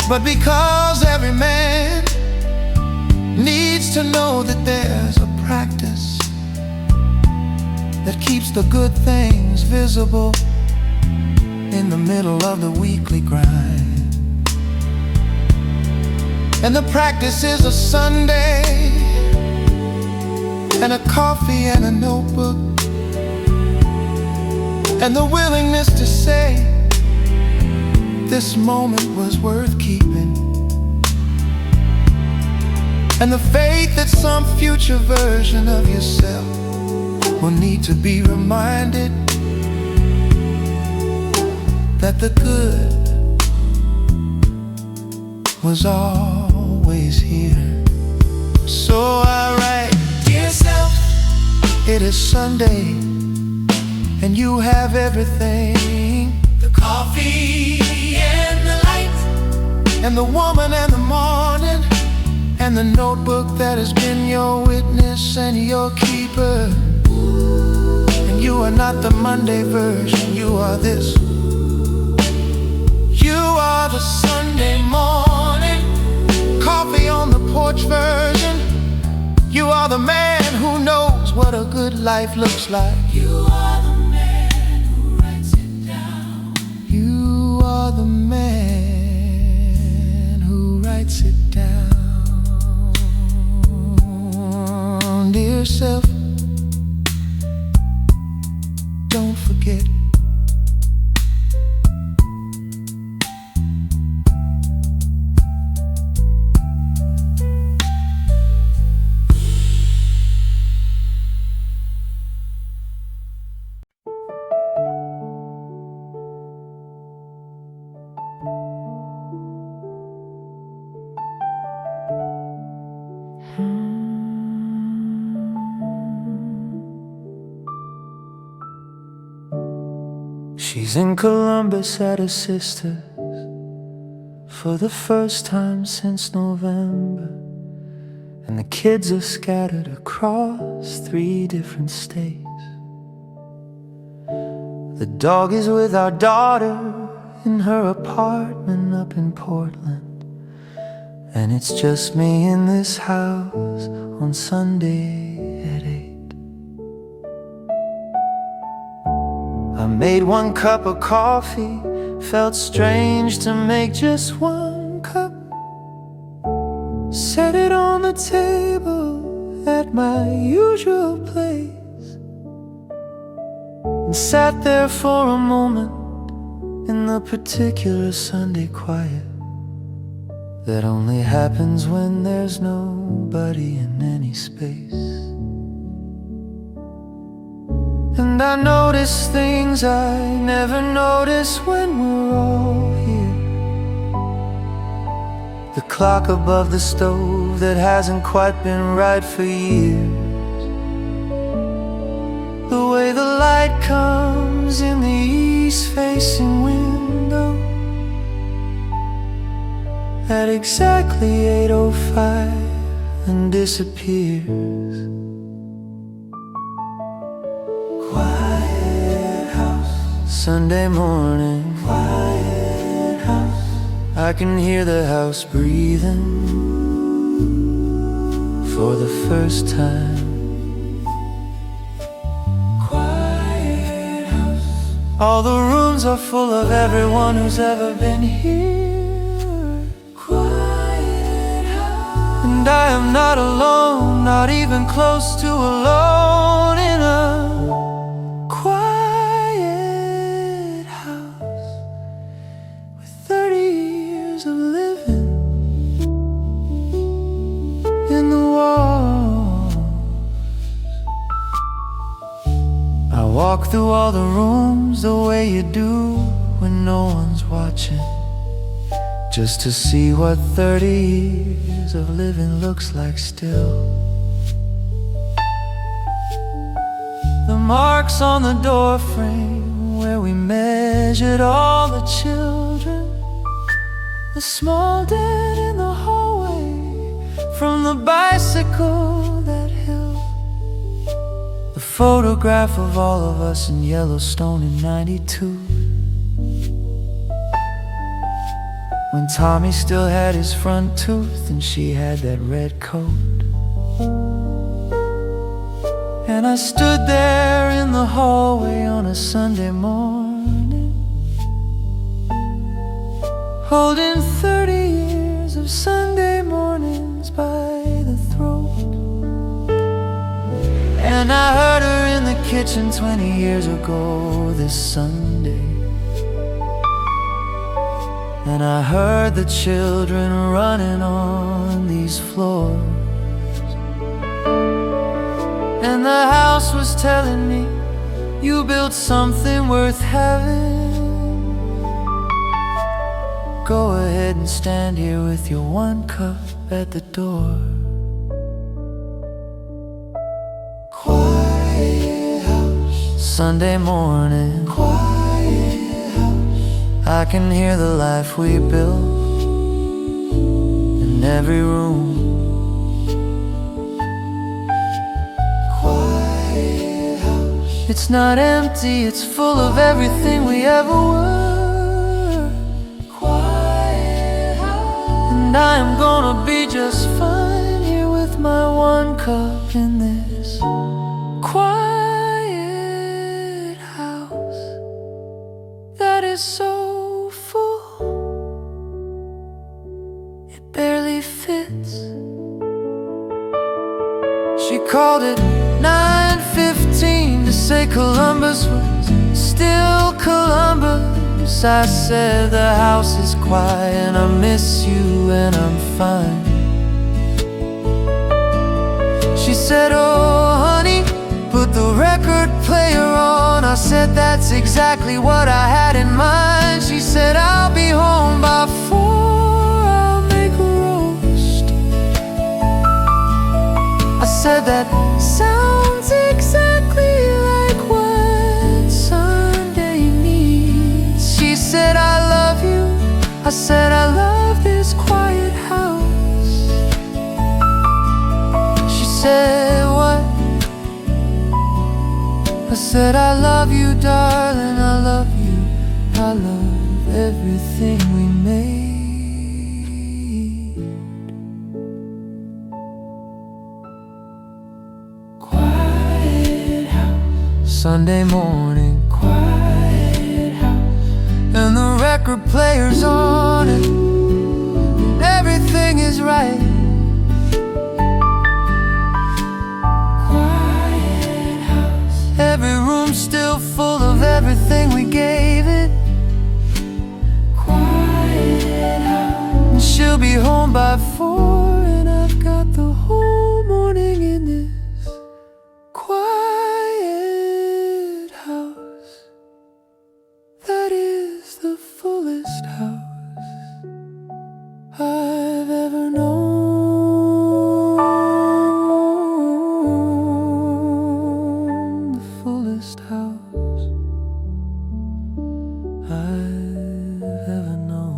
but because every man needs to know that there's a practice that keeps the good things visible in the middle of the weekly grind. And the practice is a Sunday and a coffee and a notebook, and the willingness to say this moment was worth keeping, and the faith that some future version of yourself will need to be reminded that the good was always here. So I write, Dear self, it is Sunday and you have everything, the coffee and the light, and the woman and the morning, and the notebook that has been your witness and your keeper. And you are not the Monday version, you are this. You are the Sunday morning, coffee on the porch version. You are the man who knows what a good life looks like. you are the man who writes it down. You are the man who writes it down. Dear self, don't forget She's in Columbus at her sister's for the first time since November, and the kids are scattered across 3 different states. The dog is with our daughter in her apartment up in Portland, and it's just me in this house on Sunday at 8. I made 1 cup of coffee, felt strange to make just 1 cup. Set it on the table at my usual place, and sat there for a moment in the particular Sunday quiet that only happens when there's nobody in any space. And I notice things I never notice when we're all here. The clock above the stove that hasn't quite been right for years. The way the light comes in the east-facing window at exactly 8:05 and disappears. Quiet house, Sunday morning. Quiet house, I can hear the house breathing for the first time. Quiet house, all the rooms are full of everyone who's ever been here. Quiet house, and I am not alone, not even close to alone in a quiet house with 30 years of living in the walls. I walk through all the rooms the way you do when no one's watching, just to see what 30 years of living looks like still. The marks on the door frame where we measured all the children, the small dent in the hallway from the bicycle that hill, the photograph of all of us in Yellowstone in '92, when Tommy still had his front tooth and she had that red coat. And I stood there in the hallway on a Sunday morning, holding 30 years of Sunday mornings by the throat. And I heard her in the kitchen 20 years ago this Sunday, and I heard the children running on these floors. And the house was telling me, you built something worth having. Go ahead and stand here with your 1 cup at the door. Quiet house, Sunday morning. Quiet house, I can hear the life we built in every room. It's not empty, it's full of everything we ever were. Quiet house, and I am gonna be just fine here with my 1 cup in this quiet house that is so full it barely fits. She called it 9:15 to say Columbus was still Columbus. I said the house is quiet, I miss you and I'm fine. She said, oh honey, put the record player on. I said that's exactly what I had in mind. She said I'll be home by 4, I'll make a roast. I said that sounds exactly like what Sunday needs. said I love this quiet house. She said what? I said I love you darling, I love you, I love everything we made. Quiet house, Sunday morning, quiet house, and the record player's on it, and everything is right. Quiet house, every room still full of everything we gave it. Quiet house, and she'll be home by 4, and I've got the whole morning in this quiet house. That is the fullest house I've ever known. The fullest house I've ever known.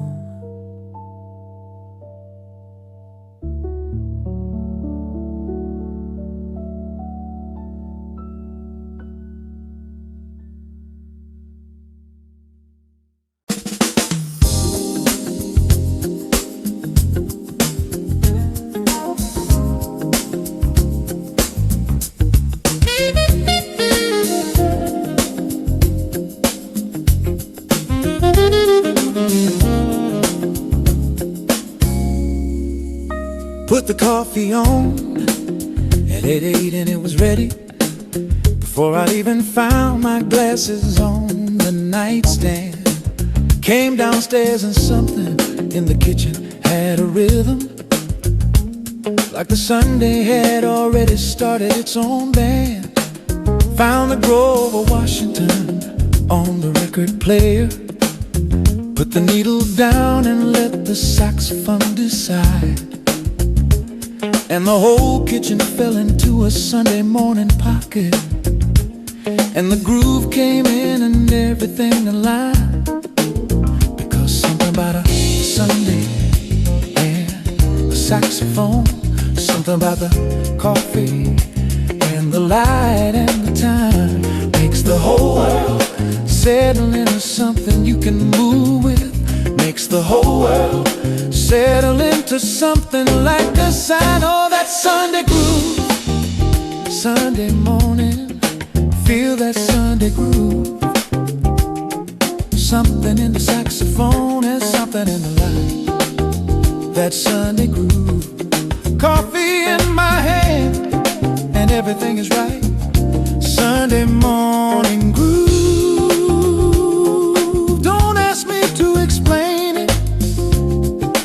Put the coffee on at 8 and it was ready before I even found my glasses on the nightstand. Came downstairs and something in the kitchen had a rhythm, like the Sunday had already started its own band. Found the Grove of Washington on the record player, put the needle down and let the saxophone decide. And the whole kitchen fell into a Sunday morning pocket, and the groove came in and everything aligned. Because something about a Sunday and the saxophone, something about the coffee and the light and the time, makes the whole world settle into something you can move with. Makes the whole world settle into something like a sign. Oh, that Sunday groove, Sunday morning, feel that Sunday groove. Something in the saxophone and something in the light, that Sunday groove. Coffee in my hand and everything is right. Sunday morning groove. Don't ask me to explain it,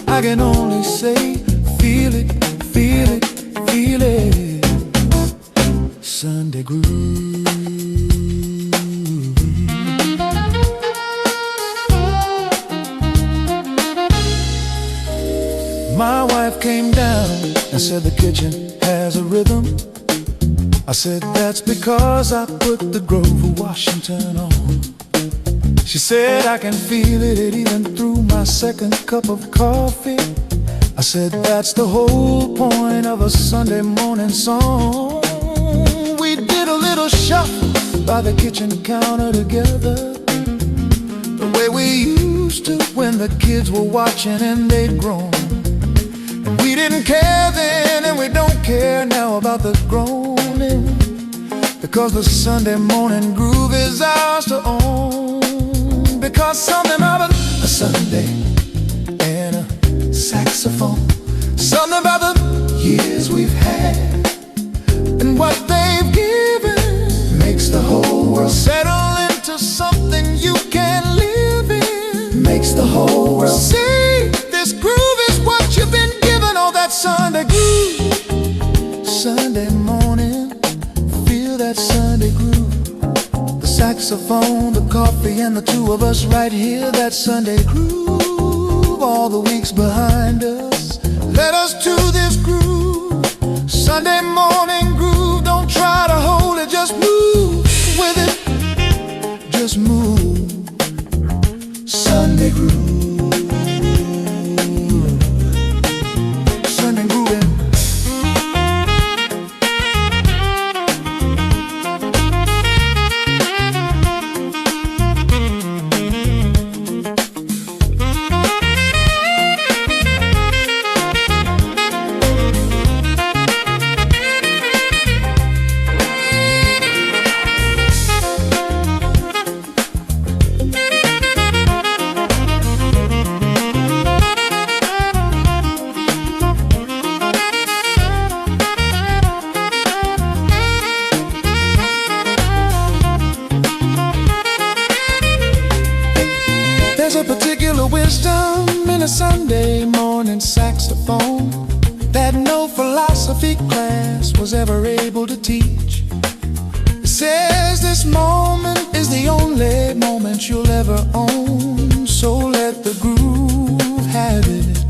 I can only say feel it, feel it, feel it. Sunday groove. My wife came down and said the kitchen has a rhythm. I said that's because I put the Grove of Washington on. She said I can feel it even through my second cup of coffee. I said that's the whole point of a Sunday morning song. We did a little shuffle by the kitchen counter together, the way we used to when the kids were watching and they'd grown. And we didn't care then and we don't care now about the groaning, because the Sunday morning groove is ours to own. Because something about a Sunday and a saxophone, something about the years we've had and what they've given, makes the whole world settle into something you can live in. Makes the whole world see this groove is what you've been given. Oh, that Sunday groove, Sunday morning, feel that Sunday groove. The saxophone, the coffee, and the two of us right here, that Sunday groove. All the weeks behind us led us to this groove. Sunday morning groove, don't try to hold it, just move with it, just move. Sunday groove. a Sunday morning saxophone that no philosophy class was ever able to teach. It says this moment is the only moment you'll ever own, so let the groove have it.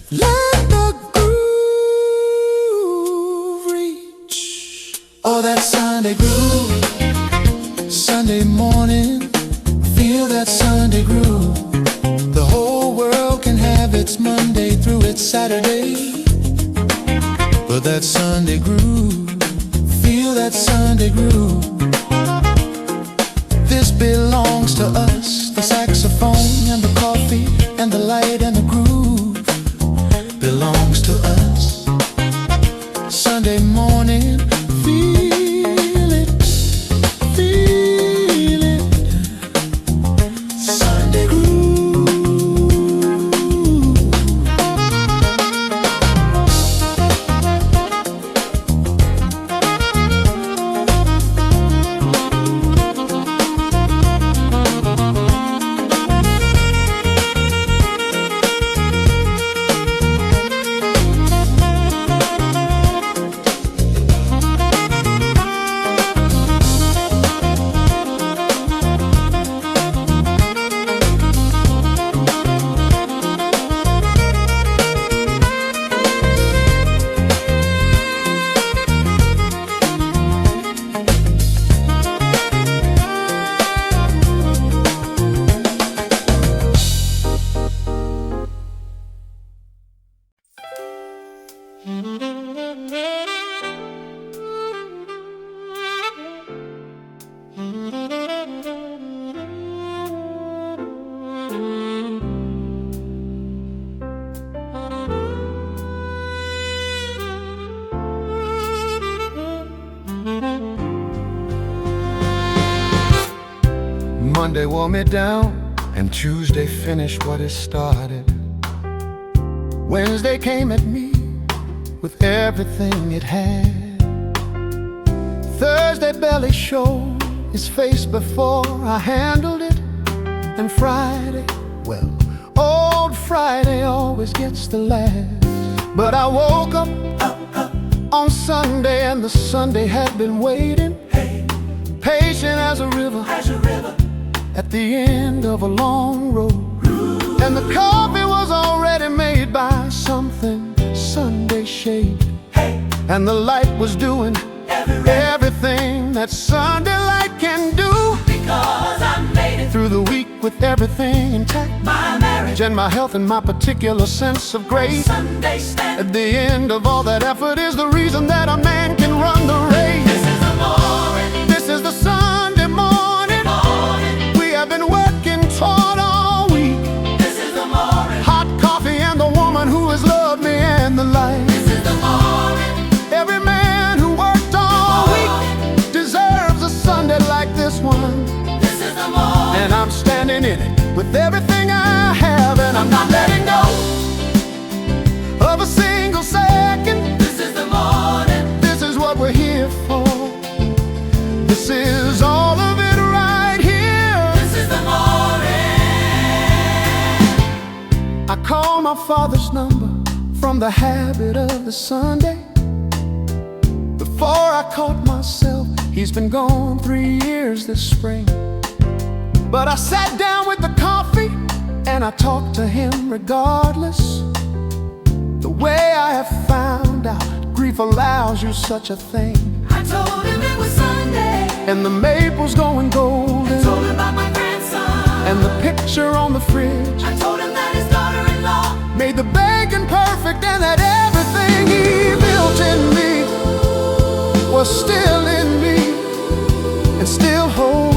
Let the groove reach. Oh, that Sunday groove. Sunday morning, feel that Sunday groove. The whole world can have its Monday through its Saturday, but that Sunday groove, feel that Sunday groove. This belongs to us, the saxophone and the coffee and the light and the groove belongs to us. Sunday morning, feel it, feel it. Sunday groove. Monday wore me down, and Tuesday finished what it started. Wednesday came at me with everything it had. Thursday barely showed his face before I handled it. And Friday, well, old Friday always gets the last. But I woke up on Sunday, and the Sunday had been waiting, patient as a river, at the end of a long road. And the coffee was already made by something Sunday shaped, and the light was doing everything that Sunday light can do. Because I made it Through the week with everything intact, my marriage and my health and my particular sense of grace. Sunday stand. At the end of all that effort is the reason that a man can run the race. This is the morning, This is the Sunday morning. We have been working toward all week. this is the morning, Hot coffee and the woman who has loved me and the light. this is the morning, Every man who worked all week deserves a Sunday like this one. this is the morning. And I'm standing in it with everything I have, and I'm not letting go of a single second. This is the morning, This is what we're here for. This is all of it right here. this is the morning. I call my father's number from the habit of the Sunday. Before I caught myself, he's been gone 3 years this spring. But I sat down with the coffee and I talked to him regardless. The way I have found out grief allows you such a thing. I told him it was Sunday, And the maple's going golden, told him about my grandson, and the picture on the fridge I told him that his daughter-in-law made the bacon perfect, and that everything he built in me was still in me and still whole.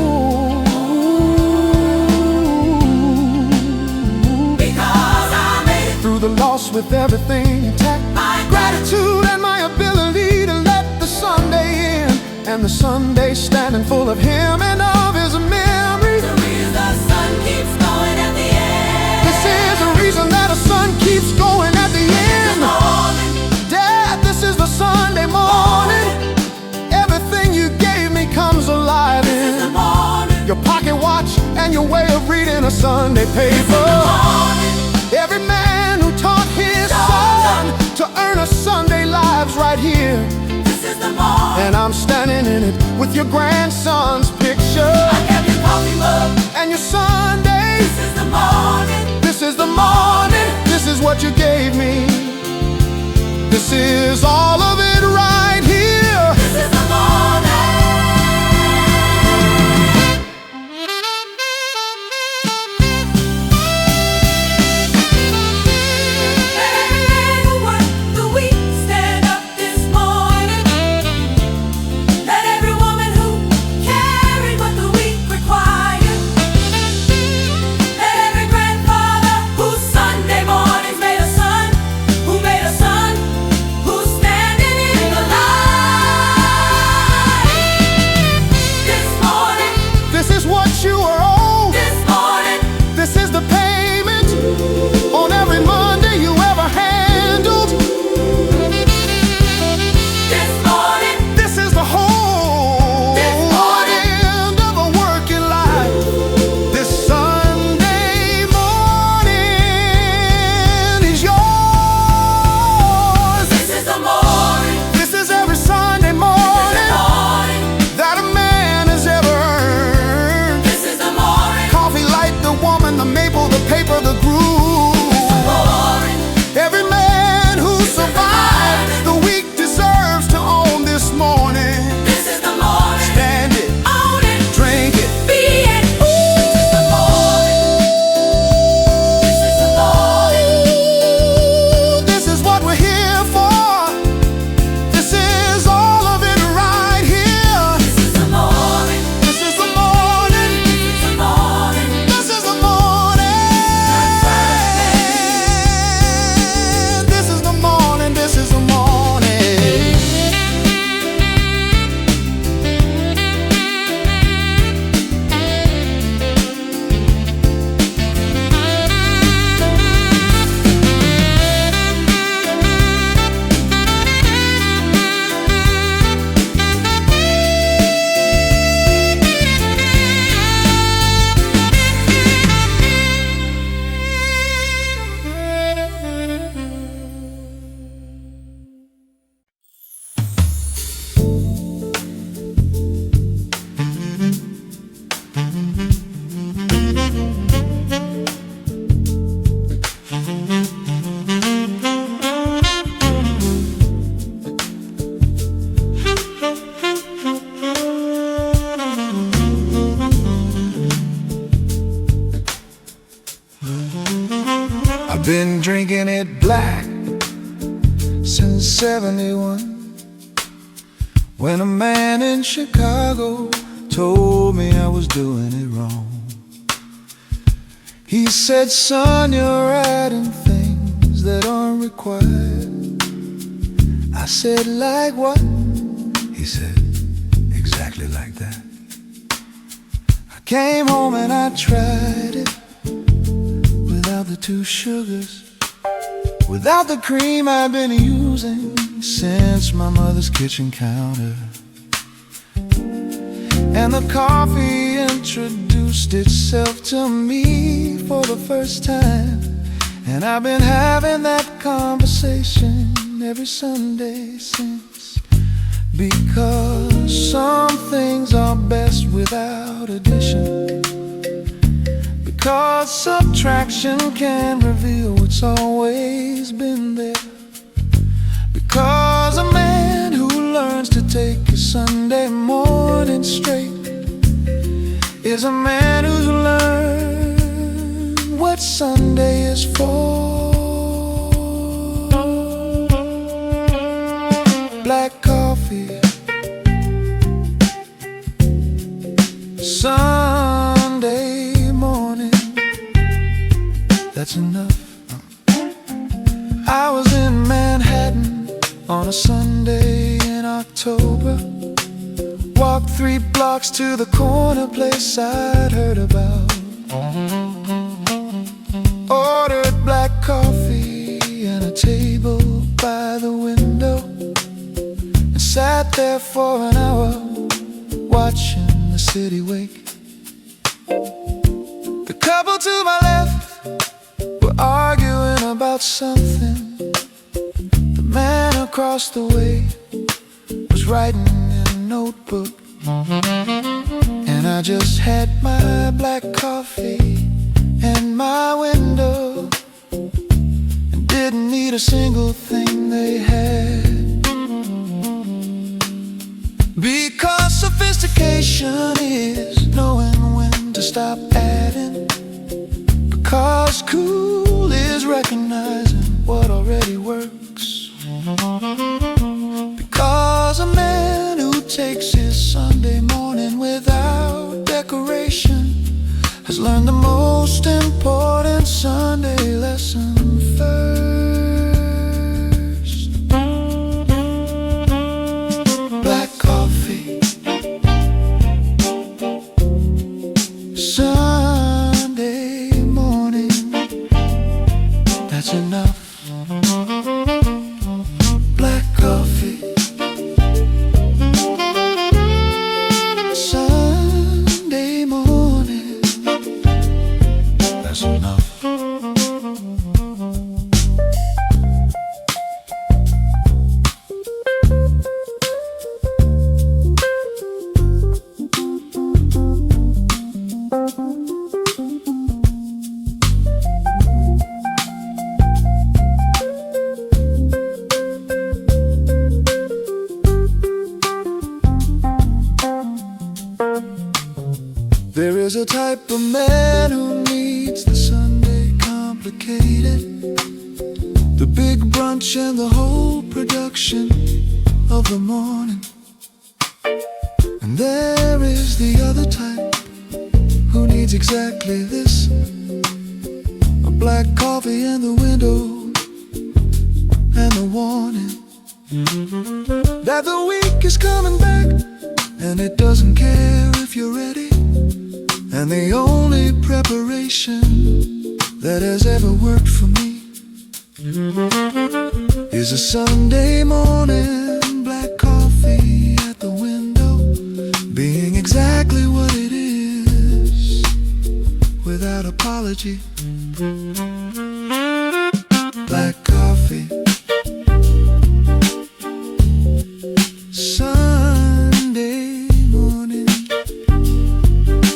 because I made it Through the loss with everything intact, my gratitude and my ability to let the Sunday in, and the Sunday standing full of him and of his memory. The reason the sun keeps going at the end. This is the reason that a sun keeps going at the end. Morning, Dad, this is the Sunday morning. Everything you gave me comes alive this is the in morning, your pocket watch and your way of reading a Sunday paper. morning, and I'm standing in it with your grandson's picture. I kept your coffee mug and your Sunday. This is the morning. This is the morning. This is what you gave me. This is all of it right here. This is the morning. I've been drinking it black since '71, when a man in Chicago told me I was doing it wrong. He said, son, you're adding things that aren't required. I said, like what? He said, exactly like that. I came home and I tried it, without the 2 sugars, without the cream I've been using since my mother's kitchen counter. And the coffee introduced itself to me for the first time, and I've been having that conversation every Sunday since. Because some things are best without addition, because subtraction can reveal what's always been there. Because a man who learns to take a Sunday morning straight is a man who's learned what Sunday is for. Black coffee, Sunday morning, that's enough. I was in Manhattan on a Sunday in October, walked 3 blocks to the corner place I'd heard about, ordered black coffee and a table by the window, and sat there for an hour watching the city wake. The couple to my left were arguing about something. The man across the way was writing notebook, and I just had my black coffee and my window, and didn't need a single thing they had. Because sophistication is knowing when to stop adding. Because cool is recognizing what already works. Because a man who takes his Sunday morning without decoration has learned the most important Sunday lesson first. Black coffee, Sunday morning, that's enough. Black coffee, Sunday morning, that's enough. There is a type of man who needs the Sunday complicated, the big brunch and the whole production of the morning. And there is the other type who needs exactly this, a black coffee and the window and the warning that the week is coming back, and it doesn't care if you're ready. And the only preparation that has ever worked for me is a Sunday morning black coffee at the window, being exactly what it is, without apology. Black coffee, Sunday morning,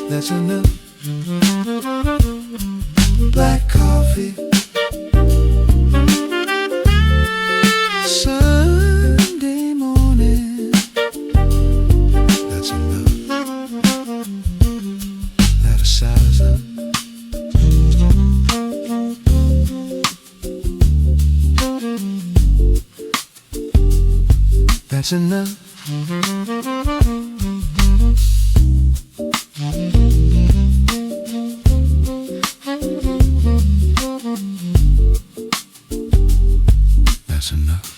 that's enough. Black coffee, Sunday morning, that's enough. That'll size up. That's enough. That's enough.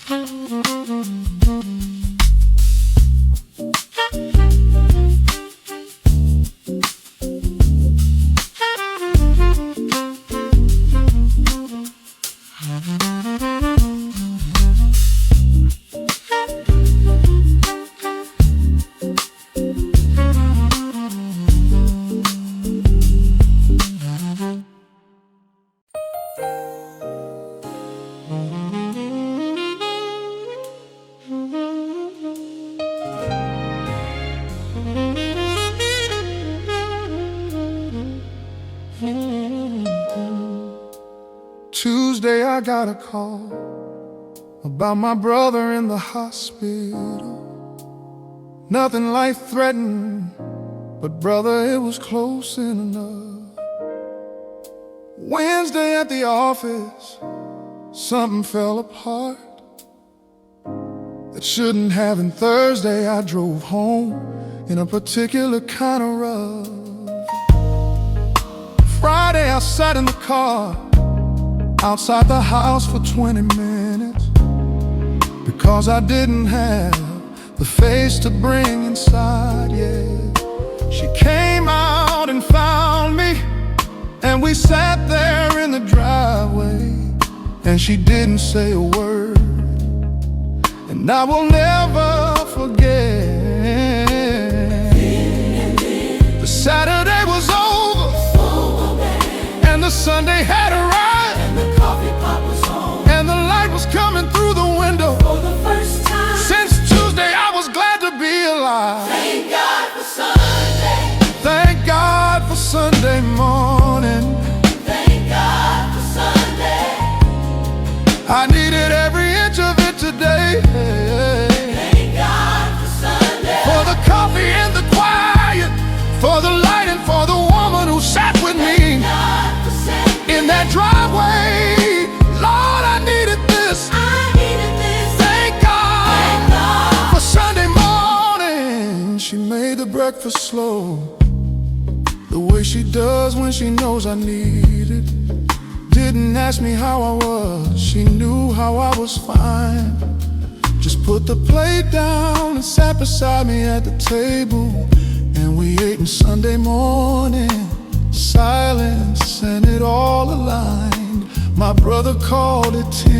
Tuesday I got a call about my brother in the hospital. Nothing life-threatening, but brother, it was close enough. Wednesday at the office, something fell apart that shouldn't have, and Thursday I drove home in a particular kind of rush. Friday I sat in the car outside the house for 20 minutes because I didn't have the face to bring inside yet. She came out and found me, and we sat there in the driveway, and she didn't say a word, and I will never forget. The Saturday was over, and the Sunday had arrived, and the coffee pot was on, and the light was coming through the window. for the first time Since Tuesday I was glad to be alive. I needed every inch of it today. Thank God for Sunday. For the coffee and the quiet, for the light and for the woman who sat with me God for Sunday. in that driveway. Lord, I needed this. I needed this. Thank God, Thank God. for Sunday morning. She made the breakfast slow, the way she does when she knows I need it. Didn't ask me how I was, she knew how I was fine. Just put the plate down and sat beside me at the table, and we ate on Sunday morning. Silence and it all aligned. My brother called at 10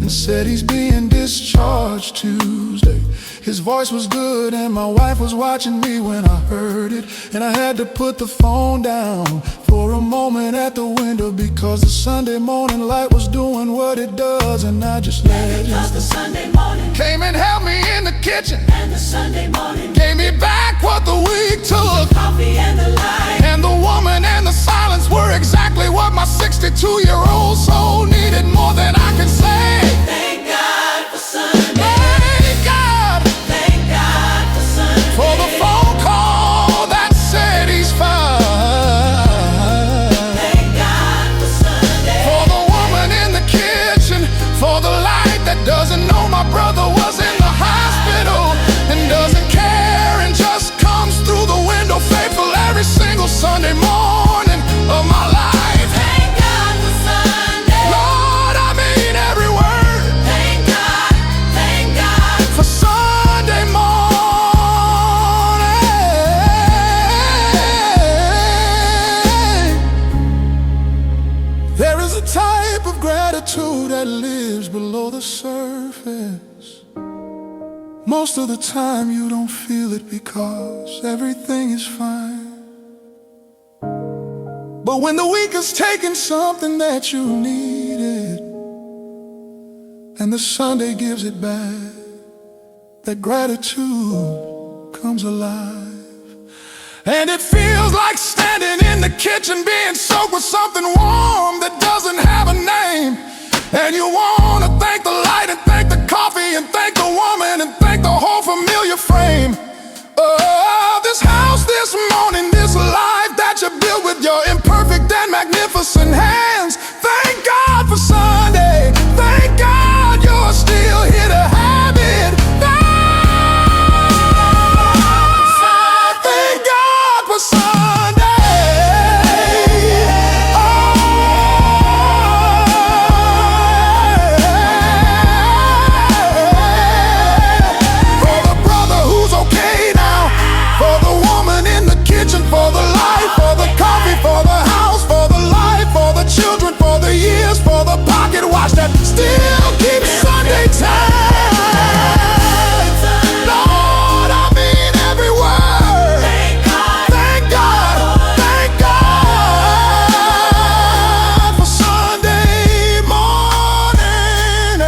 and said he's being discharged Tuesday. His voice was good and my wife was watching me when I heard it, and I had to put the phone down for a moment at the window because the Sunday morning light was doing what it does, and I just let it. Because the Sunday morning Came and helped me in the kitchen, and the Sunday morning gave me back what the week took. coffee and the light. And the woman and the silence were exactly what my 62-year-old soul needed more than I could say. Thank God for Sunday. Thank God Thank God for Sunday. for the phone call that said he's fine. Thank God for Sunday. For the woman in the kitchen, for the light that doesn't know my brother was in the hospital and doesn't care and just comes through the window faithful every single Sunday morning of my life. Thank God for Sunday. Lord, I mean every word. Thank God For Sunday morning. There is a type of gratitude that lives below the surface. Most of the time you don't feel it because everything is fine. But when the week has taken something that you needed and the Sunday gives it back, that gratitude comes alive. And it feels like standing in the kitchen being soaked with something warm that doesn't have a name. And you want to thank the light and thank the coffee and thank the woman and thank the whole familiar frame. This house, this morning, this life that you built with your imperfect and magnificent hands. Thank God for Sunday. Thank God you're still here to have it. Thank God for Sunday. For the brother who's okay now, for the woman in the kitchen, for the light, for the coffee, for the house, for the life, for the children, for the years, for the pocket watch that still keeps Sunday time. Lord, I mean every word. Thank God. Thank God, thank God for Sunday morning.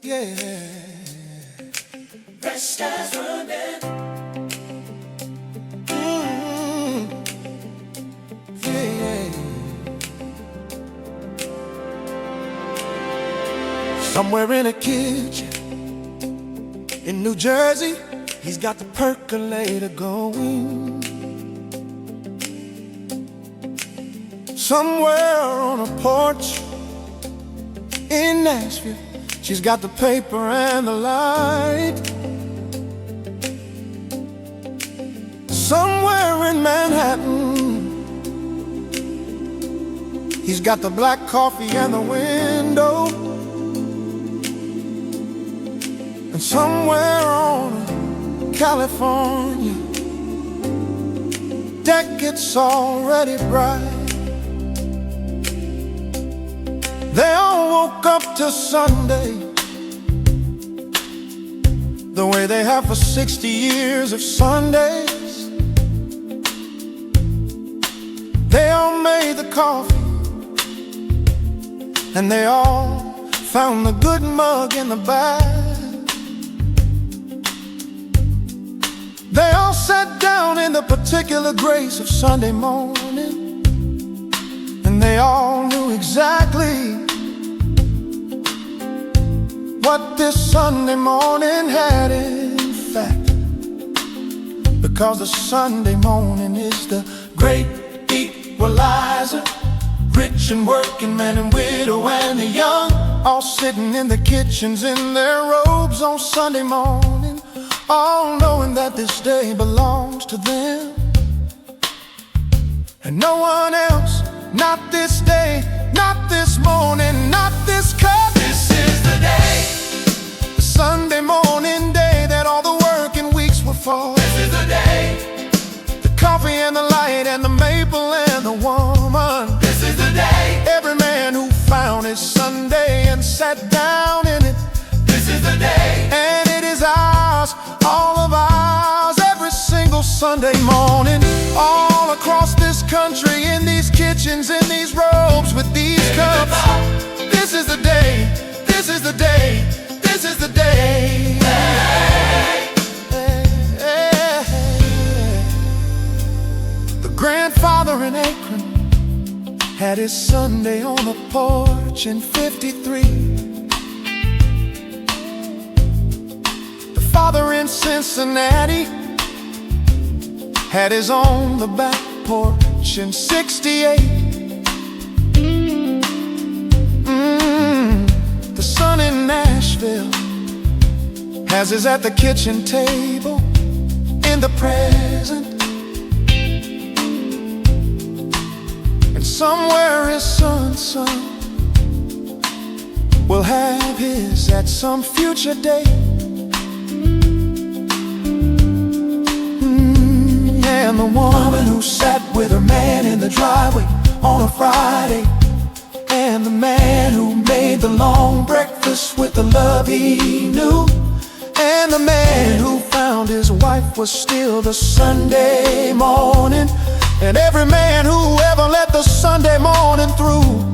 Yeah. Rest as running. Yeah. Somewhere in a kitchen in New Jersey, he's got the percolator going. Somewhere on a porch in Nashville, she's got the paper and the light. Somewhere in Manhattan, he's got the black coffee and the window. And somewhere on California, deck gets already bright. They all woke up to Sunday the way they have for 60 years of Sundays. They all made the coffee, and they all found the good mug in the bag. They all sat down in the particular grace of Sunday morning, and they all knew exactly what this Sunday morning had in fact. Because the Sunday morning is the great equalizer. Rich and working man and widow and the young, all sitting in the kitchens in their robes on Sunday morning, all knowing that this day belongs to them and no one else. Not this day, not this morning, not this cup. This is the day, the Sunday morning day that all the working weeks were for. This is the day, the coffee and the light and the maple and the woman. This is the day, every man who found his Sunday and sat down in it. This is the day, and it is ours, all of ours, every single Sunday morning, all across this country, in these kitchens, in these robes, with these cups. This is the day, this is the day, this is the day. The grandfather in Akron had his Sunday on the porch in '53. The father in Cincinnati had his on the back porch in '68. The son in Nashville has his at the kitchen table in the present. And somewhere his son's son will have his at some future date. And the woman who sat with her man in the driveway on a Friday, and the man who made the long breakfast with the love he knew, and the man who found his wife was still the Sunday morning, and every man who ever let the Sunday morning through.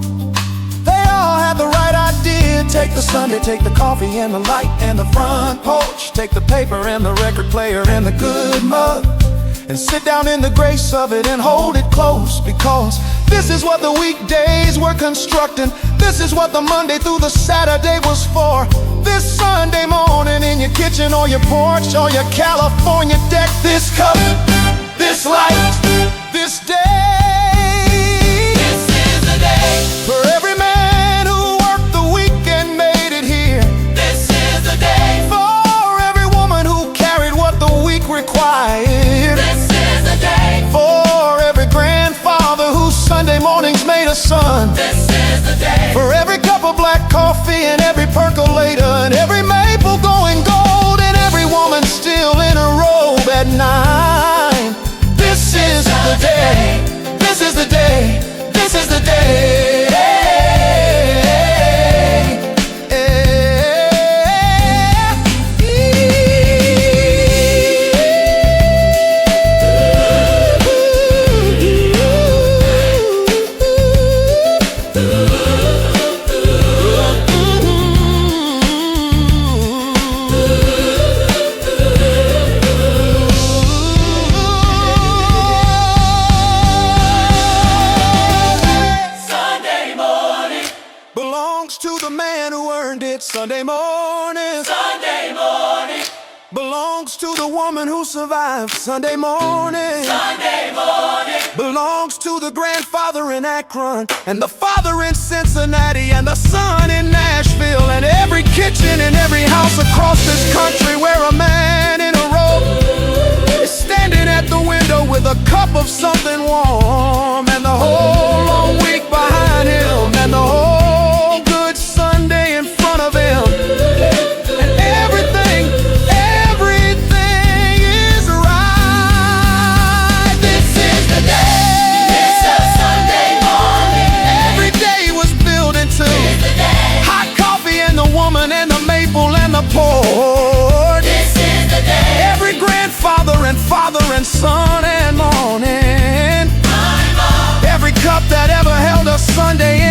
They all had the right idea. Take the Sunday, take the coffee and the light and the front porch, take the paper and the record player and the good mug, and sit down in the grace of it and hold it close. Because this is what the weekdays were constructing. This is what the Monday through the Saturday was for. This Sunday morning in your kitchen or your porch or your California deck, this cup, this light, this day. This is the day for every man who worked the week and made it here. This is the day for every woman who carried what the week required. For every grandfather whose Sunday mornings made a son. This is the day for every cup of black coffee and every percolator and every maple going gold and every woman still in a robe at 9. This is the day, this is the day, this is the day. Sunday morning belongs to the woman who survived. Sunday morning belongs to the grandfather in Akron and the father in Cincinnati and the son in Nashville and every kitchen and every house across this country where a man in a robe is standing at the window with a cup of something warm and the whole long week behind him and the whole good Sunday in front of him. And everything is right. This is the day. It's a Sunday morning. Every day was built into hot coffee and the woman and the maple and the porch. This and sun and morning. Every cup that ever held us Sunday